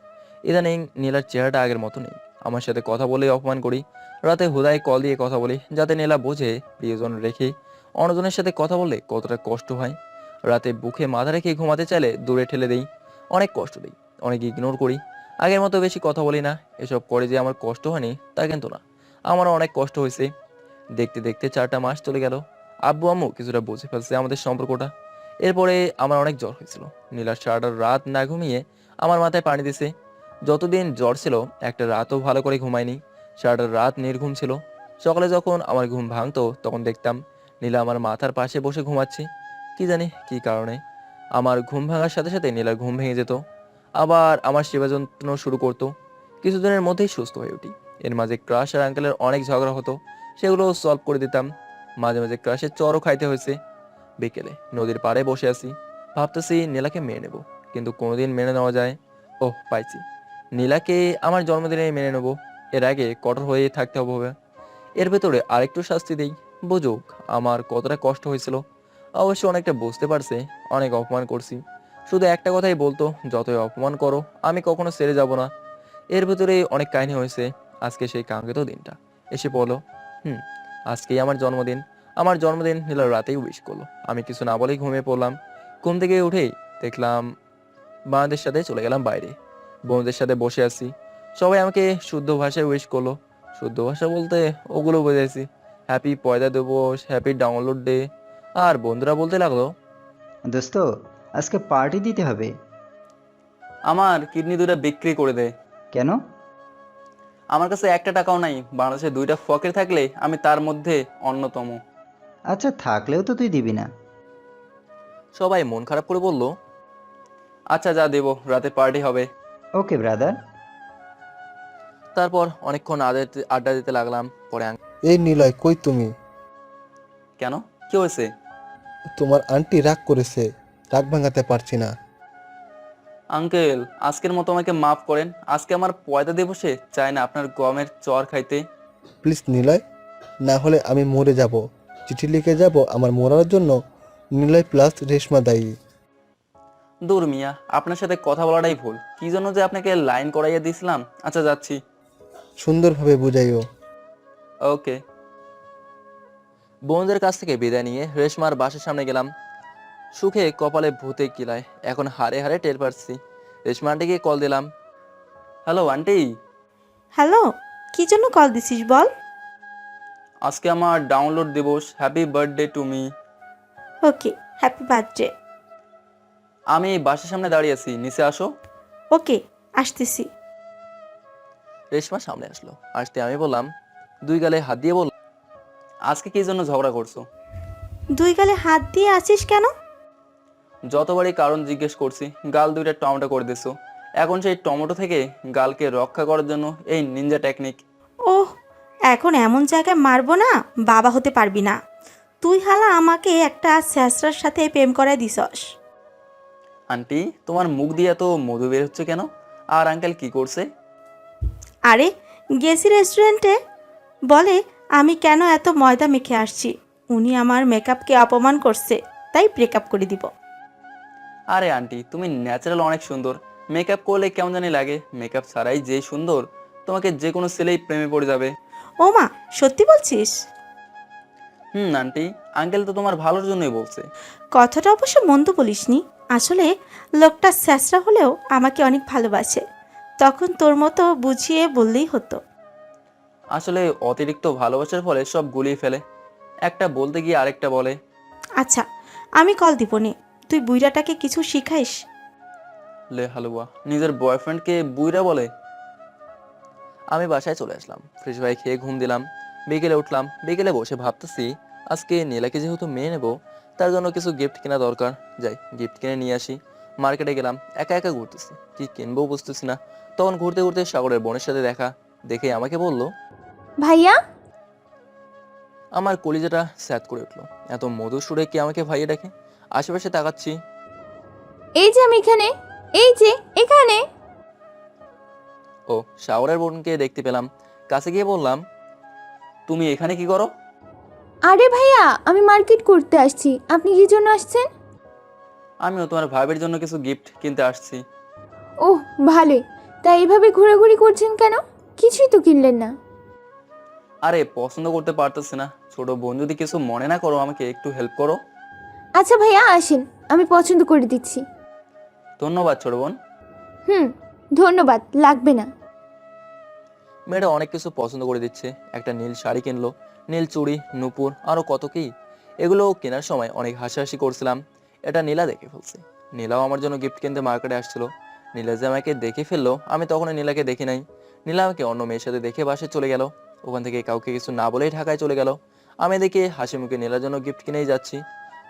ইদানিং নীলার চেহারাটা আগের মতো নেই। আমার সাথে কথা বলেই অপমান করি, রাতে হুদায় কল দিয়ে কথা বলি, যাতে নীলা বোঝে প্রিয়জন রেখে অন্যজনের সাথে কথা বললে কতটা কষ্ট হয়। রাতে বুকে মাথা রেখে ঘুমাতে চাইলে দূরে ঠেলে দেই, অনেক কষ্ট দিই, অনেক ইগনোর করি। আগের মতো বেশি কথা বলি না। এসব করে যে আমার কষ্ট হয়নি তা কিন্তু না, আমারও অনেক কষ্ট হয়েছে। দেখতে দেখতে 4টা মাস চলে গেল। আব্বু আম্মু কিছুটা বুঝে ফেলছে আমাদের সম্পর্কটা। এরপরে আমার অনেক জ্বর হয়েছিল। নীলার সারাটা রাত না ঘুমিয়ে আমার মাথায় পানি দিছে। যতদিন জ্বর ছিল একটা রাতও ভালো করে ঘুমায়নি, সারাটা রাত নির্ঘুম ছিল। সকালে যখন আমার ঘুম ভাঙতো তখন দেখতাম নীলা আমার মাথার পাশে বসে ঘুমাচ্ছে। কি জানি কি কারণে আমার ঘুম ভাঙার সাথে সাথে নীলার ঘুম ভেঙে যেত, আবার আমার সেবা যত্ন শুরু করতো। কিছুদিনের মধ্যেই সুস্থ হয়ে উঠি। এর মাঝে ক্রাশ আর আঙ্কেলের অনেক ঝগড়া হতো, সেগুলো সলভ করে দিতাম। মাঝে মাঝে ক্রাশের চরও খাইতে হয়েছে। বিকেলে নদীর পাড়ে বসে আছি, ভাবতেছি নীলাকে মেনে নেব, কিন্তু কোনোদিন মেনে নেওয়া যায়? ওহ পাইছি, নীলাকে আমার জন্মদিনে মেনে নেব। এর আগে কঠোর হয়ে থাকতে হবে। এর ভেতরে আরেকটু শাস্তি দেই, বুঝুক আমার কতটা কষ্ট হয়েছিল। অবশ্য অনেকটা বুঝতে পারছে, অনেক অপমান করছি। শুধু একটা কথাই বলতো, যতই অপমান করো আমি কখনো ছেড়ে যাব না। এর ভেতরে অনেক কাহিনী হয়েছে। আজকে সেই কাঙ্ক্ষিত দিনটা এসে পড়লো। আজকেই আমার জন্মদিন। আমার জন্মদিন নীলা রাতেই উইশ করলো। আমি কিছু না বলেই ঘুমিয়ে পড়লাম। ঘুম থেকে উঠেই দেখলাম বাংলাদেশ সাথে চলে গেলাম বাইরে, বন্ধুদের সাথে বসে আছি। সবাই আমাকে শুদ্ধ ভাষায় উইশ করলো। শুদ্ধ ভাষা বলতে ওগুলো বোঝাইছি, হ্যাপি পয়লা দিবস, হ্যাপি ডাউনলোড ডে। আর বন্ধুরা বলতে লাগলো, দোস্ত আজকে পার্টি দিতে হবে। আমার কিডনি দুটো বিক্রি করে দে। কেন? আমার কাছে একটা টাকাও নাই। বাংলাদেশে 2টা ফকির থাকলে আমি তার মধ্যে অন্যতম। আচ্ছা থাকলেও তো তুই দিবি না। সবাই মন খারাপ করে বলল, আচ্ছা যা দেবো, রাতে পার্টি হবে। ওকে ব্রাদার। তারপর অনেকক্ষণ আড্ডা দিতে লাগলাম। পরে এই নিলয়, কই তুমি? কেন, কি হয়েছে? তোমার আন্টি রাগ করেছে, রাগ ভাঙাতে পারছি না। আঙ্কেল, আজকের মতো আমাকে মাফ করেন। আজকে আমার পয়দা দিবসে চাই না আপনার গমের চর খাইতে। প্লিজ নিলয়, না হলে আমি মরে যাব। চিঠি লিখে যাব আমার মরার জন্য নিলয় প্লাস রেশমা দায়ী। দূর মিয়া, আপনার সাথে কথা বলাটাই ভুল। কি জন্য যে আপনাকে লাইন করাইয়া দিয়েছিলাম। আচ্ছা, যাচ্ছি। সুন্দরভাবে বুঝাইও। ওকে। বোনদের কাছ থেকে বিদায় নিয়ে রেশমার বাসার সামনে গেলাম। সুখে কপালে ভূতে কিলায়, এখন হারে হারে টের পাচ্ছি। রেশমা আন্টিকে কল দিলাম। হ্যালো আন্টি, হ্যালো, কি জন্য কল দিছিস বল? আজকে আমার ডাউনলোড দিবস। Happy birthday to me. Okay, happy birthday. আমি বাসার সামনে দাঁড়িয়ে আছি, নিচে আসো। ওকে, আসতেছি। রেশমা সামনে আসলো। আসতে আমি বললাম, দুই গালে হাত দিয়ে বল, আজকে কি জন্য ঝগড়া করছো? দুই গালে হাত দিয়ে আছিস কেন? যতবারই কারণ জিজ্ঞেস করছি, গাল দুইটা টমেটো করে দিছো। এখন সেই টমেটো থেকে গালকে রক্ষা করার জন্য এই নিনজা টেকনিক। ওহ, এখন এমন জায়গায় মারবো না, বাবা হতে পারবি না। তুই হালা আমাকে একটা স্যাসরার সাথে প্রেম করায় দিছস। আন্টি, তোমার মুখ দিয়ে এত মধু বের হচ্ছে কেন? আর আঙ্কেল কি করছে? আরে, গেছি রেস্টুরেন্টে, বলে আমি কেন এত ময়দা মেখে আসছি। উনি আমার মেকআপকে অপমান করছে, তাই ব্রেকআপ করে দিব। আরে আন্টি, তুমি ন্যাচারাল অনেক সুন্দর। মেকআপ করলে কেমন জানি লাগে। মেকআপ ছাড়াই যে সুন্দর, তোমাকে যে কোনো ছেলেই প্রেমে পড়ে যাবে। ও মা, সত্যি বলছিস? আন্টি, আঙ্কেল তো তোমার ভালোর জন্যই বলছে। কথাটা অবশ্য মন্দ বলিসনি। আসলে লোকটা স্যাসরা হলেও আমাকে অনেক ভালোবাসে। তখন তোর মতো বুঝিয়ে বললেই হতো। আসলে অতিরিক্ত ভালোবাসার ফলে সব গুলিয়ে ফেলে। একটা বলতে গিয়ে আরেকটা বলে। আচ্ছা, আমি কল দিব নে, তুই বুইরাটাকে কিছু শিখাইস। লে হালুয়া, নিজের বয়ফ্রেন্ডকে বুইরা বলে? আমি বাসায় চলে আসলাম। ফ্রেশ হয়ে খেয়ে ঘুম দিলাম। বিকেলে উঠলাম। বিকেলে বসে ভাবতেছি, আজকে নীলাকে যেহেতু মেয়ে নেব, তার জন্য কিছু গিফট কেনা দরকার। যাই, গিফট কিনে নিয়ে আসি। মার্কেটে গেলাম। একা একা ঘুরতেছি, কি কিনবো বুঝতেছি না। তখন ঘুরতে ঘুরতে সাগরের বোনের সাথে দেখা। দেখে আমাকে বলল, ভাইয়া। আমার কলিজাটা স্যাদ করে উঠলো। এত মধুর সুরে কে আমাকে ভাইয়া ডাকে? আশেপাশে তাকাচ্ছি। এই যে আমি এখানে, এই যে এখানে। ও, সাগরের বোনকে দেখতে পেলাম। কাছে গিয়ে বললাম, তুমি এখানে কি করো? আরে ভাইয়া, আমি মার্কেট করতে আসছি। আপনি কি জন্য আসছেন? আমিও তোমার ভাইয়ের জন্য কিছু গিফট কিনতে আসছি। ওহ, ভালোই। তাই এইভাবে ঘোরাঘুরি করছেন কেন? কিছুই তো কিনলেন না। আরে, পছন্দ করতে পারতেছি না। ছোট বোন, যদি কিছু মনে না করো, আমাকে একটু হেল্প করো। আচ্ছা ভাইয়া, আসেন, আমি পছন্দ করে দিচ্ছি। ধন্যবাদ ছোট বোন। ধন্যবাদ লাগবে না। মেয়েটা অনেক কিছু পছন্দ করে দিচ্ছে। একটা নীল শাড়ি কিনলো, নীল চুড়ি, নুপুর, আরো কত কি। এগুলো কেনার সময় অনেক হাসাহাসি করছিলাম। এটা নীলা দেখে ফেলছে। নীলাও আমার জন্য গিফট কিনতে মার্কেটে আসছিল। নীলা যে আমাকে দেখে ফেললো, আমি তখন নীলাকে দেখি নাই। নীলা আমাকে অন্য মেয়ের সাথে দেখে বাসে চলে গেল। ওখান থেকে কাউকে কিছু না বলেই ঢাকায় চলে গেল। আমি দেখে হাসি মুখে নীলার জন্য গিফট কিনেই যাচ্ছি,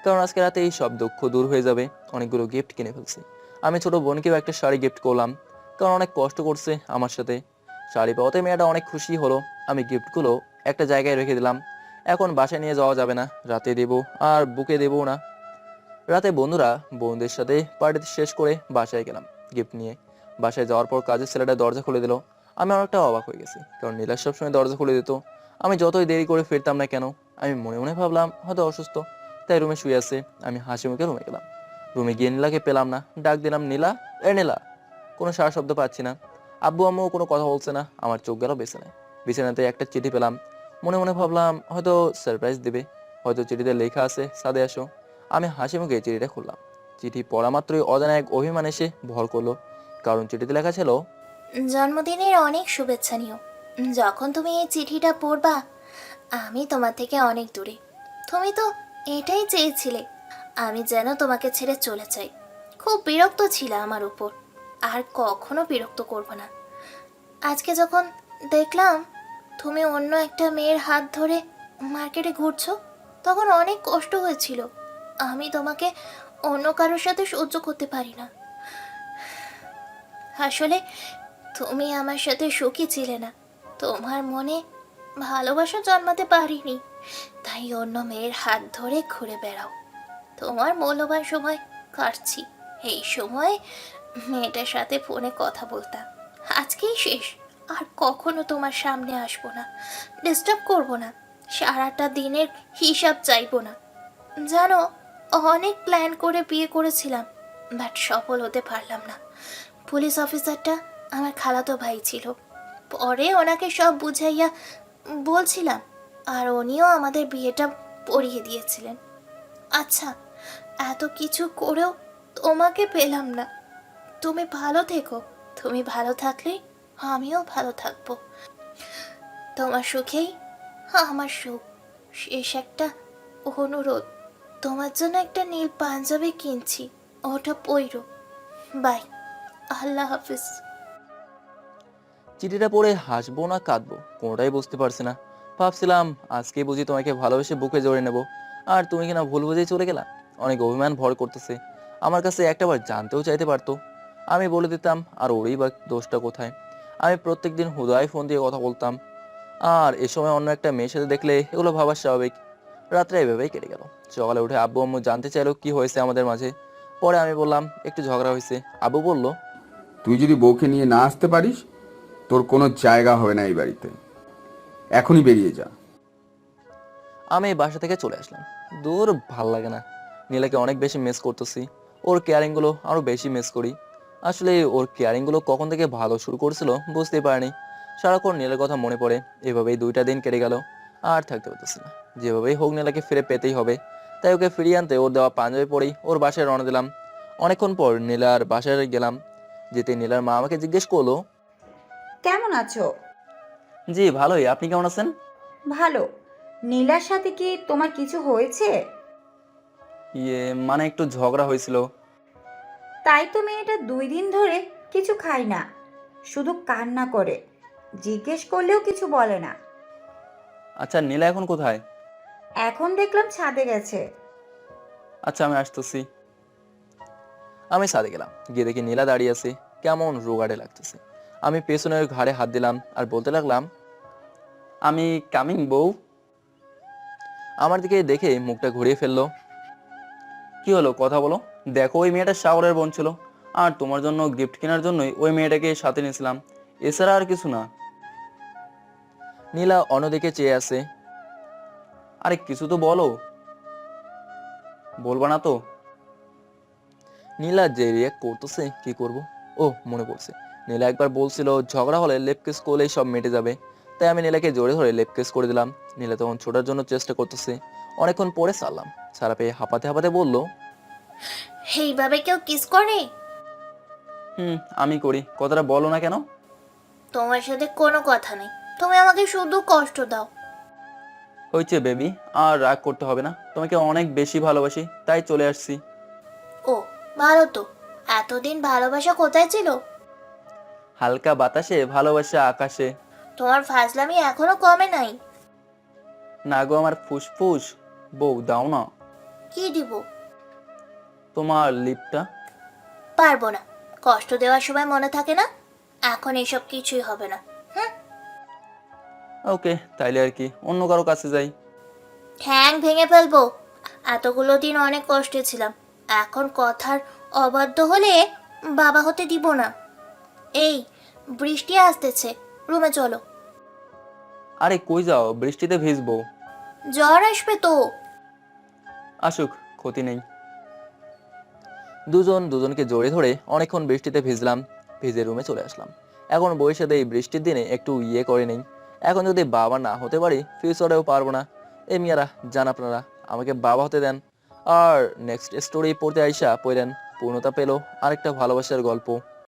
কারণ আজকে রাতে এই সব দুঃখ দূর হয়ে যাবে। অনেকগুলো গিফট কিনে ফেলছি। আমি ছোট বোনকেও একটা শাড়ি গিফট করলাম, কারণ অনেক কষ্ট করছে আমার সাথে। শাড়ি পাওয়াতে মেয়েটা অনেক খুশি হলো। আমি গিফটগুলো একটা জায়গায় রেখে দিলাম। এখন বাসায় নিয়ে যাওয়া যাবে না, রাতে দেবো, আর বুকে দেবো না। রাতে বন্ধুরা বোনদের সাথে পার্টি শেষ করে বাসায় গেলাম গিফট নিয়ে। বাসায় যাওয়ার পর কাজের ছেলেটা দরজা খুলে দিল। আমি অনেকটা অবাক হয়ে গেছি, কারণ নীলা সবসময় দরজা খুলে দিত। আমি যতই দেরি করে ফিরতাম না কেন, আমি মনে মনে ভাবলাম হয়তো অসুস্থ, তাই রুমে শুয়ে আছে। আমি হাসি মুখে রুমে গেলাম। রুমে গিয়ে নীলাকে পেলাম না। ডাক দিলাম, নীলা, এ নীলা। কোনো সারা শব্দ পাচ্ছি না। আব্বু আম্মু কোনো কথা বলছে না। আমার চোখ গেল বিছানায়। বিছানাতে একটা চিঠি পেলাম। মনে মনে ভাবলাম হয়তো সারপ্রাইজ দেবে, হয়তো চিঠিতে লেখা আছে ছাদে আসো। আমি হাসি মুখে চিঠিটা খুললাম। চিঠি পড়া মাত্রই অজানা এক অভিমান এসে ভর করলো, কারণ চিঠিতে লেখা ছিল, জন্মদিনের অনেক শুভেচ্ছা নিও। যখন তুমি এই চিঠিটা পড়বা, আমি তোমার থেকে অনেক দূরে। তুমি তো এটাই চেয়েছিলে, আমি যেন তোমাকে ছেড়ে চলে যাই। খুব বিরক্ত ছিলে আমার উপর, আর কখনো বিরক্ত করব না। আজকে যখন দেখলাম তুমি অন্য একটা মেয়ের হাত ধরে মার্কেটে ঘুরছো, তখন অনেক কষ্ট হয়েছিল। আমি তোমাকে অন্য কারোর সাথে সহ্য করতে পারি না। আসলে তুমি আমার সাথে সুখী ছিলে না, তোমার মনে ভালোবাসা জন্মাতে পারিনি, তাই অন্য মেয়ের হাত ধরে ঘুরে বেড়াও। তোমার মূল্যবান সময় কাটছি। এই সময় মেয়েটার সাথে ফোনে কথা বলতাম। আজকেই শেষ, আর কখনো তোমার সামনে আসবো না, ডিস্টার্ব করবো না, সারাটা দিনের হিসাব চাইবো না। জানো, অনেক প্ল্যান করে বিয়ে করেছিলাম, বাট সফল হতে পারলাম না। পুলিশ অফিসারটা আমার খালাতো ভাই ছিল। পরে ওনাকে সব বুঝাইয়া বলছিলাম, আর উনিও আমাদের বিয়েটা পড়িয়ে দিয়েছিলেন। আচ্ছা, এত কিছু করেও তোমাকে পেলাম না। তুমি ভালো থেকো। তুমি ভালো থাকলে আমিও ভালো থাকবো। তোমার সুখেই আমার সুখ। শেষ একটা অনুরোধ, তোমার জন্য একটা নীল পাঞ্জাবি কিনছি, ওটা পইরো। বাই, আল্লাহ হাফিজ। চিঠিটা পড়ে হাসবো না কাঁদবো কোনোটাই বুঝতে পারছি না। ভাবছিলাম আজকে বুঝি তোমাকে ভালোবেসে বুকে জড়িয়ে নেব, আর তুমি কিনা ভুল বুঝেই চলে গেলা। অনেক অভিমান ভর করতেছে। আমার কাছে একটাবার জানতেও চাইতে পারতো, আমি বলে দিতাম। আর ওরই বা দোষটা কোথায়? আমি প্রত্যেকদিন হুদায় ফোন দিয়ে কথা বলতাম, আর এ সময় অন্য একটা মেয়ের সাথে দেখলে এগুলো ভাবা স্বাভাবিক। রাত্রে এভাবেই কেটে গেল। সকালে উঠে আব্বু আম্মু জানতে চাইলো কি হয়েছে আমাদের মাঝে। পরে আমি বললাম একটু ঝগড়া হয়েছে। আব্বু বলল, তুই যদি বউকে নিয়ে না আসতে পারিস, তোর কোনো জায়গা হবে না এই বাড়িতে। এখনই বেরিয়ে যা। আমি বাসা থেকে চলে আসলাম। দূর, ভাল লাগে না। নীলাকে অনেক বেশি মিস করতেছি। ওর কেয়ারিংগুলো আরও বেশি মিস করি। আসলে ওর কেয়ারিংগুলো কখন থেকে ভালো শুরু করছিল বুঝতেই পারিনি। সারাক্ষণ নীলের কথা মনে পড়ে। এভাবেই 2টা দিন কেটে গেল। আর থাকতে পারতেছি না। যেভাবেই হোক নীলাকে ফিরে পেতেই হবে। তাই ওকে ফিরিয়ে আনতে ওর দেওয়া পাঞ্জাবি পরেই ওর বাসায় রওনা দিলাম। অনেকক্ষণ পর নীলার বাসায় গেলাম। যেতে নীলার মা আমাকে জিজ্ঞেস করলো, কেমন আছো? জি ভালোই, আপনি কেমন আছেন? ভালো। নীলার সাথে কি তোমার কিছু হয়েছে? মানে একটু ঝগড়া হয়েছিল। তাই তো মেয়েটা 2 দিন ধরে কিছু খায় না, শুধু কান্না করে। জিজ্ঞেস করলেও কিছু বলে না। আচ্ছা, নীলা এখন কোথায়? এখন দেখলাম ছাদে গেছে। আচ্ছা, আমি আসতেছি। আমি ছাদে গেলাম। গিয়ে দেখি নীলা দাঁড়িয়ে আছে। কেমন রোগাড়ে লাগতেছে। আমি পেছনের ঘাড়ে হাত দিলাম আর বলতে লাগলাম, আমি কামিং বউ। আমার দিকে দেখে মুখটা ঘুরিয়ে ফেললো। কি হলো, কথা বলো। দেখো, ওই মেয়েটা শাওরের বোন ছিল, আর তোমার জন্য গিফট কেনার জন্যই ওই মেয়েটাকে সাথে নিয়েছিলাম, এছাড়া আর কিছু না। নীলা অন্যদিকে চেয়ে আছে। আরে কিছু তো বলো। বলবা না তো? নীলা যে রিয়াক্ট করতেছে, কি করব। ও মনে পড়ছে, নীলা একবার বলছিল ঝগড়া হলে লেপ কিস করলেই সব মিটে যাবে। তাই আমি নীলাকে জোরে ধরে লেপ কিস করে দিলাম। নীলা তখন ছোটার জন্য চেষ্টা করতেছে। অনেকক্ষণ পরে ছাড়লাম। ছাড়া পেয়ে হাঁপাতে হাঁপাতে বলল, এইভাবে কেউ কিস করে? আমি করি। কথাটা বলো না কেন? তোমার সাথে কোনো কথা নেই, তুমি আমাকে শুধু কষ্ট দাও। হয়েছে বেবি, আর রাগ করতে হবে না। তোমাকে অনেক বেশি ভালোবাসি, তাই চলে আসছি। ও ভালো তো। এতদিন ভালোবাসা কোথায় ছিল? হালকা বাতাসে ভালোবাসা আকাশে। তোমার ফাজলামি এখনো কমে নাই। না গো আমার ফুসফুস, বউ দাও না। কি দিব? তোমার লিপটা। পারবো না, কষ্ট দেওয়ার সময় মনে থাকে না। এখন এসব কিছুই হবে না। ওকে, তাইলে আর কি, অন্য কারো কাছে যাই। ঠ্যাং ভেঙে ফেলবো। এতগুলো দিন অনেক কষ্টে ছিলাম, এখন কথার অবাধ্য হলে বাবা হতে দিব না। এই বৃষ্টি আসতেছে, রুমে চলো। আরে কই যাও, বৃষ্টিতে ভিজবো। জ্বর আসবে তো। আসুক, ক্ষতি নেই। দুজনকে জড়িয়ে ধরে অনেকক্ষণ বৃষ্টিতে ভিজলাম। ভিজে রুমে চলে আসলাম। এখন বইয়ের সাথে এই বৃষ্টির দিনে একটু করে নেই। এখন যদি বাবা না হতে পারি, ফিউচারেও পারবো না। এই মিয়ারা জান, আপনারা আমাকে বাবা হতে দেন। আর নেক্সট স্টোরি পড়তে আইসা পড়লেন, পূর্ণতা পেল আরেকটা ভালোবাসার গল্প।